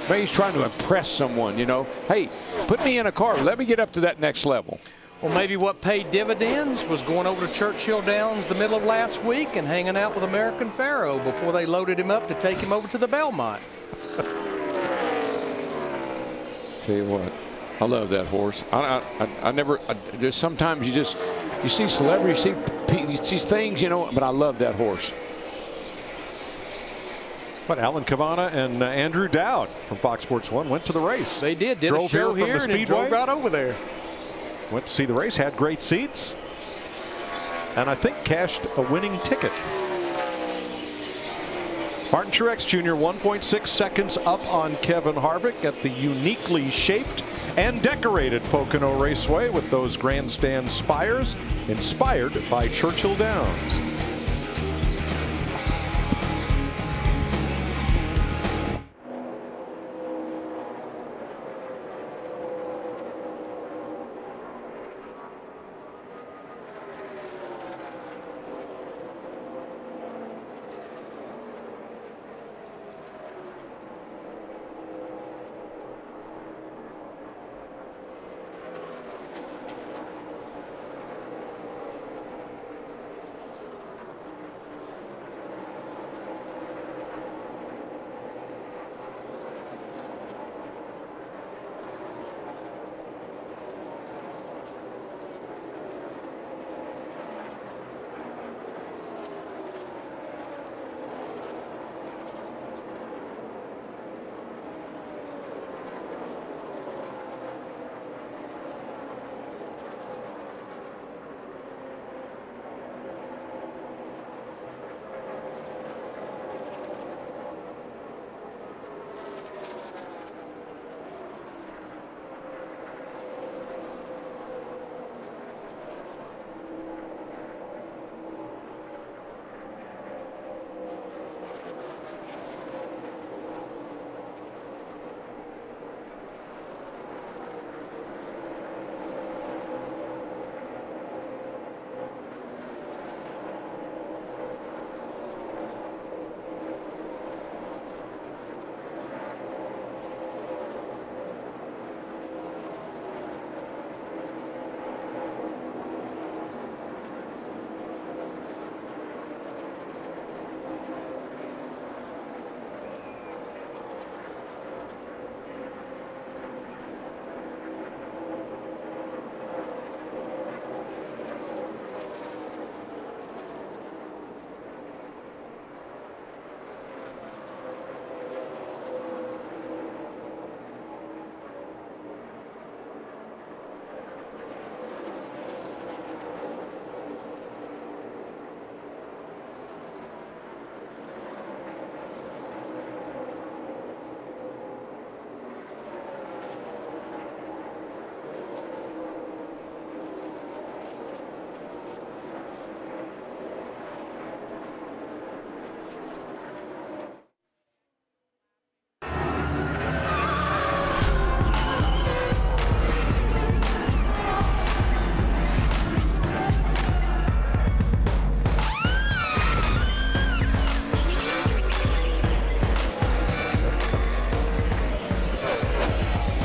Maybe he's trying to impress someone, you know. Hey, put me in a car. Let me get up to that next level. Well, maybe what paid dividends was going over to Churchill Downs the middle of last week and hanging out with American Pharoah before they loaded him up to take him over to the Belmont. Tell you what, I love that horse. There's sometimes you see celebrities, you see things, you know, but I love that horse. But Alan Cavana and Andrew Dowd from Fox Sports 1 went to the race. They did drove a show here here from the and Speedway. drove right over there. Went to see the race, had great seats, and I think cashed a winning ticket. Martin Truex Jr. 1.6 seconds up on Kevin Harvick at the uniquely shaped and decorated Pocono Raceway with those grandstand spires inspired by Churchill Downs.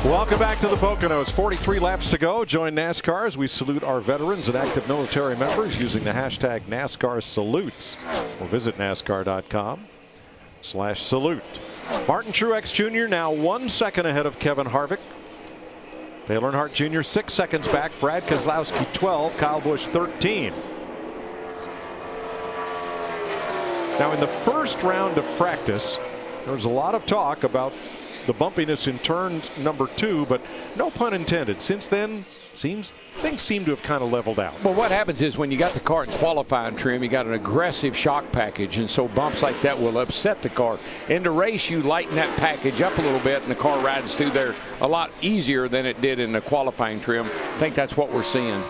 Welcome back to the Poconos. 43 laps to go. Join NASCAR as we salute our veterans and active military members using the hashtag NASCAR salutes. Or visit NASCAR.com/salute. Martin Truex Jr. now 1 second ahead of Kevin Harvick. Dale Earnhardt Jr. 6 seconds back. Brad Keselowski 12. Kyle Busch 13. Now in the first round of practice, there was a lot of talk about the bumpiness in turn number 2, but no pun intended. Since then, things seem to have kind of leveled out. Well, what happens is when you got the car in qualifying trim, you got an aggressive shock package, and so bumps like that will upset the car. In the race, you lighten that package up a little bit, and the car rides through there a lot easier than it did in the qualifying trim. I think that's what we're seeing.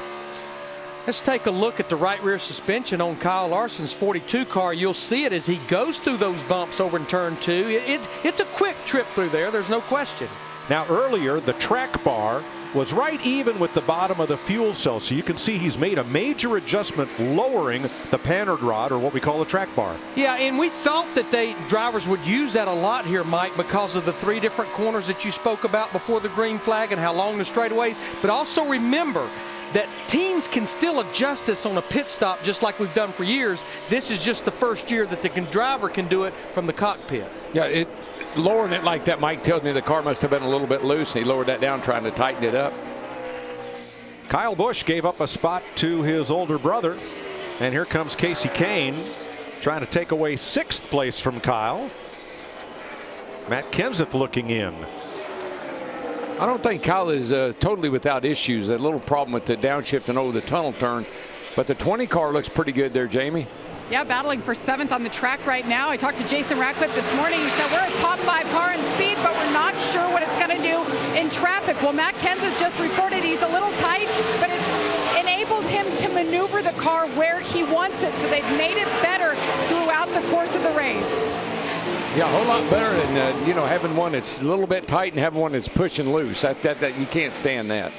Let's take a look at the right rear suspension on Kyle Larson's 42 car. You'll see it as he goes through those bumps over in turn 2. It's a quick trip through there. There's no question. Now earlier, the track bar was right even with the bottom of the fuel cell. So you can see he's made a major adjustment lowering the panhard rod, or what we call the track bar. Yeah, and we thought that drivers would use that a lot here, Mike, because of the 3 different corners that you spoke about before the green flag and how long the straightaways. But also remember that teams can still adjust this on a pit stop just like we've done for years. This is just the first year that the driver can do it from the cockpit. Yeah, lowering it like that, Mike, tells me the car must have been a little bit loose, and he lowered that down trying to tighten it up. Kyle Busch gave up a spot to his older brother, and here comes Casey Kane trying to take away 6th place from Kyle. Matt Kenseth looking in. I don't think Kyle is totally without issues. A little problem with the downshifting over the tunnel turn, but the 20 car looks pretty good there, Jamie. Yeah, battling for 7th on the track right now. I talked to Jason Ratcliffe this morning. He said, we're a top 5 car in speed, but we're not sure what it's going to do in traffic. Well, Matt Kenseth just reported he's a little tight, but it's enabled him to maneuver the car where he wants it. So they've made it better throughout the course of the race. Yeah, a whole lot better than having one that's a little bit tight and having one that's pushing loose. That you can't stand that.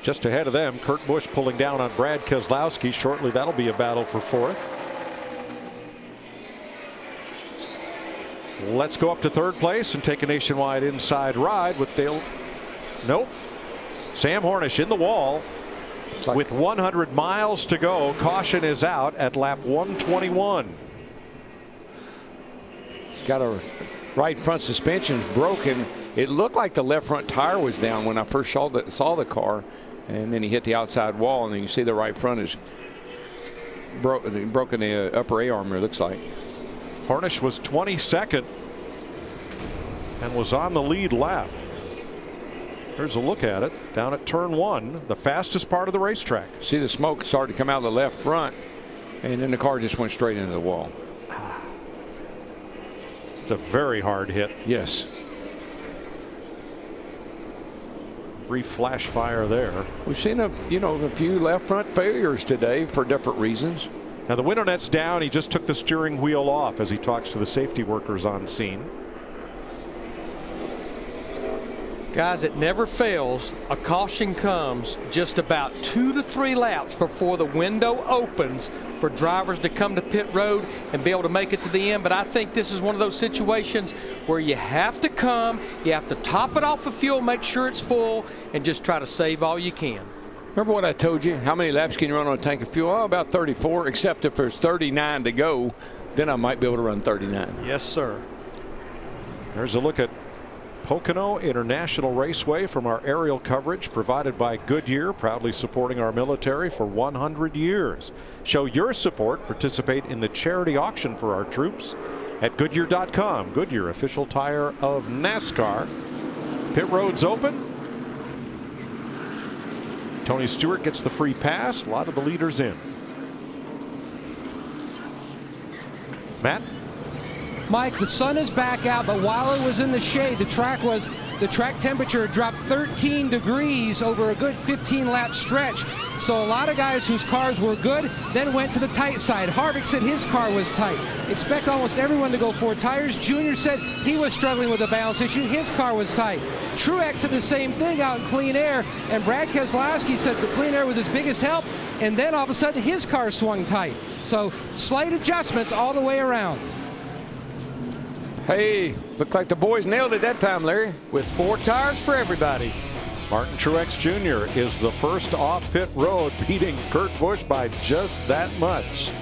Just ahead of them, Kurt Busch pulling down on Brad Keselowski. Shortly, that'll be a battle for 4th. Let's go up to 3rd place and take a nationwide inside ride with Dale. Nope. Sam Hornish in the wall with 100 miles to go. Caution is out at lap 121. He's got a right front suspension broken. It looked like the left front tire was down when I first saw the car, and then he hit the outside wall, and then you see the right front is broken the upper A arm, it looks like. Hornish was 22nd and was on the lead lap. Here's a look at it down at turn 1, the fastest part of the racetrack. See the smoke started to come out of the left front, and then the car just went straight into the wall. It's a very hard hit. Yes. Brief flash fire there. We've seen a few left front failures today for different reasons. Now the window net's down. He just took the steering wheel off as he talks to the safety workers on scene. Guys, it never fails. A caution comes just about 2 to 3 laps before the window opens for drivers to come to pit road and be able to make it to the end. But I think this is one of those situations where you have to come, you have to top it off of fuel, make sure it's full, and just try to save all you can. Remember what I told you? How many laps can you run on a tank of fuel? Oh, about 34, except if there's 39 to go, then I might be able to run 39. Yes, sir. There's a look at Pocono International Raceway from our aerial coverage provided by Goodyear, proudly supporting our military for 100 years. Show your support. Participate in the charity auction for our troops at Goodyear.com. Goodyear, official tire of NASCAR. Pit road's open. Tony Stewart gets the free pass. A lot of the leaders in. Matt? Mike, the sun is back out, but while it was in the shade, the track temperature dropped 13 degrees over a good 15-lap stretch. So a lot of guys whose cars were good then went to the tight side. Harvick said his car was tight. Expect almost everyone to go 4 tires. Junior said he was struggling with a balance issue. His car was tight. Truex said the same thing out in clean air, and Brad Keselowski said the clean air was his biggest help, and then all of a sudden his car swung tight. So slight adjustments all the way around. Hey, looked like the boys nailed it that time, Larry. With 4 tires for everybody. Martin Truex Jr. is the first off pit road, beating Kurt Busch by just that much.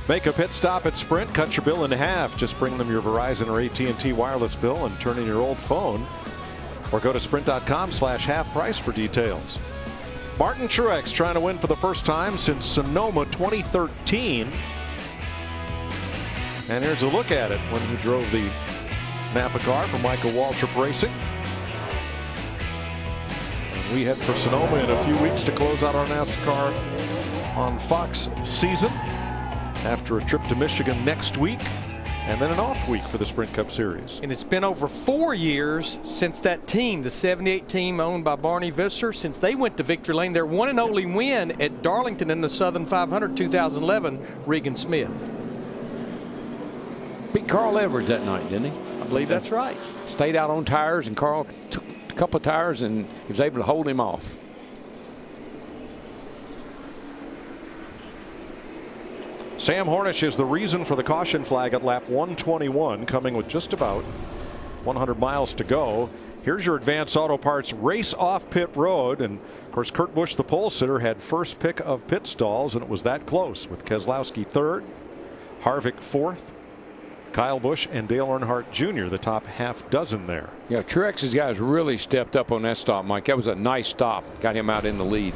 Make a pit stop at Sprint. Cut your bill in half. Just bring them your Verizon or AT&T wireless bill and turn in your old phone. Or go to sprint.com/half price for details. Martin Truex trying to win for the first time since Sonoma 2013. And here's a look at it when he drove the Napa car for Michael Waltrip Racing. And we head for Sonoma in a few weeks to close out our NASCAR on Fox season after a trip to Michigan next week and then an off week for the Sprint Cup Series. And it's been over 4 years since that team, the 78 team owned by Barney Visser, since they went to victory lane. Their one and only win at Darlington in the Southern 500 2011, Regan Smith. Beat Carl Edwards that night, didn't he? I believe that's right. Stayed out on tires, and Carl took a couple of tires and was able to hold him off. Sam Hornish is the reason for the caution flag at lap 121, coming with just about 100 miles to go. Here's your Advance Auto Parts race off pit road. And of course, Kurt Busch, the pole sitter, had first pick of pit stalls, and it was that close with Keselowski third, Harvick fourth, Kyle Busch and Dale Earnhardt Jr. the top half dozen there. Yeah, Truex's guys really stepped up on that stop, Mike. That was a nice stop. Got him out in the lead.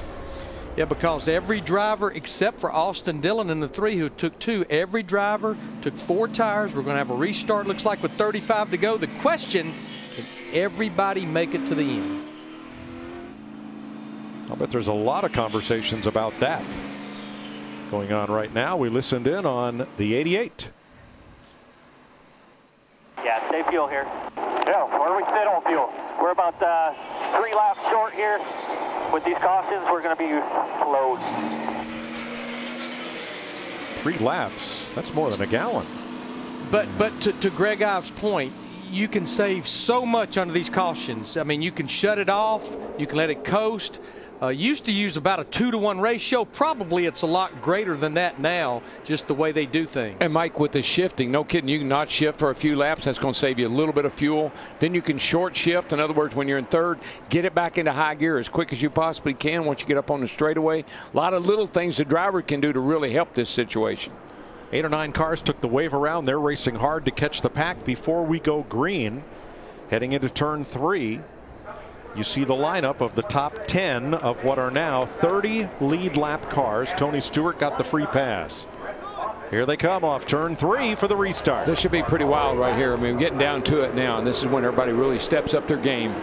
Yeah, because every driver except for Austin Dillon and the three who took two, every driver took 4 tires. We're going to have a restart, looks like, with 35 to go. The question, can everybody make it to the end? I'll bet there's a lot of conversations about that going on right now. We listened in on the 88. Yeah, stay fuel here. Yeah, where do we sit on fuel? We're about 3 laps short here. With these cautions, we're going to be low. 3 laps. That's more than a gallon. But to Greg Ives' point, you can save so much under these cautions. I mean, you can shut it off. You can let it coast. Used to use about a 2-to-1 ratio. Probably it's a lot greater than that now, just the way they do things. And Mike, with the shifting, no kidding, you can not shift for a few laps. That's going to save you a little bit of fuel. Then you can short shift. In other words, when you're in third, get it back into high gear as quick as you possibly can once you get up on the straightaway. A lot of little things the driver can do to really help this situation. 8 or 9 cars took the wave around. They're racing hard to catch the pack before we go green. Heading into turn 3. You see the lineup of the top 10 of what are now 30 lead lap cars. Tony Stewart got the free pass. Here they come off turn 3 for the restart. This should be pretty wild right here. I mean, we're getting down to it now, and this is when everybody really steps up their game.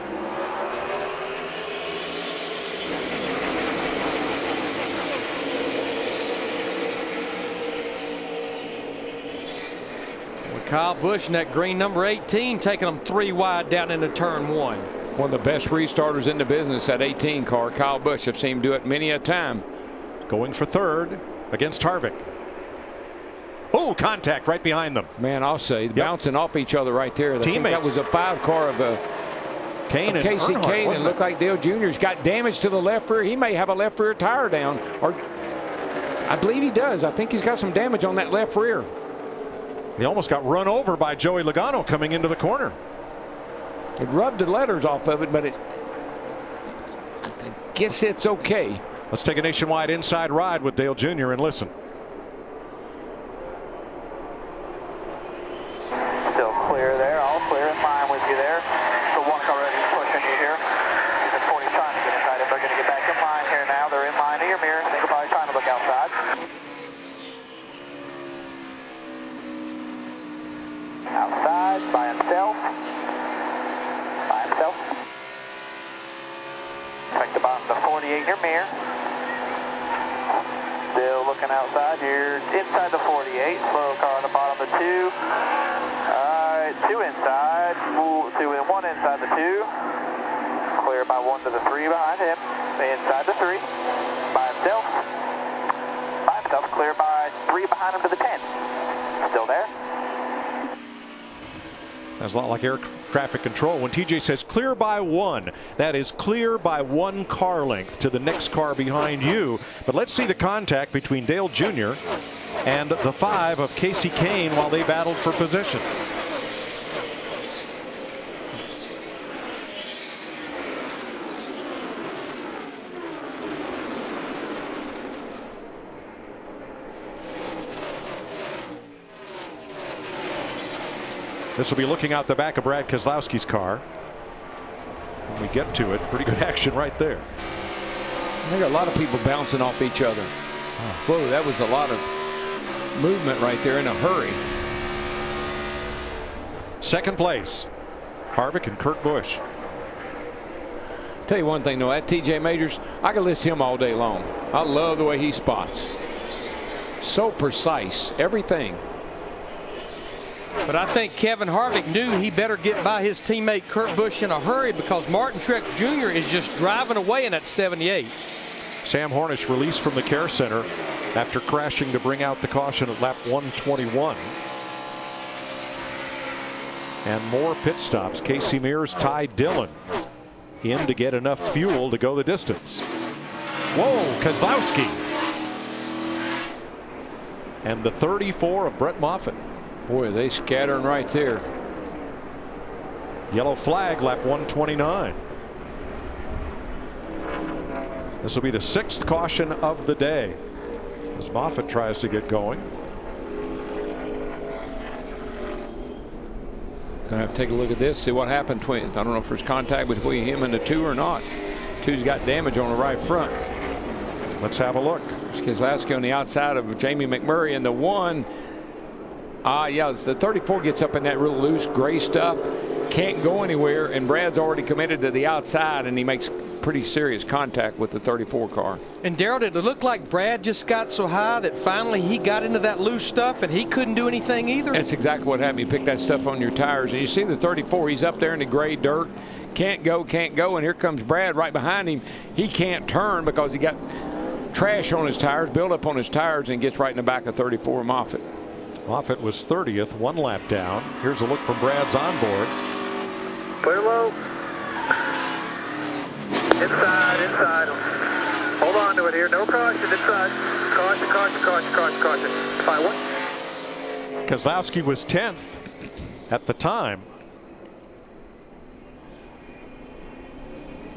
Kyle Busch in that green number 18 taking them 3 wide down into turn 1. One of the best restarters in the business, that 18 car, Kyle Busch. I've seen him do it many a time. Going for third against Harvick. Oh, contact right behind them. Man, I'll say, bouncing off each other right there. I think that was a 5 car of Casey Kane. It looked like Dale Jr.'s got damage to the left rear. He may have a left rear tire down. Or I believe he does. I think he's got some damage on that left rear. He almost got run over by Joey Logano coming into the corner. It rubbed the letters off of it, but I guess it's okay. Let's take a nationwide inside ride with Dale Jr. and listen. Still clear there. All clear in line with you there. The one already pushing you here. The 40 trying to get inside. If they're going to get back in line here now, they're in line to your mirror. I think they're probably trying to look outside. Outside by himself. Check the bottom of the 48 in your mirror. Still looking outside. You're inside the 48. Slow car on the bottom of the 2. Alright, 2 inside. 2 and 1 inside the 2. Clear by 1 to the 3 behind him. Inside the 3. By himself. By himself. Clear by 3 behind him to the 10. Still there. That's a lot like air traffic control. When TJ says clear by 1, that is clear by 1 car length to the next car behind you. But let's see the contact between Dale Jr. and the 5 of Casey Kane while they battled for position. This will be looking out the back of Brad Keselowski's car. When we get to it, pretty good action right there. There are a lot of people bouncing off each other. Whoa, that was a lot of movement right there in a hurry. Second place, Harvick and Kurt Busch. Tell you one thing though, that TJ Majors, I could listen to him all day long. I love the way he spots. So precise, everything. But I think Kevin Harvick knew he better get by his teammate Kurt Busch in a hurry because Martin Truex Jr. is just driving away in that 78. Sam Hornish released from the care center after crashing to bring out the caution at lap 121. And more pit stops. Casey Mears, Ty Dillon in to get enough fuel to go the distance. Whoa, Keselowski. And the 34 of Brett Moffitt. Boy, they scattering right there. Yellow flag, lap 129. This will be the 6th caution of the day as Moffitt tries to get going. Gonna have to take a look at this, see what happened between. I don't know if there's contact between him and the 2 or not. 2's got damage on the right front. Let's have a look. Keselowski on the outside of Jamie McMurray, and the 1. Yeah, the 34 gets up in that real loose gray stuff, can't go anywhere, and Brad's already committed to the outside, and he makes pretty serious contact with the 34 car. And Darrell, did it look like Brad just got so high that finally he got into that loose stuff and he couldn't do anything either? That's exactly what happened. You pick that stuff on your tires, and you see the 34, he's up there in the gray dirt, can't go, and here comes Brad right behind him. He can't turn because he got trash on his tires, build up on his tires, and gets right in the back of 34 Moffitt. Moffitt was 30th, 1 lap down. Here's a look from Brad's onboard. Clear low. Inside. Hold on to it here. No caution inside. Caution. 5-1. Keselowski was 10th at the time.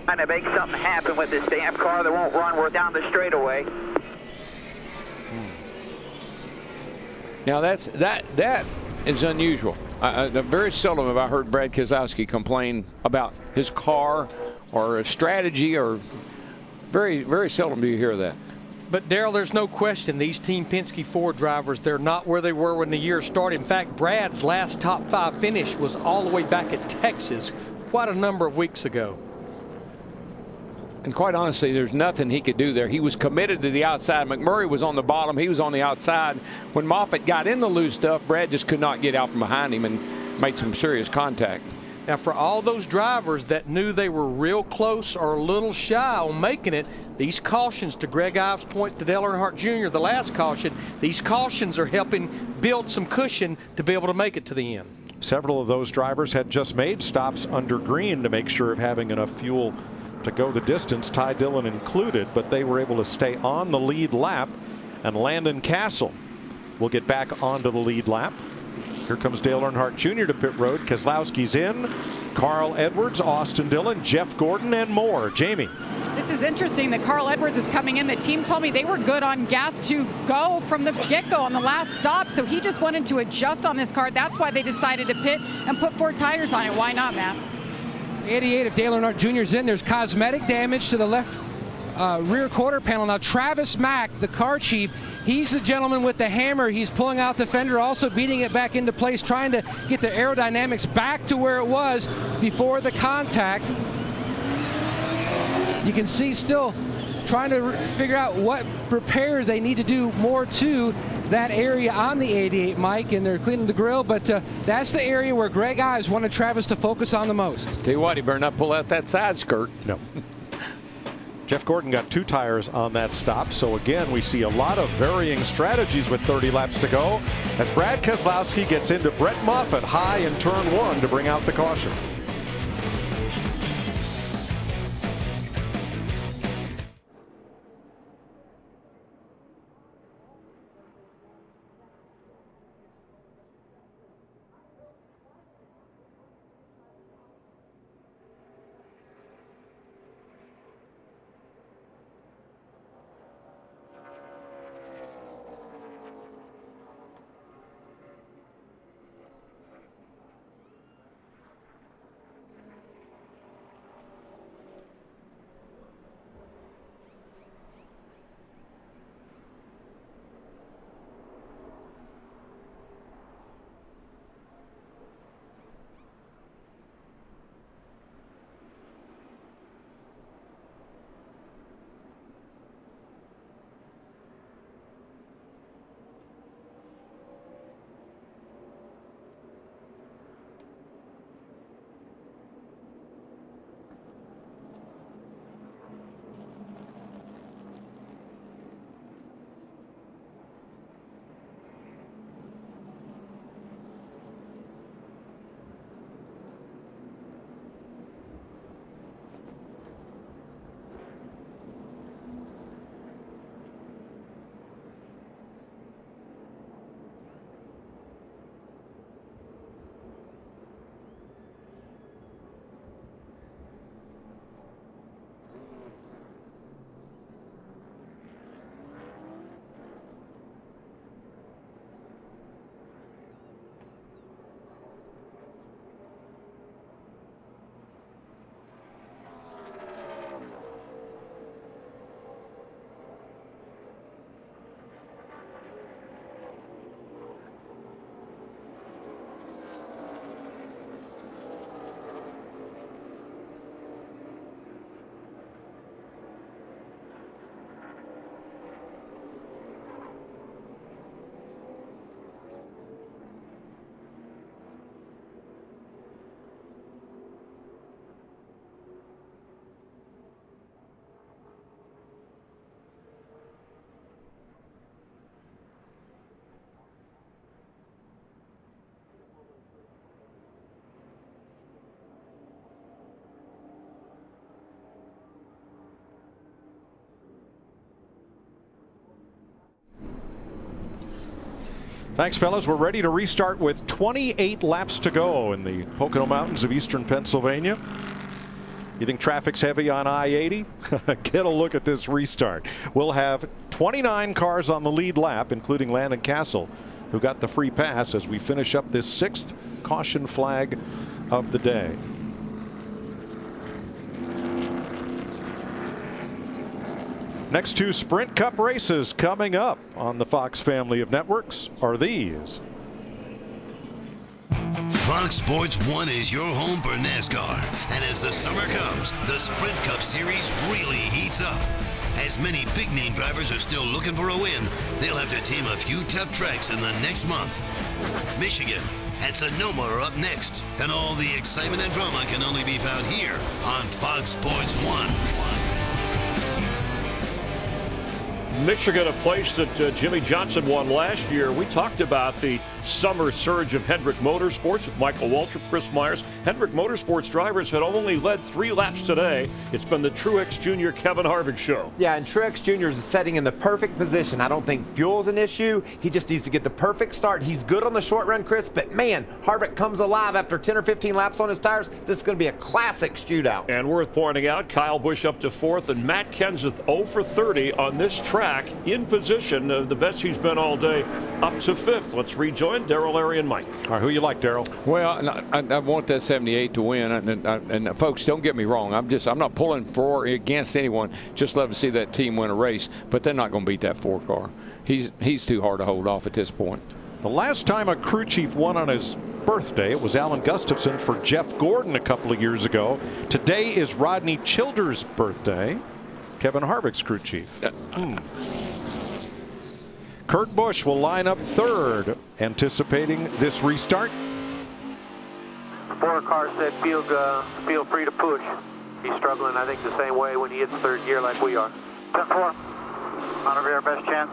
Trying to make something happen with this damn car that won't run. We're down the straightaway. Now that is unusual. Very seldom have I heard Brad Keselowski complain about his car or a strategy, or very seldom do you hear that. But Darrell, there's no question these Team Penske Ford drivers, they're not where they were when the year started. In fact, Brad's last top 5 finish was all the way back at Texas quite a number of weeks ago. And quite honestly, there's nothing he could do there. He was committed to the outside. McMurray was on the bottom. He was on the outside. When Moffitt got in the loose stuff, Brad just could not get out from behind him and made some serious contact. Now, for all those drivers that knew they were real close or a little shy on making it, these cautions, to Greg Ives' point to Dale Earnhardt Jr., the last caution, these cautions are helping build some cushion to be able to make it to the end. Several of those drivers had just made stops under green to make sure of having enough fuel to go the distance, Ty Dillon included, but they were able to stay on the lead lap, and Landon Castle will get back onto the lead lap. Here comes Dale Earnhardt Jr. to pit road. Keselowski's in. Carl Edwards, Austin Dillon, Jeff Gordon, and more. Jamie. This is interesting that Carl Edwards is coming in. The team told me they were good on gas to go from the get-go on the last stop, so he just wanted to adjust on this car. That's why they decided to pit and put 4 tires on it. Why not, Matt? 88 of Dale Earnhardt Jr.'s in. There's cosmetic damage to the left rear quarter panel. Now Travis Mack, the car chief, he's the gentleman with the hammer. He's pulling out the fender, also beating it back into place, trying to get the aerodynamics back to where it was before the contact. You can see still trying to figure out what repairs they need to do more to that area on the 88, Mike, and they're cleaning the grill, but that's the area where Greg Ives wanted Travis to focus on the most. Tell you what, he better not pull out that side skirt. No. Jeff Gordon got 2 tires on that stop, so again we see a lot of varying strategies with 30 laps to go as Brad Keselowski gets into Brett Moffitt high in turn 1 to bring out the caution. Thanks, fellas. We're ready to restart with 28 laps to go in the Pocono Mountains of eastern Pennsylvania. You think traffic's heavy on I-80? Get a look at this restart. We'll have 29 cars on the lead lap, including Landon Castle, who got the free pass as we finish up this 6th caution flag of the day. Next two Sprint Cup races coming up on the Fox family of networks are these. Fox Sports 1 is your home for NASCAR. And as the summer comes, the Sprint Cup Series really heats up. As many big-name drivers are still looking for a win, they'll have to team a few tough tracks in the next month. Michigan and Sonoma are up next. And all the excitement and drama can only be found here on Fox Sports 1. Michigan, a place that Jimmy Johnson won last year. We talked about the summer surge of Hendrick Motorsports with Michael Waltrip, Chris Myers. Hendrick Motorsports drivers had only led 3 laps today. It's been the Truex Jr. Kevin Harvick show. Yeah, and Truex Jr. is setting in the perfect position. I don't think fuel's an issue. He just needs to get the perfect start. He's good on the short run, Chris, but man, Harvick comes alive after 10 or 15 laps on his tires. This is going to be a classic shootout. And worth pointing out, Kyle Busch up to 4th and Matt Kenseth 0 for 30 on this track in position. The best he's been all day, up to 5th. Let's rejoin Darrell, Larry, and Mike. All right, who you like, Darrell? Well, I want that 78 to win, and folks, don't get me wrong. I'm not pulling for or against anyone. Just love to see that team win a race, but they're not going to beat that 4 car. He's too hard to hold off at this point. The last time a crew chief won on his birthday, it was Alan Gustafson for Jeff Gordon a couple of years ago. Today is Rodney Childers' birthday. Kevin Harvick's crew chief. Kurt Busch will line up 3rd, anticipating this restart. 4 car said feel free to push. He's struggling, I think, the same way when he hits 3rd gear like we are. 10-4. On our best chance.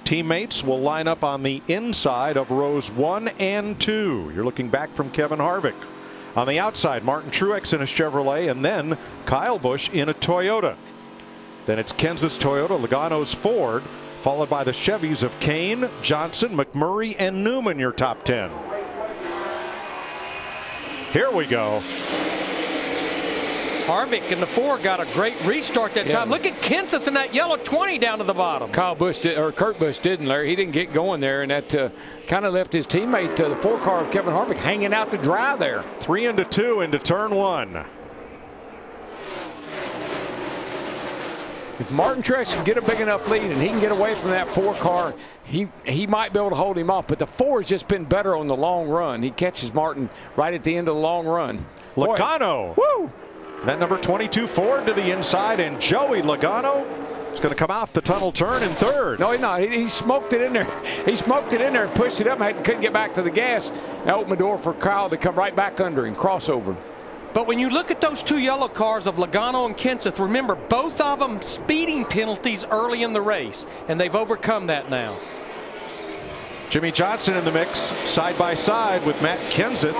Teammates will line up on the inside of rows 1 and 2. You're looking back from Kevin Harvick. On the outside, Martin Truex in a Chevrolet, and then Kyle Busch in a Toyota. Then it's Kenseth's Toyota, Logano's Ford, followed by the Chevys of Kane, Johnson, McMurray, and Newman, your top 10. Here we go. Harvick in the 4 got a great restart that time. Look at Kenseth in that yellow 20 down to the bottom. Kurt Busch didn't, Larry. He didn't get going there, and that kind of left his teammate, the 4 car of Kevin Harvick, hanging out to dry there. 3 into 2 into turn 1. If Martin Truex can get a big enough lead and he can get away from that 4 car, he might be able to hold him off. But the 4 has just been better on the long run. He catches Martin right at the end of the long run. Logano. Woo! That number 22 Ford to the inside, and Joey Logano is going to come off the tunnel turn in 3rd. No, he's not. He smoked it in there. He smoked it in there and pushed it up and couldn't get back to the gas. That opened the door for Kyle to come right back under him, crossover. But when you look at those 2 yellow cars of Logano and Kenseth, remember both of them speeding penalties early in the race, and they've overcome that now. Jimmy Johnson in the mix, side by side with Matt Kenseth.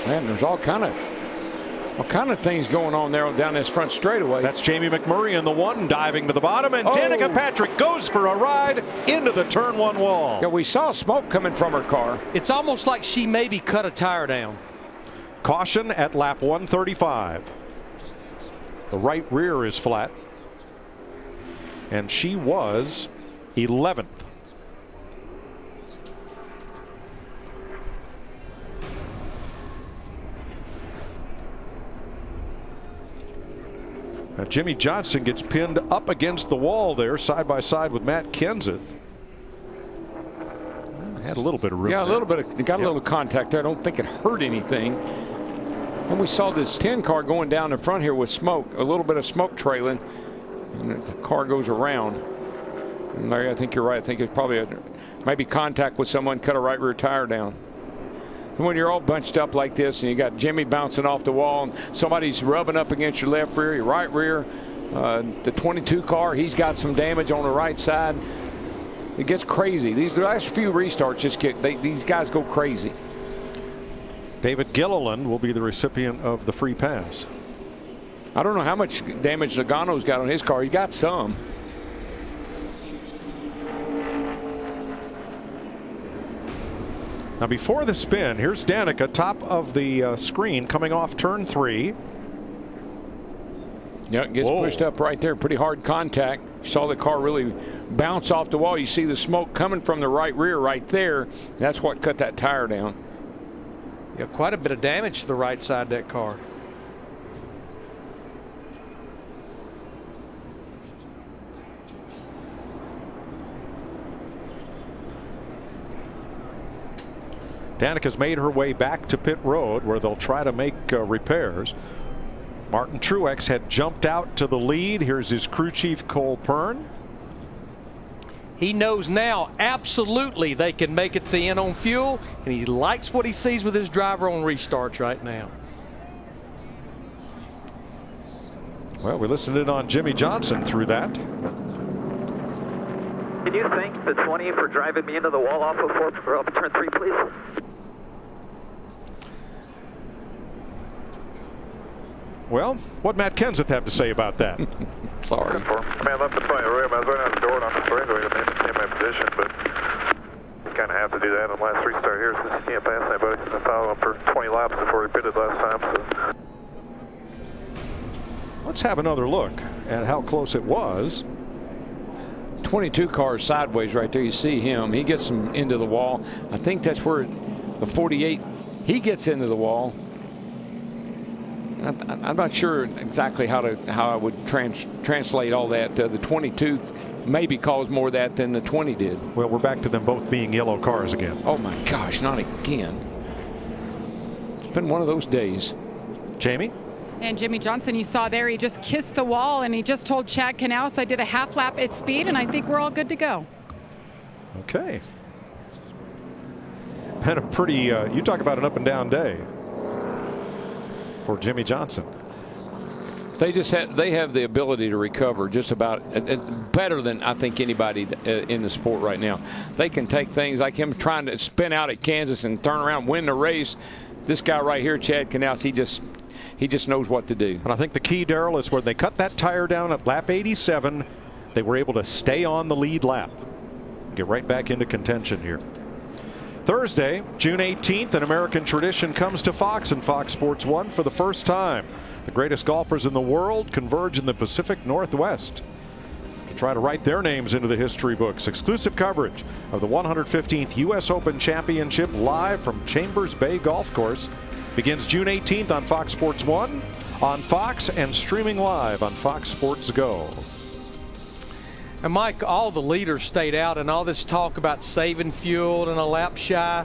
Man, there's all kind of things going on there down this front straightaway. That's Jamie McMurray in the 1, diving to the bottom, and Danica Patrick goes for a ride into the turn 1 wall. Yeah, we saw smoke coming from her car. It's almost like she maybe cut a tire down. Caution at lap 135. The right rear is flat, and she was 11th. Now Jimmy Johnson gets pinned up against the wall there, side by side with Matt Kenseth. Had a little bit of room. Yeah, there. Got a little contact there. I don't think it hurt anything. And we saw this 10 car going down in front here with smoke, a little bit of smoke trailing, and the car goes around. And Larry, I think you're right. I think it's probably maybe contact with someone, cut a right rear tire down. And when you're all bunched up like this and you got Jimmy bouncing off the wall and somebody's rubbing up against your left rear, your right rear, the 22 car, he's got some damage on the right side. It gets crazy. These last few restarts just these guys go crazy. David Gilliland will be the recipient of the free pass. I don't know how much damage Logano's got on his car. He got some. Now before the spin, here's Danica, top of the screen, coming off turn 3. Yeah, it gets pushed up right there. Pretty hard contact. You saw the car really bounce off the wall. You see the smoke coming from the right rear right there. That's what cut that tire down. Yeah, quite a bit of damage to the right side of that car. Danica's made her way back to pit road where they'll try to make repairs. Martin Truex had jumped out to the lead. Here's his crew chief, Cole Pern. He knows now absolutely they can make it to the end on fuel, and he likes what he sees with his driver on restarts right now. Well, we listened in on Jimmy Johnson through that. Can you thank the 20 for driving me into the wall off of turn 3, please? Well, what Matt Kenseth have to say about that? Sorry. I mean, I left the plenty of room. I was running out the door and on the straightaway to maintain my position, but you kind of have to do that on the last restart here since you can't pass anybody. I followed him for 20 laps before he pitted last time. So. Let's have another look at how close it was. 22 cars sideways right there. You see him. He gets him into the wall. I think that's where the 48, he gets into the wall. I'm not sure exactly how I would translate all that. The 22 maybe caused more of that than the 20 did. Well, we're back to them both being yellow cars again. Oh my gosh, not again. It's been one of those days. Jamie? And Jimmy Johnson, you saw there, he just kissed the wall and he just told Chad Knaus, I did a half lap at speed and I think we're all good to go. Okay. Been a pretty, you talk about an up and down day for Jimmy Johnson. They have the ability to recover just about better than I think anybody in the sport right now. They can take things like him trying to spin out at Kansas and turn around, win the race. This guy right here, Chad Knaus, he just knows what to do. And I think the key, Darrell, is when they cut that tire down at lap 87, they were able to stay on the lead lap, get right back into contention here. Thursday, June 18th, an American tradition comes to Fox and Fox Sports 1 for the first time. The greatest golfers in the world converge in the Pacific Northwest to try to write their names into the history books. Exclusive coverage of the 115th U.S. Open Championship live from Chambers Bay Golf Course begins June 18th on Fox Sports 1, on Fox, and streaming live on Fox Sports Go. And Mike, all the leaders stayed out, and all this talk about saving fuel and a lap shy.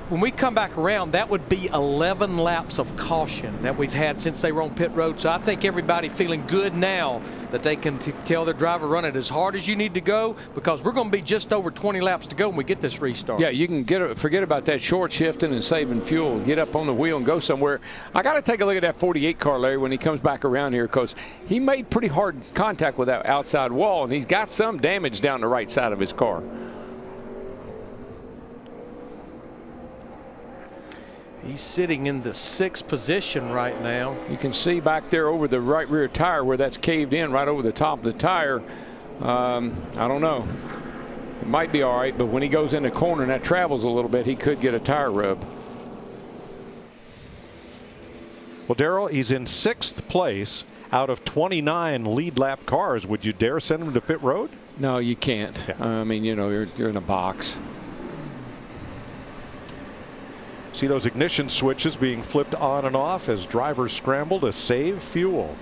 When we come back around, that would be 11 laps of caution that we've had since they were on pit road. So I think everybody feeling good now that they can tell their driver, run it as hard as you need to go, because we're going to be just over 20 laps to go when we get this restart. Yeah, you can forget about that short shifting and saving fuel. Get up on the wheel and go somewhere. I got to take a look at that 48 car, Larry, when he comes back around here, because he made pretty hard contact with that outside wall, and he's got some damage down the right side of his car. He's sitting in the 6th position right now. You can see back there over the right rear tire where that's caved in right over the top of the tire. I don't know. It might be all right, but when he goes in the corner and that travels a little bit, he could get a tire rub. Well, Darrell, he's in 6th place out of 29 lead lap cars. Would you dare send him to pit road? No, you can't. Yeah. I mean, you know, you're in a box. See those ignition switches being flipped on and off as drivers scramble to save fuel.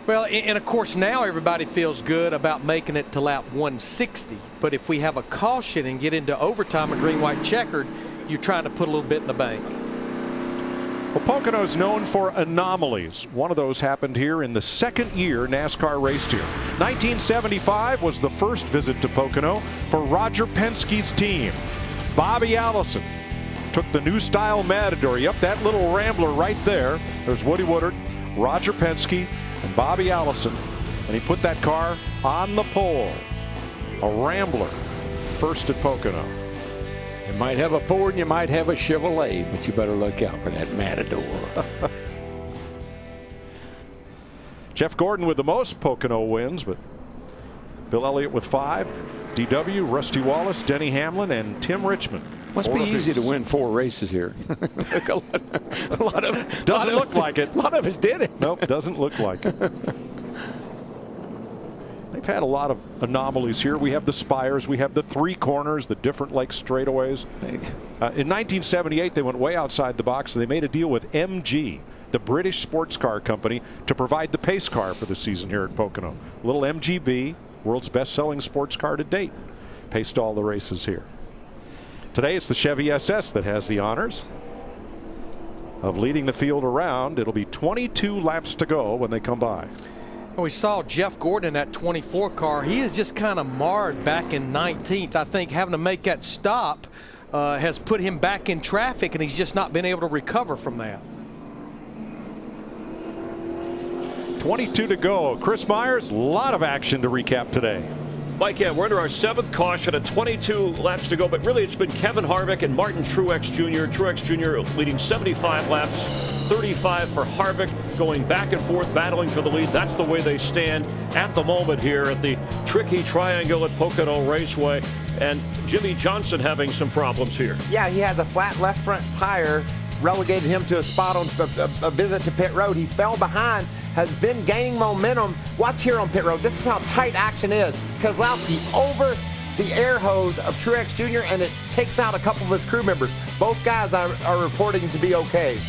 Well, and of course now everybody feels good about making it to lap 160. But if we have a caution and get into overtime and green, white, checkered, you're trying to put a little bit in the bank. Well, Pocono is known for anomalies. One of those happened here in the 2nd year NASCAR raced here. 1975 was the first visit to Pocono for Roger Penske's team. Bobby Allison took the new style Matador. Yep, that little Rambler right there. There's Woody Woodard, Roger Penske, and Bobby Allison. And he put that car on the pole. A Rambler, first at Pocono. You might have a Ford and you might have a Chevrolet, but you better look out for that Matador. Jeff Gordon with the most Pocono wins, but Bill Elliott with 5. DW, Rusty Wallace, Denny Hamlin, and Tim Richmond Must be easy to win 4 races here. a lot of doesn't look like it. A lot of us did it. Nope, doesn't look like it. They've had a lot of anomalies here. We have the spires, we have the 3 corners, the different like straightaways. In 1978, they went way outside the box, and they made a deal with MG, the British sports car company, to provide the pace car for the season here at Pocono. Little MGB, world's best-selling sports car to date, paced all the races here. Today it's the Chevy SS that has the honors of leading the field around. It'll be 22 laps to go when they come by. We saw Jeff Gordon in that 24 car. He is just kind of marred back in 19th. I think having to make that stop has put him back in traffic, and he's just not been able to recover from that. 22 to go. Chris Myers, a lot of action to recap today. Mike, yeah, we're under our 7th caution at 22 laps to go, but really it's been Kevin Harvick and Martin Truex Jr. Truex Jr. leading 75 laps, 35 for Harvick, going back and forth, battling for the lead. That's the way they stand at the moment here at the tricky triangle at Pocono Raceway. And Jimmy Johnson having some problems here. Yeah, he has a flat left front tire, relegated him to a spot on a visit to pit road. He fell behind, has been gaining momentum. Watch here on pit road. This is how tight action is. Keselowski over the air hose of Truex Jr. and it takes out a couple of his crew members. Both guys are reporting to be okay.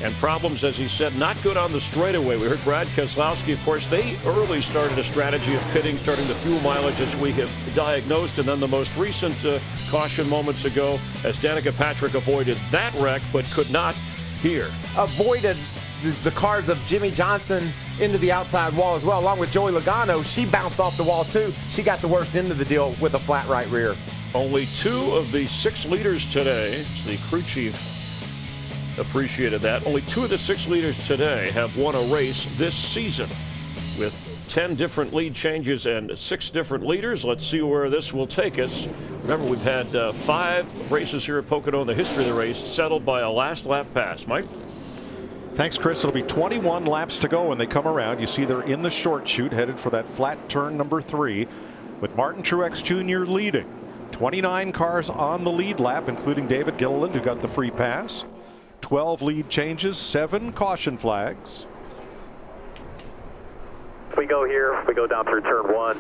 And problems, as he said, not good on the straightaway. We heard Brad Keselowski, of course, they early started a strategy of pitting, starting the fuel mileage as we have diagnosed. And then the most recent caution moments ago, as Danica Patrick avoided that wreck, but could not here. Avoided the cars of Jimmy Johnson into the outside wall as well, along with Joey Logano. She bounced off the wall too. She got the worst end of the deal with a flat right rear. Only 2 of the 6 leaders today, the crew chief appreciated that. Only 2 of the 6 leaders today have won a race this season. With 10 different lead changes and 6 different leaders, let's see where this will take us. Remember, we've had 5 races here at Pocono in the history of the race settled by a last lap pass. Mike? Thanks, Chris. It'll be 21 laps to go when they come around. You see they're in the short chute, headed for that flat turn number 3, with Martin Truex Jr. leading. 29 cars on the lead lap, including David Gilliland, who got the free pass. 12 lead changes, 7 caution flags. If we go here, if we go down through turn 1,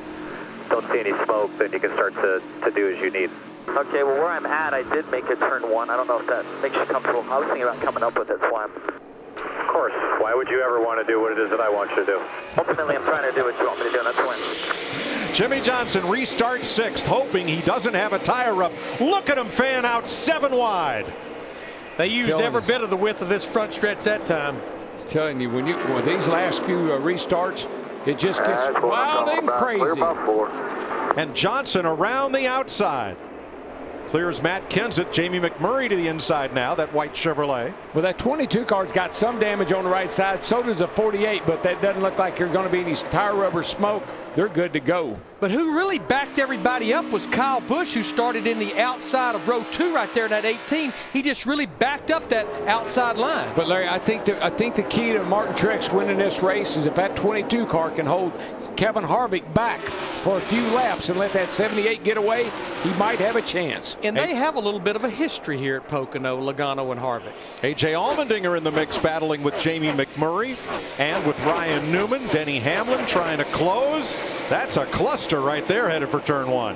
don't see any smoke, then you can start to do as you need. Okay, well, where I'm at, I did make a turn 1. I don't know if that makes you comfortable. I was thinking about coming up with it, so Of course. Why would you ever want to do what it is that I want you to do? Ultimately, I'm trying to do what you want me to do, and that's win. Jimmy Johnson restarts 6th, hoping he doesn't have a tire rub. Look at him fan out 7 wide. They used every bit of the width of this front stretch that time. I'm telling you, when these last few restarts, it just gets wild and crazy. And Johnson around the outside. Clears Matt Kenseth. Jamie McMurray to the inside now, that white Chevrolet. Well, that 22 car's got some damage on the right side. So does the 48, but that doesn't look like there's going to be any tire rubber smoke. They're good to go. But who really backed everybody up was Kyle Busch, who started in the outside of row 2 right there in that 18. He just really backed up that outside line. But Larry, I think the key to Martin Truex winning this race is if that 22 car can hold Kevin Harvick back for a few laps and let that 78 get away, he might have a chance. And they have a little bit of a history here at Pocono, Logano and Harvick. A.J. Allmendinger in the mix, battling with Jamie McMurray and with Ryan Newman. Denny Hamlin trying to close. That's a cluster right there headed for turn 1.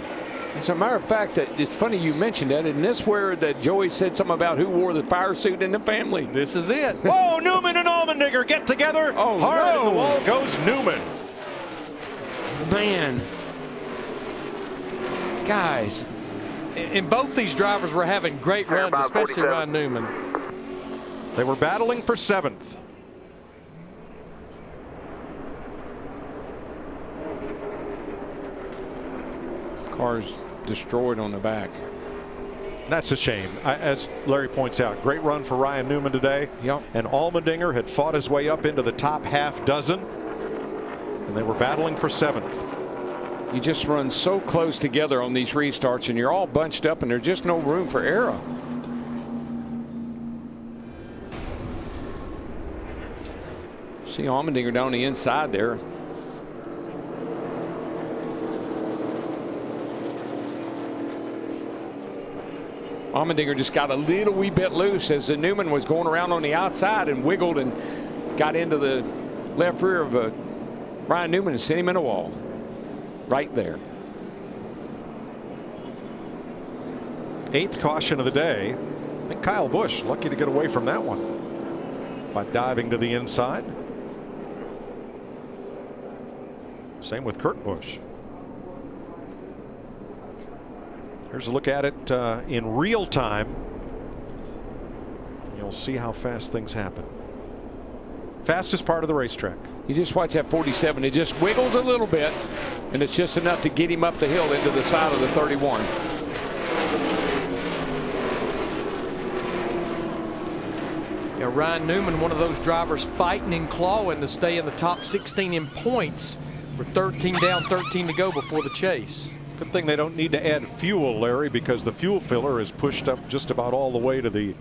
As a matter of fact, it's funny you mentioned that. Isn't this where that Joey said something about who wore the fire suit in the family? This is it. Whoa, Newman and Allmendinger get together. Oh, hard no. in the wall goes Newman. Man. Guys. And both these drivers were having great runs, especially Ryan Newman. They were battling for 7th. Car's destroyed on the back. That's a shame. As Larry points out, great run for Ryan Newman today. Yep. And Allmendinger had fought his way up into the top half dozen. And they were battling for 7th. You just run so close together on these restarts, and you're all bunched up, and there's just no room for error. See Allmendinger down the inside there. Allmendinger just got a little wee bit loose as Newman was going around on the outside and wiggled and got into the left rear of Ryan Newman and sent him in a wall. Right there. 8th caution of the day. I think Kyle Busch lucky to get away from that one by diving to the inside. Same with Kurt Busch. Here's a look at it in real time. You'll see how fast things happen. Fastest part of the racetrack. You just watch that 47. It just wiggles a little bit, and it's just enough to get him up the hill into the side of the 31. Yeah, Ryan Newman, one of those drivers fighting and clawing to stay in the top 16 in points. We're 13 down, 13 to go before the chase. Good thing they don't need to add fuel, Larry, because the fuel filler is pushed up just about all the way to the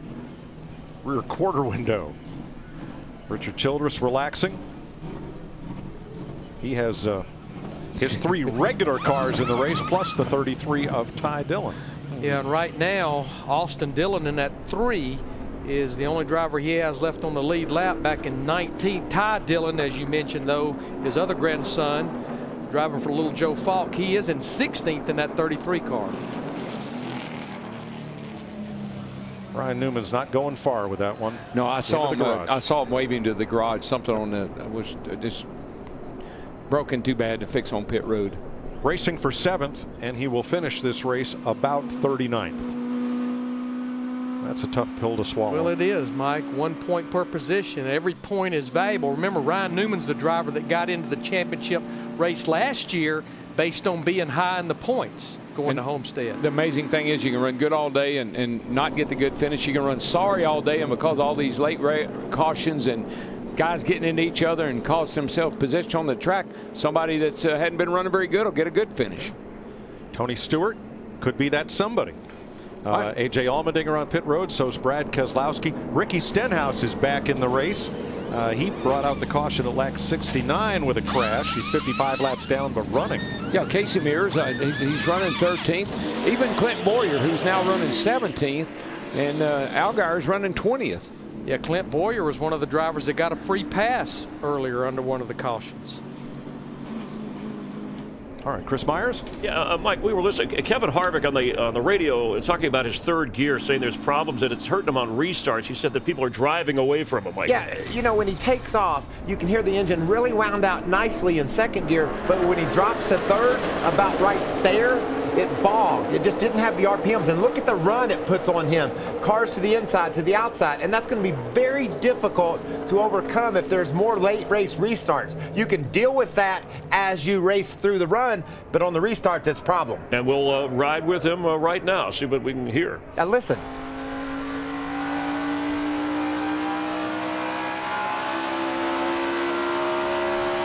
rear quarter window. Richard Childress relaxing. He has his 3 regular cars in the race plus the 33 of Ty Dillon. Yeah, and right now Austin Dillon in that 3 is the only driver he has left on the lead lap back in 19th. Ty Dillon, as you mentioned, though, his other grandson driving for little Joe Falk, he is in 16th in that 33 car. Ryan Newman's not going far with that one. No, I saw him waving to the garage. Something on the was just broken too bad to fix on pit road. Racing for 7th, and he will finish this race about 39th. That's a tough pill to swallow. Well, it is, Mike. 1 point per position. Every point is valuable. Remember, Ryan Newman's the driver that got into the championship race last year based on being high in the points going to Homestead. The amazing thing is you can run good all day and not get the good finish. You can run sorry all day, and because all these late cautions and guys getting into each other and cause themselves position on the track, somebody that hadn't been running very good will get a good finish. Tony Stewart could be that somebody. A.J. Allmendinger on pit road, so's Brad Keselowski. Ricky Stenhouse is back in the race. He brought out the caution at lap 69 with a crash. He's 55 laps down, but running. Yeah, Casey Mears, he's running 13th. Even Clint Boyer, who's now running 17th, and Allgaier's running 20th. Yeah, Clint Boyer was one of the drivers that got a free pass earlier under one of the cautions. All right, Chris Myers. Yeah, Mike, we were listening. Kevin Harvick on the radio talking about his 3rd gear, saying there's problems and it's hurting him on restarts. He said that people are driving away from him. Mike. Yeah, you know, when he takes off, you can hear the engine really wound out nicely in 2nd gear, but when he drops to 3rd, about right there, it bogged. It just didn't have the RPMs. And look at the run it puts on him. Cars to the inside, to the outside. And that's going to be very difficult to overcome if there's more late race restarts. You can deal with that as you race through the run, but on the restarts, it's a problem. And we'll ride with him right now, see what we can hear. Now listen.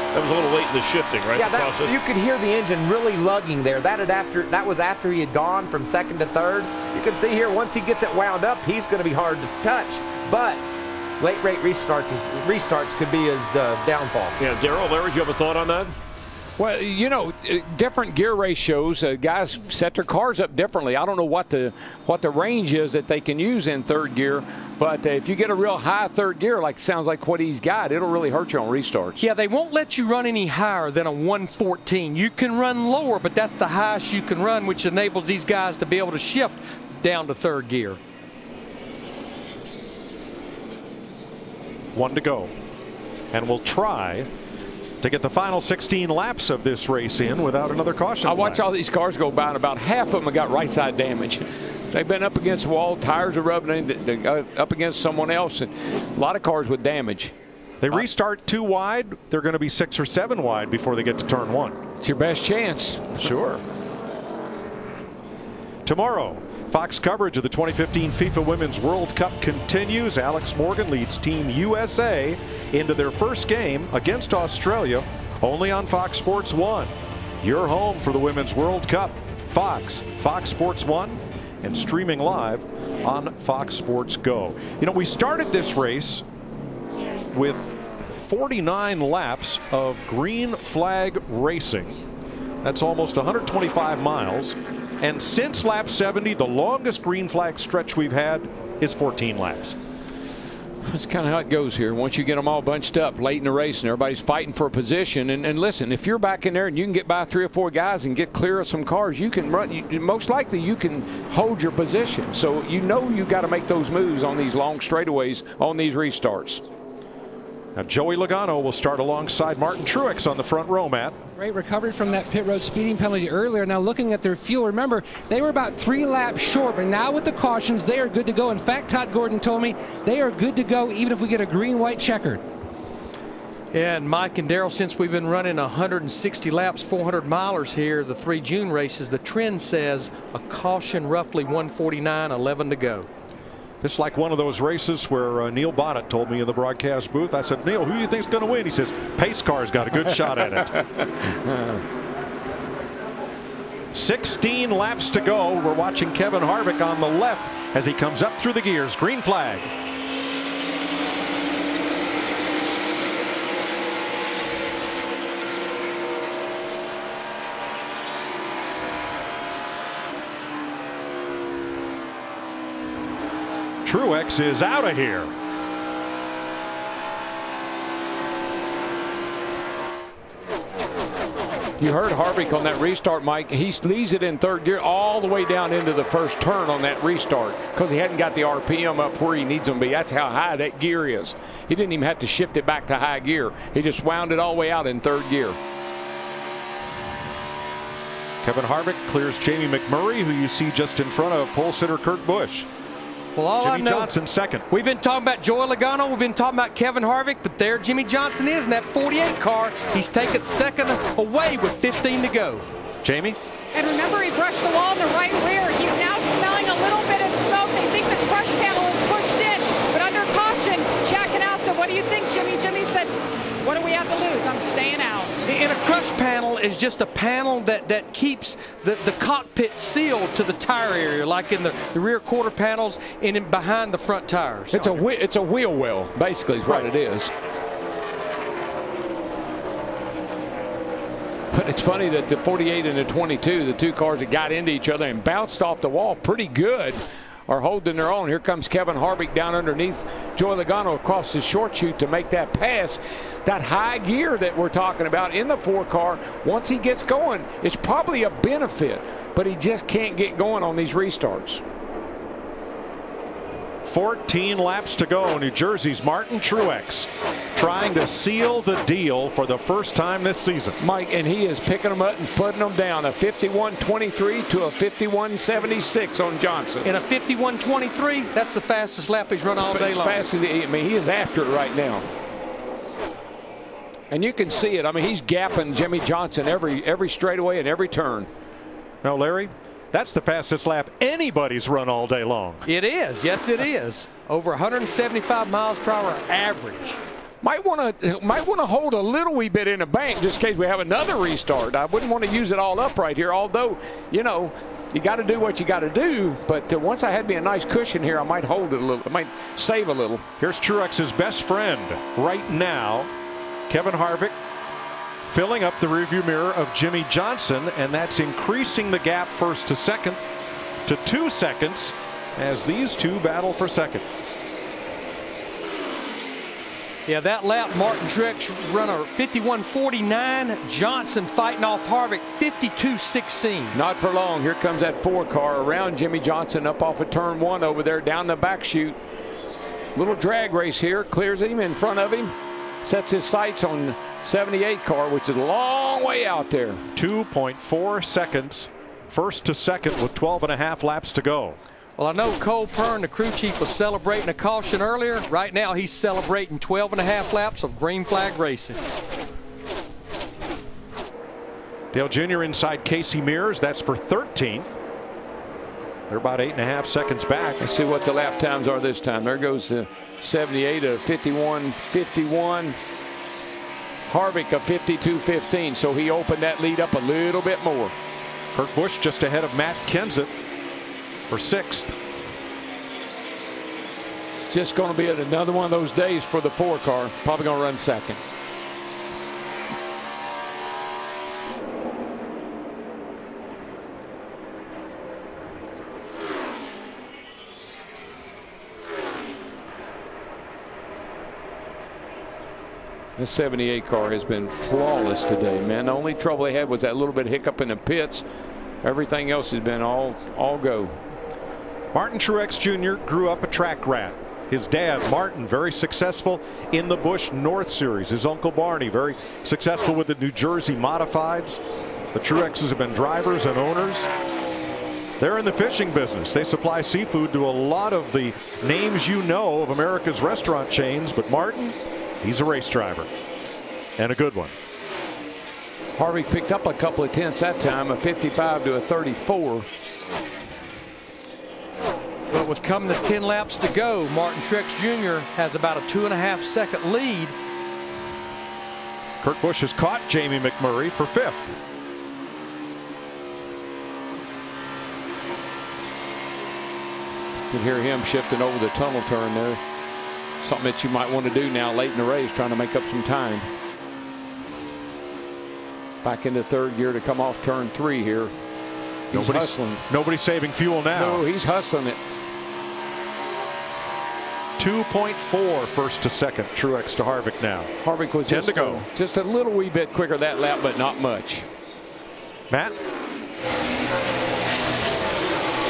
That was a little late in the shifting, right? Yeah, you could hear the engine really lugging there. That was after he had gone from 2nd to 3rd. You can see here, once he gets it wound up, he's going to be hard to touch. But late rate restarts could be his downfall. Yeah, Darrell, Larry, do you have a thought on that? Well, you know, different gear ratios, guys set their cars up differently. I don't know what the range is that they can use in 3rd gear, but if you get a real high 3rd gear, like sounds like what he's got, it'll really hurt you on restarts. Yeah, they won't let you run any higher than a 114. You can run lower, but that's the highest you can run, which enables these guys to be able to shift down to 3rd gear. 1 to go, and we'll try to get the final 16 laps of this race in without another caution I flag. watch all these cars go by, and about half of them have got right side damage. They've been up against the wall, tires are rubbing up against someone else, and a lot of cars with damage. They restart 2 wide. They're going to be 6 or 7 wide before they get to turn 1. It's your best chance. Sure. Tomorrow, Fox coverage of the 2015 FIFA Women's World Cup continues. Alex Morgan leads Team USA into their first game against Australia, only on Fox Sports 1. Your home for the Women's World Cup. Fox Sports 1, and streaming live on Fox Sports Go. You know, we started this race with 49 laps of green flag racing. That's almost 125 miles. And since lap 70, the longest green flag stretch we've had is 14 laps. That's kind of how it goes here. Once you get them all bunched up late in the race and everybody's fighting for a position, and listen, if you're back in there and you can get by 3 or 4 guys and get clear of some cars, you can run. Most likely you can hold your position. So you got to make those moves on these long straightaways on these restarts. Now Joey Logano will start alongside Martin Truex on the front row, Matt. Great recovery from that pit road speeding penalty earlier. Now looking at their fuel, remember, they were about 3 laps short, but now with the cautions, they are good to go. In fact, Todd Gordon told me they are good to go even if we get a green-white checkered. Yeah, and Mike and Daryl, since we've been running 160 laps, 400 milers here, the 3 June races, the trend says a caution roughly 149, 11 to go. This is like one of those races where Neil Bonnet told me in the broadcast booth. I said, Neil, who do you think's going to win? He says, pace car's got a good shot at it. 16 laps to go. We're watching Kevin Harvick on the left as he comes up through the gears. Green flag. Truex is out of here. You heard Harvick on that restart, Mike. He leaves it in 3rd gear all the way down into the first turn on that restart because he hadn't got the RPM up where he needs them to be. That's how high that gear is. He didn't even have to shift it back to high gear. He just wound it all the way out in 3rd gear. Kevin Harvick clears Jamie McMurray, who you see just in front of pole sitter Kurt Busch. Well, all Jimmy I know, Johnson second. We've been talking about Joey Logano. We've been talking about Kevin Harvick, but there Jimmy Johnson is in that 48 car. He's taken second away with 15 to go. Jamie? And remember, he brushed the wall in the right rear. He's now smelling a little bit of smoke. They think the crush panel is pushed in, but under caution, Jack and Al said, what do you think, Jimmy? Jimmy said, what do we have to lose? I'm staying out. And a crush panel is just a panel that keeps the cockpit sealed to the tire area, like in the rear quarter panels and in behind the front tires. It's a wheel well, basically, is what it is. But it's funny that the 48 and the 22, the 2 cars that got into each other and bounced off the wall pretty good, are holding their own. Here comes Kevin Harvick down underneath Joey Logano across the short chute to make that pass. That high gear that we're talking about in the 4 car, once he gets going, it's probably a benefit, but he just can't get going on these restarts. 14 laps to go. New Jersey's Martin Truex trying to seal the deal for the first time this season. Mike, and he is picking them up and putting them down. A 51.23 to a 51.76 on Johnson. In a 51.23, that's the fastest lap he's run all day long. As fast as he is after it right now. And you can see it. I mean, he's gapping Jimmy Johnson every straightaway and every turn. Now, Larry, that's the fastest lap anybody's run all day long. It is. Yes, it is. Over 175 miles per hour average. Might want to hold a little wee bit in the bank just in case we have another restart. I wouldn't want to use it all up right here, although, you know, you got to do what you got to do. But once I had me a nice cushion here, I might hold it a little. I might save a little. Here's Truex's best friend right now, Kevin Harvick, filling up the rearview mirror of Jimmy Johnson, and that's increasing the gap first to second to 2 seconds as these two battle for second. Yeah, that lap, Martin Truex run a 51.49. Johnson fighting off Harvick, 52.16. Not for long. Here comes that 4 car around Jimmy Johnson up off of turn 1 over there down the back chute. Little drag race here. Clears him in front of him. Sets his sights on 78 car, which is a long way out there. 2.4 seconds first to second with 12.5 laps to go. Well, I know Cole Pern, the crew chief, was celebrating a caution earlier. Right now, he's celebrating 12.5 laps of green flag racing. Dale Jr. inside Casey Mears. That's for 13th. They're about 8.5 seconds back. Let's see what the lap times are this time. There goes the 78 of 51.51. Harvick of 52.15. So he opened that lead up a little bit more. Kurt Busch just ahead of Matt Kenseth for 6th. It's just going to be another one of those days for the 4 car. Probably going to run second. The 78 car has been flawless today, man. The only trouble they had was that little bit of hiccup in the pits. Everything else has been all go. Martin Truex Jr. grew up a track rat. His dad, Martin, very successful in the Busch North Series. His uncle Barney, very successful with the New Jersey Modifieds. The Truexes have been drivers and owners. They're in the fishing business. They supply seafood to a lot of the names you know of America's restaurant chains, but Martin, he's a race driver, and a good one. Harvick picked up a couple of tenths that time, a 55 to a 34. But with coming to 10 laps to go, Martin Truex Jr. has about a 2.5 second lead. Kurt Busch has caught Jamie McMurray for 5th. You can hear him shifting over the tunnel turn there. Something that you might want to do now late in the race, trying to make up some time. Back into third gear to come off turn 3 here. He's hustling. Nobody's saving fuel now. No, he's hustling it. 2.4 first to second. Truex to Harvick now. Harvick was 10 to go. Just a little wee bit quicker that lap, but not much. Matt?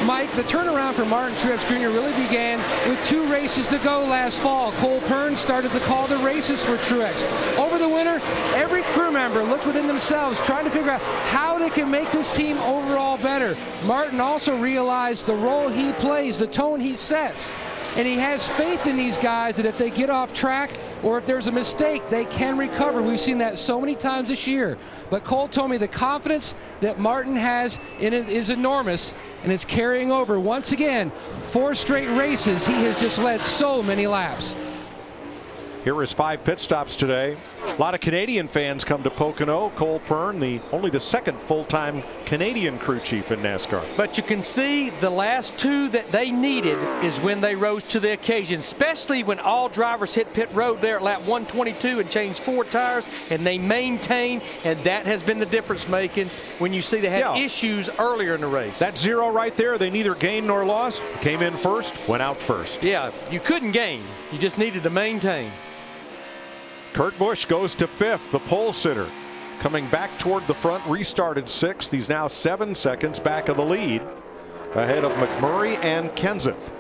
Mike, the turnaround for Martin Truex Jr. really began with 2 races to go last fall. Cole Pearn started to call the races for Truex. Over the winter, every crew member looked within themselves, trying to figure out how they can make this team overall better. Martin also realized the role he plays, the tone he sets. And he has faith in these guys that if they get off track or if there's a mistake, they can recover. We've seen that so many times this year. But Cole told me the confidence that Martin has in it is enormous, and it's carrying over. Once again, 4 straight races, he has just led so many laps. Here are his 5 pit stops today. A lot of Canadian fans come to Pocono. Cole Pearn, only the second full-time Canadian crew chief in NASCAR. But you can see the last 2 that they needed is when they rose to the occasion, especially when all drivers hit pit road there at lap 122 and changed 4 tires, and they maintained, and that has been the difference making when you see they had issues earlier in the race. That 0 right there, they neither gained nor lost. Came in first, went out first. Yeah, you couldn't gain. You just needed to maintain. Kurt Busch goes to 5th, the pole sitter. Coming back toward the front, restarted 6th. He's now 7 seconds back of the lead, ahead of McMurray and Kenseth.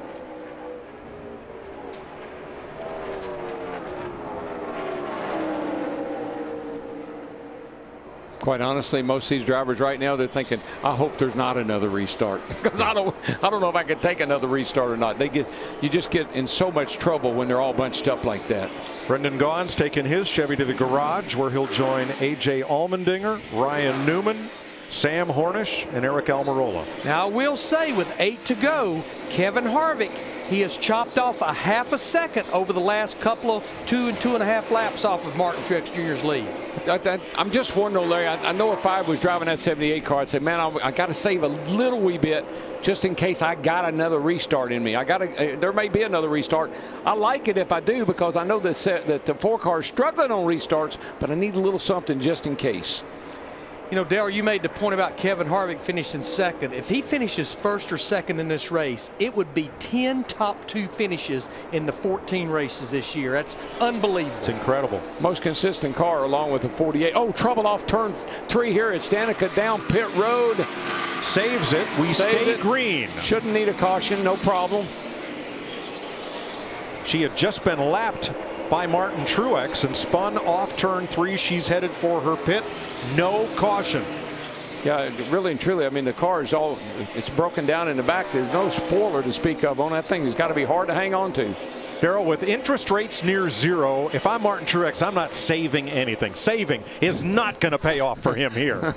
Quite honestly, most of these drivers right now, they're thinking, I hope there's not another restart, because I don't know if I can take another restart or not. You just get in so much trouble when they're all bunched up like that. Brendan Gaughan's taking his Chevy to the garage, where he'll join A.J. Allmendinger, Ryan Newman, Sam Hornish, and Eric Almirola. Now, I will say, with 8 to go, Kevin Harvick, he has chopped off a 1/2 second over the last couple of 2 and 2.5 laps off of Martin Truex Jr.'s lead. I'm just wondering, Larry, I know if I was driving that 78 car, I'd say, man, I got to save a little wee bit just in case I got another restart in me. There may be another restart. I like it if I do, because I know that the 4 car is struggling on restarts, but I need a little something just in case. You know, Dale, you made the point about Kevin Harvick finishing second. If he finishes first or second in this race, it would be 10 top 2 finishes in the 14 races this year. That's unbelievable. It's incredible. Most consistent car, along with the 48. Oh, trouble off turn 3 here. It's Danica down pit road. Saves it. We stay green. Shouldn't need a caution. No problem. She had just been lapped by Martin Truex and spun off turn 3. She's headed for her pit. No caution. Yeah, really and truly, I mean, the car is it's broken down in the back. There's no spoiler to speak of on that thing. It's got to be hard to hang on to. Darrell, with interest rates near 0, if I'm Martin Truex, I'm not saving anything. Saving is not going to pay off for him here.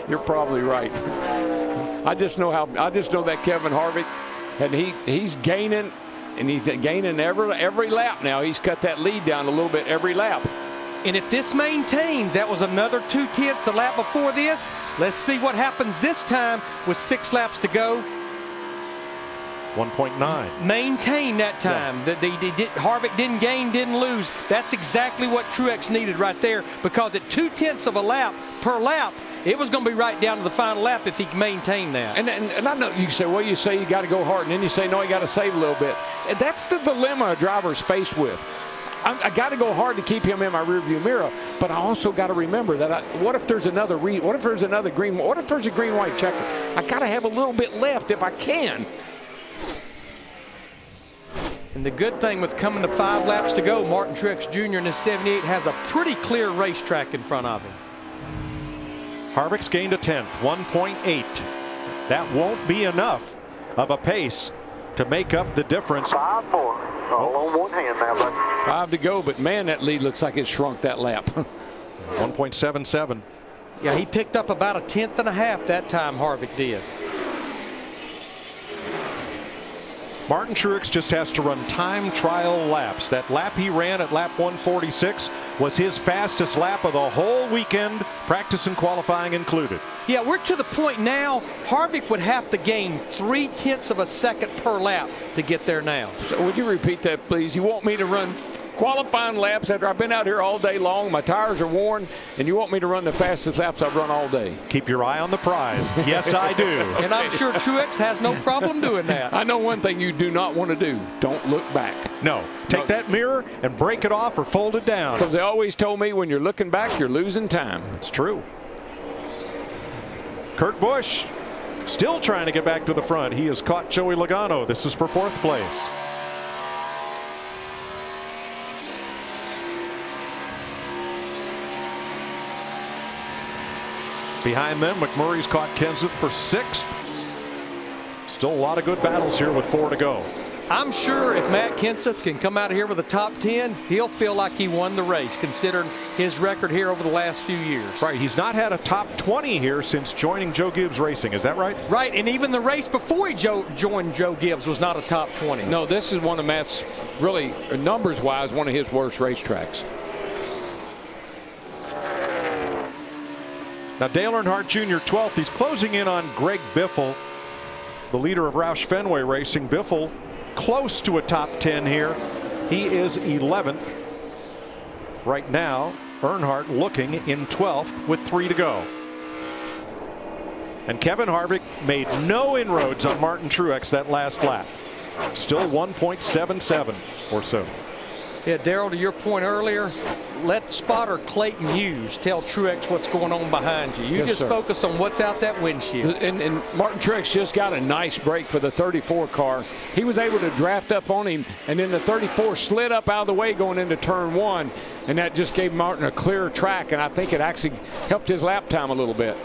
You're probably right. I just know that Kevin Harvick, and he's gaining, and he's gaining every lap now. He's cut that lead down a little bit every lap. And if this maintains, that was another 2/10 a lap before this. Let's see what happens this time with 6 laps to go. 1.9. Maintain that time. Yeah. Harvick didn't gain, didn't lose. That's exactly what Truex needed right there, because at 2/10 of a lap per lap, it was going to be right down to the final lap if he maintained that. And I know you say, well, you got to go hard, and then you say, no, you got to save a little bit. And that's the dilemma a driver's faced with. I got to go hard to keep him in my rearview mirror, but I also got to remember that what if there's another green? What if there's a green-white checker? I got to have a little bit left if I can. And the good thing with coming to 5 laps to go, Martin Truex Jr. in his 78 has a pretty clear racetrack in front of him. Harvick's gained a 10th, 1.8. That won't be enough of a pace to make up the difference. 5-4. All on one hand now, bud. 5 to go, but man, that lead looks like it shrunk that lap. 1.77. Yeah, he picked up about a 1/10 and a half that time, Harvick did. Martin Truex just has to run time trial laps. That lap he ran at lap 146 was his fastest lap of the whole weekend, practice and qualifying included. Yeah, we're to the point now, Harvick would have to gain 0.3 of a second per lap to get there now. So would you repeat that, please? You want me to run qualifying laps after I've been out here all day long, my tires are worn, and you want me to run the fastest laps I've run all day? Keep your eye on the prize. Yes, I do. Okay. And I'm sure Truex has no problem doing that. I know one thing you do not want to do. Don't look back. No. Take that mirror and break it off or fold it down. Because they always told me when you're looking back, you're losing time. It's true. Kurt Busch still trying to get back to the front. He has caught Joey Logano. This is for 4th place. Behind them, McMurray's caught Kenseth for 6th. Still a lot of good battles here with 4 to go. I'm sure if Matt Kenseth can come out of here with a top 10, he'll feel like he won the race, considering his record here over the last few years. Right, he's not had a top 20 here since joining Joe Gibbs Racing. Is that right? Right, and even the race before he joined Joe Gibbs was not a top 20. No, this is one of Matt's, really, numbers-wise, one of his worst racetracks. Now Dale Earnhardt Jr. 12th. He's closing in on Greg Biffle, the leader of Roush Fenway Racing. Biffle close to a top 10 here. He is 11th. Right now, Earnhardt looking in 12th with 3 to go. And Kevin Harvick made no inroads on Martin Truex that last lap. Still 1.77 or so. Yeah, Darrell, to your point earlier, let spotter Clayton Hughes tell Truex what's going on behind you. You just focus on what's out that windshield. And Martin Truex just got a nice break for the 34 car. He was able to draft up on him, and then the 34 slid up out of the way going into turn 1, and that just gave Martin a clearer track, and I think it actually helped his lap time a little bit.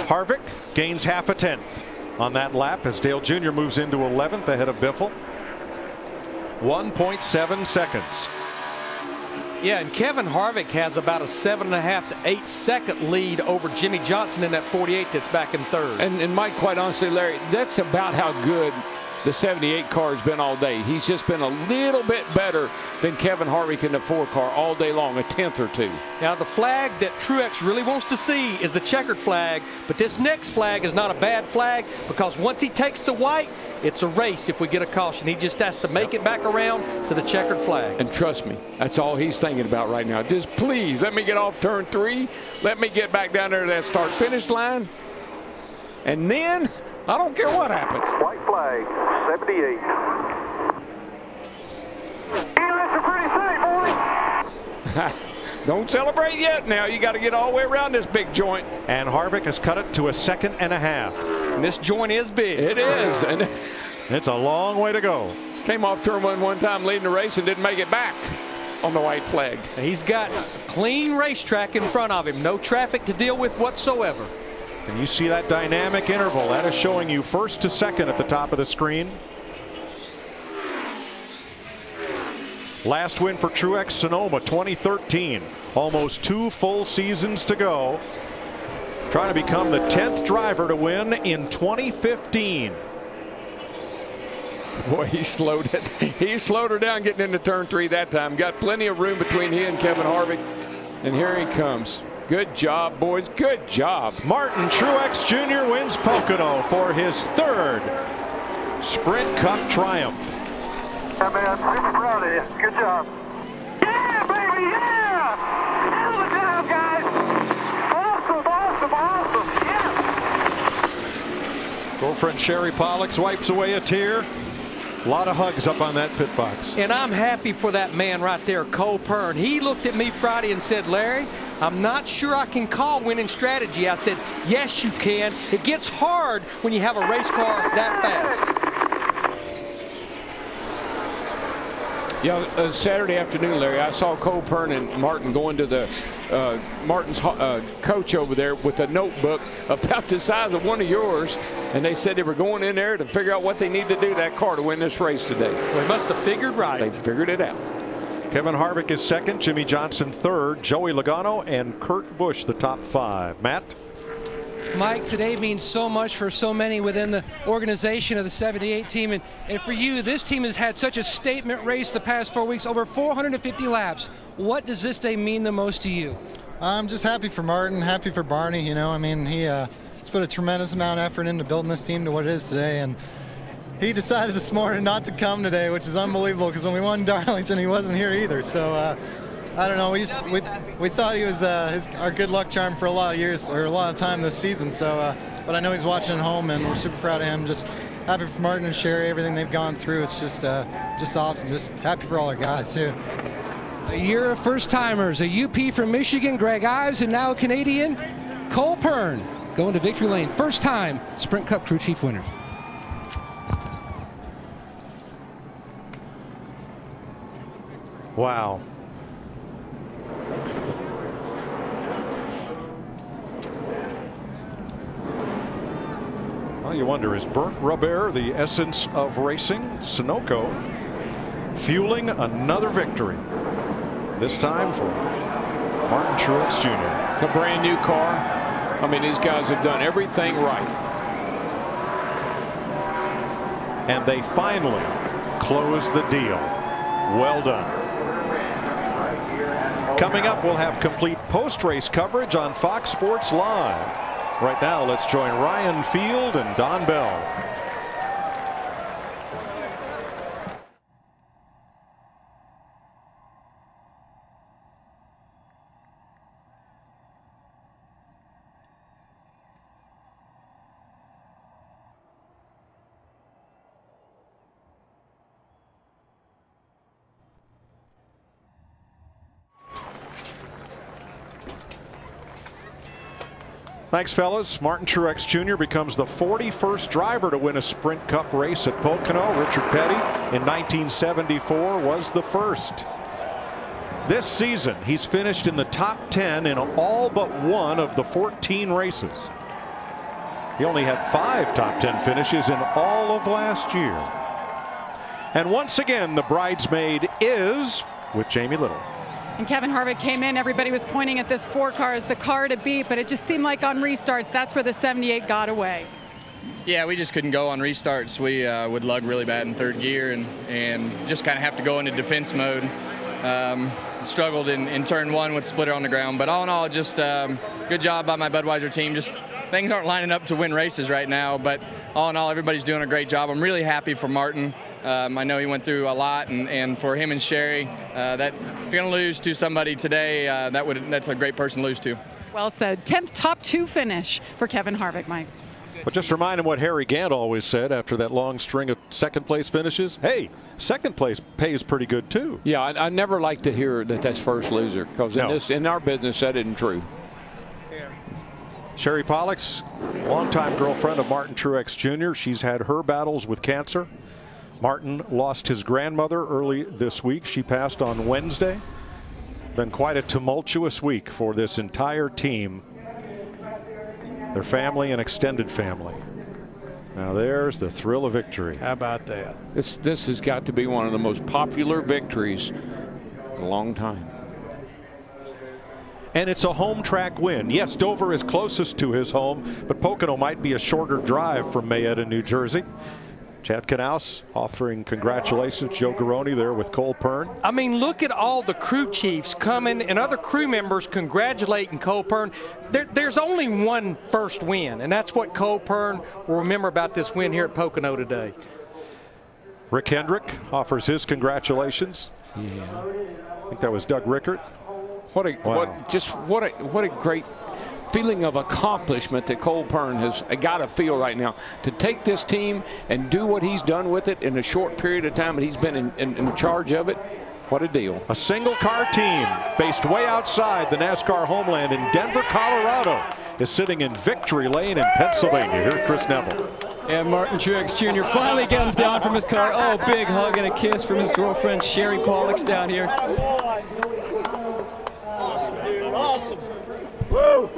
Harvick gains half a 10th on that lap as Dale Jr. moves into 11th ahead of Biffle. 1.7 seconds. Yeah, and Kevin Harvick has about a 7.5 to 8 second lead over Jimmy Johnson in that 48 that's back in 3rd. And Mike, quite honestly, Larry, that's about how good the 78 car has been all day. He's just been a little bit better than Kevin Harvick in the 4 car all day long, a 10th or 2. Now the flag that Truex really wants to see is the checkered flag, but this next flag is not a bad flag because once he takes the white, it's a race if we get a caution. He just has to make it back around to the checkered flag. And trust me, that's all he's thinking about right now. Just please let me get off turn 3. Let me get back down there to that start-finish line. And then I don't care what happens. White flag, 78. Don't celebrate yet now. You got to get all the way around this big joint. And Harvick has cut it to a 2.5 seconds. And this joint is big. It is. And it's a long way to go. Came off turn 1 one time leading the race and didn't make it back on the white flag. He's got a clean racetrack in front of him. No traffic to deal with whatsoever. And you see that dynamic interval. That is showing you 1st to 2nd at the top of the screen. Last win for Truex, Sonoma, 2013. Almost 2 full seasons to go. Trying to become the 10th driver to win in 2015. Boy, he slowed it. He slowed her down getting into turn 3 that time. Got plenty of room between he and Kevin Harvick. And here he comes. Good job, boys. Good job. Martin Truex Jr. wins Pocono for his 3rd Sprint Cup triumph. Yeah, man, super proud of you. Good job. Yeah, baby! yeah! Hell of a job, guys! Awesome, awesome, awesome! Yeah! Girlfriend Sherry Pollux wipes away a tear. A lot of hugs up on that pit box. And I'm happy for that man right there, Cole Pern. He looked at me Friday and said, Larry, I'm not sure I can call winning strategy. I said, yes, you can. It gets hard when you have a race car that fast. Yeah, Saturday afternoon, Larry, I saw Cole Pern and Martin going to the Martin's coach over there with a notebook about the size of one of yours, and they said they were going in there to figure out what they need to do to that car to win this race today. Well, they must have figured right. They figured it out. Kevin Harvick is second, Jimmy Johnson third, Joey Logano and Kurt Busch the top 5. Matt? Mike, today means so much for so many within the organization of the 78 team. And for you, this team has had such a statement race the past 4 weeks, over 450 laps. What does this day mean the most to you? I'm just happy for Martin, happy for Barney. You know, I mean, he's put a tremendous amount of effort into building this team to what it is today. And he decided this morning not to come today, which is unbelievable because when we won Darlington, he wasn't here either. So I don't know. We thought he was our good luck charm for a lot of years or a lot of time this season. So, but I know he's watching at home, and we're super proud of him. Just happy for Martin and Sherry, everything they've gone through. It's just awesome. Just happy for all our guys too. A year of first-timers, a UP from Michigan, Greg Ives, and now a Canadian, Cole Pern, going to victory lane. First time Sprint Cup crew chief winner. Wow. Well, you wonder, is burnt rubber the essence of racing? Sunoco fueling another victory. This time for Martin Truex Jr. It's a brand new car. I mean, these guys have done everything right. And they finally close the deal. Well done. Coming up, we'll have complete post-race coverage on Fox Sports Live. Right now, let's join Ryan Field and Don Bell. Thanks, fellas. Martin Truex Jr. becomes the 41st driver to win a Sprint Cup race at Pocono. Richard Petty in 1974 was the first. This season, he's finished in the top 10 in all but one of the 14 races. He only had 5 top 10 finishes in all of last year. And once again, the bridesmaid is with Jamie Little. And Kevin Harvick came in, everybody was pointing at this 4 car as the car to beat, but it just seemed like on restarts, that's where the 78 got away. Yeah, we just couldn't go on restarts. We would lug really bad in 3rd gear and just kind of have to go into defense mode. Struggled in turn 1 with splitter on the ground, but all in all, just good job by my Budweiser team. Just things aren't lining up to win races right now, but all in all, everybody's doing a great job. I'm really happy for Martin. I know he went through a lot, and for him and Sherry, that if you're going to lose to somebody today, that's a great person to lose to. Well said. 10th top 2 finish for Kevin Harvick, Mike. But just remind him what Harry Gant always said after that long string of second place finishes. Hey, second place pays pretty good too. Yeah, I never like to hear that that's first loser, because in our business that isn't true. Sherry Pollux, longtime girlfriend of Martin Truex Jr. She's had her battles with cancer. Martin lost his grandmother early this week. She passed on Wednesday. Been quite a tumultuous week for this entire team, their family and extended family. Now there's the thrill of victory. How about that? This has got to be one of the most popular victories in a long time. And it's a home track win. Yes, Dover is closest to his home, but Pocono might be a shorter drive from Mayetta, New Jersey. Chad Knaus offering congratulations. Joe Garone there with Cole Pern. I mean, look at all the crew chiefs coming and other crew members congratulating Cole Pern. There's only one first win, and that's what Cole Pern will remember about this win here at Pocono today. Rick Hendrick offers his congratulations. Yeah. I think that was Doug Rickert. What a great feeling of accomplishment that Cole Pern has got to feel right now, to take this team and do what he's done with it in a short period of time that he's been in charge of it. What a deal. A single car team based way outside the NASCAR homeland in Denver, Colorado is sitting in victory lane in Pennsylvania. Here's Chris Neville. And Martin Truex Jr. finally comes down from his car. Oh, big hug and a kiss from his girlfriend, Sherry Pollux, down here. Awesome, dude. Awesome. Woo!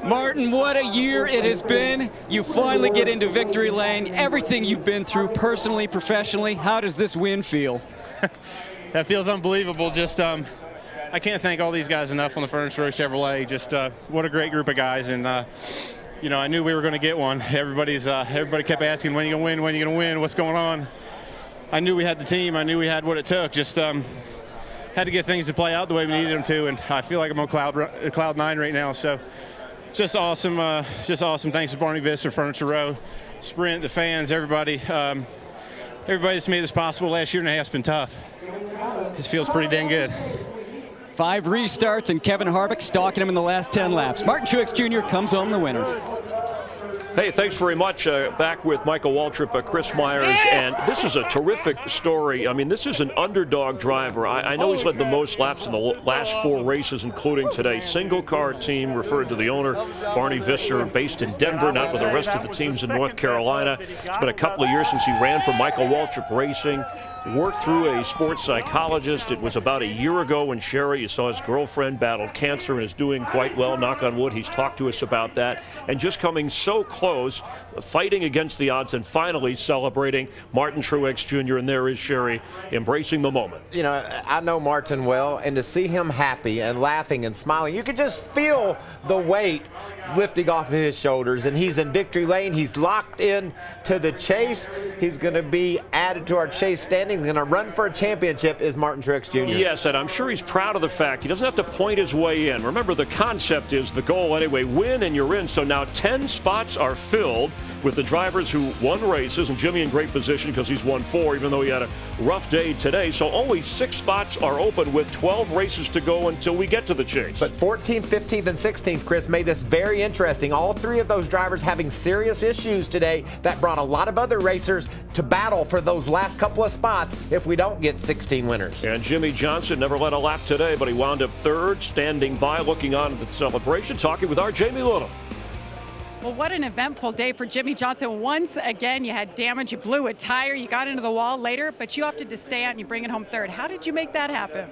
Martin, what a year it has been. You finally get into victory lane. Everything you've been through personally, professionally, how does this win feel? That feels unbelievable. Just I can't thank all these guys enough on the Furniture Row Chevrolet. Just what a great group of guys. And you know, I knew we were going to get one. Everybody kept asking, when are you going to win? When are you going to win? What's going on? I knew we had the team. I knew we had what it took. Just had to get things to play out the way we needed them to. And I feel like I'm on cloud nine right now. So just awesome. Just awesome. Thanks to Barney Visser, Furniture Row, Sprint, the fans, everybody. Everybody that's made this possible. Last year and a half's been tough. This feels pretty dang good. 5 restarts and Kevin Harvick stalking him in the last 10 laps. Martin Truex Jr. comes home the winner. Hey, thanks very much. Back with Michael Waltrip, Chris Myers, and this is a terrific story. I mean, this is an underdog driver. I know he's led the most laps in the last 4 races, including today. Single car team, referred to the owner, Barney Visser, based in Denver, not with the rest of the teams in North Carolina. It's been a couple of years since he ran for Michael Waltrip Racing. Worked through a sports psychologist. It was about a year ago when Sherry, you saw his girlfriend, battled cancer and is doing quite well, knock on wood. He's talked to us about that. And just coming so close, fighting against the odds, and finally celebrating Martin Truex Jr. And there is Sherry embracing the moment. You know, I know Martin well, and to see him happy and laughing and smiling, you could just feel the weight lifting off of his shoulders. And he's in victory lane. He's locked in to the chase. He's going to be added to our chase standing. He's going to run for a championship is Martin Truex Jr. Yes, and I'm sure he's proud of the fact he doesn't have to point his way in. Remember, the concept is the goal anyway, win and you're in. So now 10 spots are filled with the drivers who won races, and Jimmy in great position because he's won 4, even though he had a rough day today. So only 6 spots are open with 12 races to go until we get to the chase. But 14th, 15th, and 16th, Chris, made this very interesting. All 3 of those drivers having serious issues today that brought a lot of other racers to battle for those last couple of spots if we don't get 16 winners. And Jimmy Johnson never led a lap today, but he wound up 3rd, standing by, looking on at the celebration, talking with our Jamie Little. Well, what an eventful day for Jimmy Johnson. Once again, you had damage. You blew a tire. You got into the wall later, but you opted to stay out and you bring it home 3rd. How did you make that happen?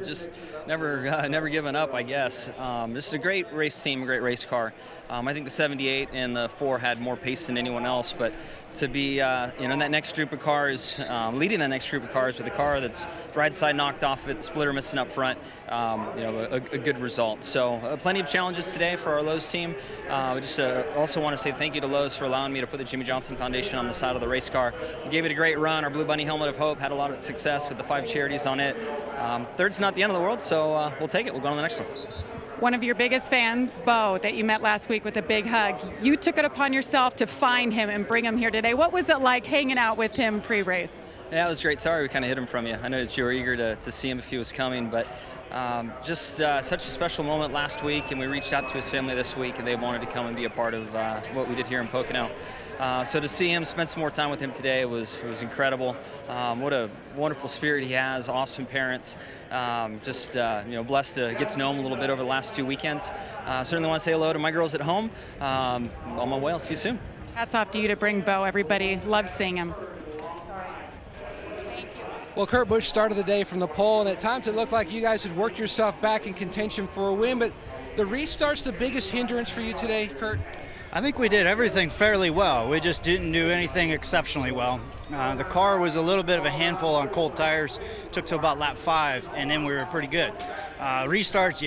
Just never giving up, I guess. This is a great race team, a great race car. I think the 78 and the 4 had more pace than anyone else, but to be in that next group of cars, leading that next group of cars with a car that's right side knocked off it, splitter missing up front, a good result. So plenty of challenges today for our Lowe's team. Just also want to say thank you to Lowe's for allowing me to put the Jimmy Johnson Foundation on the side of the race car. We gave it a great run. Our Blue Bunny Helmet of Hope had a lot of success with the 5 charities on it. 3rd's not the end of the world, so we'll take it. We'll go on to the next one. One of your biggest fans, Bo, that you met last week with a big hug. You took it upon yourself to find him and bring him here today. What was it like hanging out with him pre-race? Yeah, it was great. Sorry we kind of hid him from you. I know that you were eager to see him if he was coming, but just such a special moment last week, and we reached out to his family this week, and they wanted to come and be a part of what we did here in Pocono. So to see him, spend some more time with him today was incredible. What a wonderful spirit he has, awesome parents. Blessed to get to know him a little bit over the last 2 weekends. Certainly want to say hello to my girls at home. On my way, I'll see you soon. Hats off to you to bring Bo. Everybody loved seeing him. Well, Kurt Busch started the day from the pole, and at times it looked like you guys had worked yourself back in contention for a win, but the restart's the biggest hindrance for you today, Kurt? I think we did everything fairly well. We just didn't do anything exceptionally well. The car was a little bit of a handful on cold tires. Took till about lap 5, and then we were pretty good. Restarts,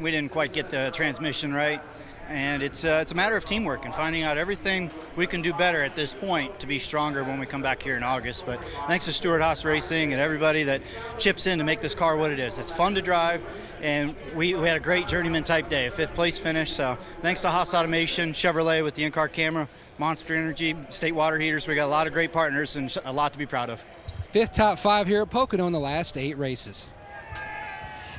we didn't quite get the transmission right. And it's a matter of teamwork and finding out everything we can do better at this point to be stronger when we come back here in August. But thanks to Stewart Haas Racing and everybody that chips in to make this car what it is. It's fun to drive, and we had a great journeyman type day, a 5th place finish. So thanks to Haas Automation, Chevrolet with the in-car camera, Monster Energy, State Water Heaters. We got a lot of great partners and a lot to be proud of. 5th top 5 here at Pocono in the last 8 races.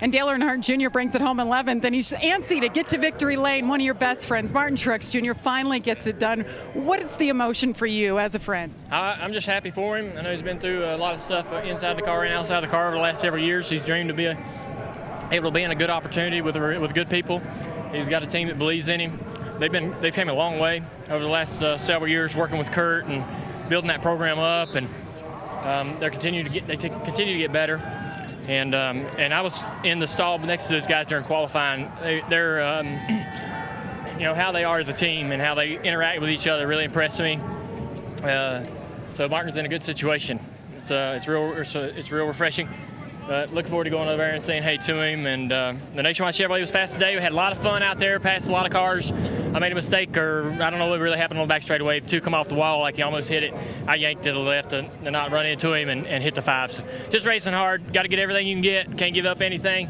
And Dale Earnhardt Jr. brings it home 11th, and he's antsy to get to victory lane. One of your best friends, Martin Truex Jr., finally gets it done. What is the emotion for you as a friend? I'm just happy for him. I know he's been through a lot of stuff inside the car and outside the car over the last several years. He's dreamed to be able to be in a good opportunity with good people. He's got a team that believes in him. They've came a long way over the last several years working with Kurt and building that program up, and they continue to get better. And I was in the stall next to those guys during qualifying. They're how they are as a team and how they interact with each other really impressed me. So Martin's in a good situation. It's real refreshing. Looking forward to going over there and saying hey to him. And the Nationwide Chevrolet was fast today. We had a lot of fun out there, passed a lot of cars. I made a mistake, or I don't know what really happened on the back straightaway. The 2 come off the wall like he almost hit it. I yanked to the left to not run into him and hit the 5. So just racing hard. Got to get everything you can get. Can't give up anything.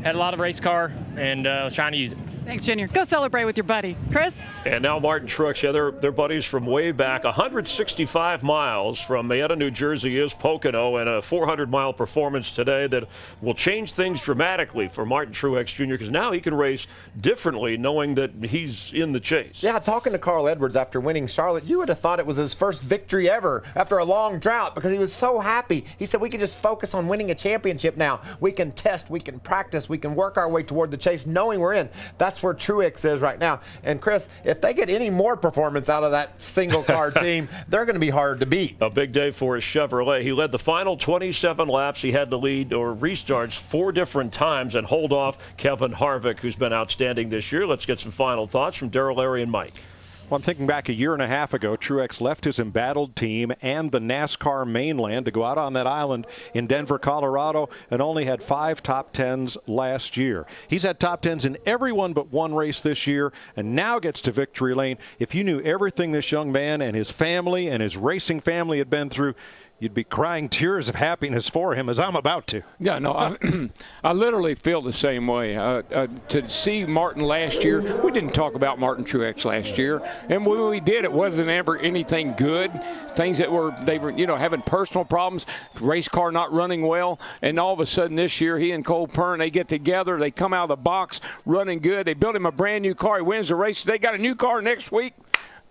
Had a lot of race car and was trying to use it. Thanks, Junior. Go celebrate with your buddy. Chris? And now Martin Truex, they're buddies from way back. 165 miles from Marietta, New Jersey is Pocono, and a 400-mile performance today that will change things dramatically for Martin Truex Jr. because now he can race differently knowing that he's in the chase. Yeah, talking to Carl Edwards after winning Charlotte, you would have thought it was his first victory ever after a long drought because he was so happy. He said, we can just focus on winning a championship now. We can test, we can practice, we can work our way toward the chase knowing we're in. That's where Truex is right now. And Chris, if they get any more performance out of that single car team, they're going to be hard to beat. A big day for his Chevrolet. He led the final 27 laps. He had to lead or restarts 4 different times and hold off Kevin Harvick, who's been outstanding this year. Let's get some final thoughts from Darrell, Larry, and Mike. Well, I'm thinking back a year and a half ago, Truex left his embattled team and the NASCAR mainland to go out on that island in Denver, Colorado, and only had 5 top 10s last year. He's had top 10s in every one but one race this year and now gets to victory lane. If you knew everything this young man and his family and his racing family had been through, you'd be crying tears of happiness for him, as I'm about to. Yeah, no, I literally feel the same way. To see Martin last year, we didn't talk about Martin Truex last year, and when we did, it wasn't ever anything good. Things that they were having personal problems, race car not running well, and all of a sudden this year, he and Cole Pern, they get together, they come out of the box running good. They built him a brand new car. He wins the race. They got a new car next week.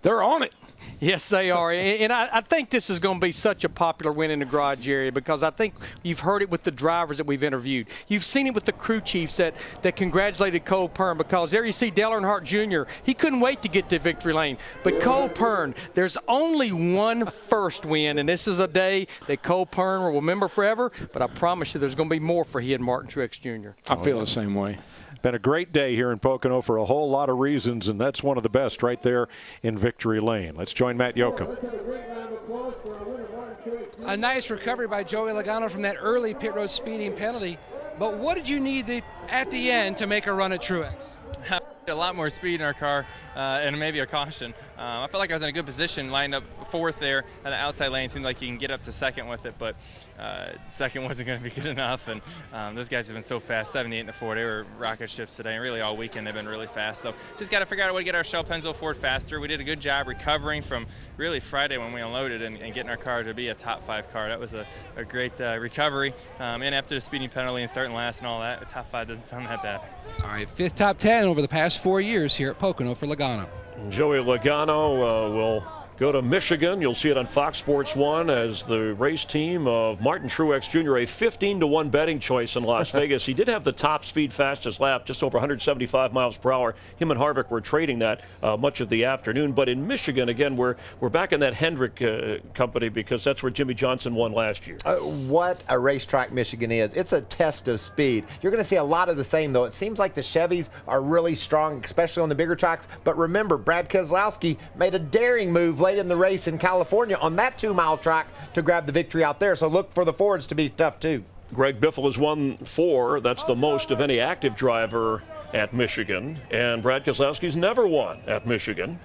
They're on it. Yes, they are. And I think this is going to be such a popular win in the garage area because I think you've heard it with the drivers that we've interviewed. You've seen it with the crew chiefs that congratulated Cole Pern because there you see Dale Earnhardt Jr. He couldn't wait to get to victory lane. But Cole Pern, there's only one first win, and this is a day that Cole Pern will remember forever. But I promise you there's going to be more for he and Martin Truex Jr. I feel the same way. Been a great day here in Pocono for a whole lot of reasons, and that's one of the best right there in victory lane. Let's join Matt Yoakum. A nice recovery by Joey Logano from that early pit road speeding penalty. But what did you need at the end to make a run at Truex? A lot more speed in our car and maybe a caution. I felt like I was in a good position, lined up 4th there at the outside lane. Seemed like you can get up to 2nd with it, but 2nd wasn't going to be good enough. And those guys have been so fast, 78 and 4. They were rocket ships today, and really all weekend they've been really fast. So just got to figure out a way to get our Shell Pennzoil Ford faster. We did a good job recovering from really Friday when we unloaded and getting our car to be a top 5 car. That was a great recovery. And after the speeding penalty and starting last and all that, a top 5 doesn't sound that bad. All right, 5th top 10 over the past 4 years here at Pocono for Logano. Joey Logano will go to Michigan. You'll see it on Fox Sports 1 as the race team of Martin Truex Jr., a 15-1 betting choice in Las Vegas. He did have the top speed fastest lap, just over 175 miles per hour. Him and Harvick were trading that much of the afternoon. But in Michigan, again, we're back in that Hendrick company because that's where Jimmy Johnson won last year. What a racetrack Michigan is. It's a test of speed. You're going to see a lot of the same, though. It seems like the Chevys are really strong, especially on the bigger tracks. But remember, Brad Keselowski made a daring move late in the race in California on that 2-mile track to grab the victory out there. So look for the Fords to be tough, too. Greg Biffle has won 4. That's the most of any active driver at Michigan. And Brad Keselowski's never won at Michigan.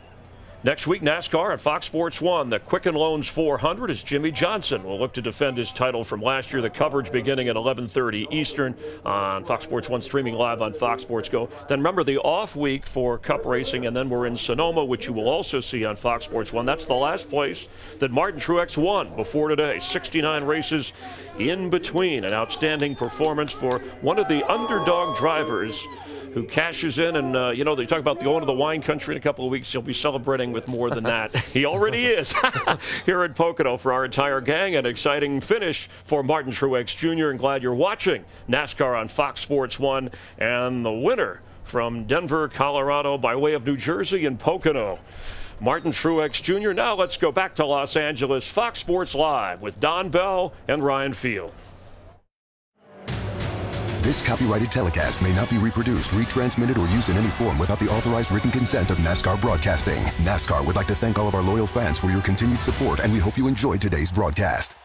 Next week, NASCAR at Fox Sports 1, the Quicken Loans 400 as Jimmy Johnson will look to defend his title from last year. The coverage beginning at 11:30 Eastern on Fox Sports 1, streaming live on Fox Sports Go. Then remember the off week for Cup racing, and then we're in Sonoma, which you will also see on Fox Sports 1. That's the last place that Martin Truex won before today. 69 races in between. An outstanding performance for one of the underdog drivers who cashes in, and they talk about going to the wine country in a couple of weeks. He'll be celebrating with more than that. He already is here at Pocono for our entire gang. An exciting finish for Martin Truex Jr. And glad you're watching NASCAR on Fox Sports 1. And the winner from Denver, Colorado, by way of New Jersey and Pocono, Martin Truex Jr. Now let's go back to Los Angeles. Fox Sports Live with Don Bell and Ryan Field. This copyrighted telecast may not be reproduced, retransmitted, or used in any form without the authorized written consent of NASCAR Broadcasting. NASCAR would like to thank all of our loyal fans for your continued support, and we hope you enjoyed today's broadcast.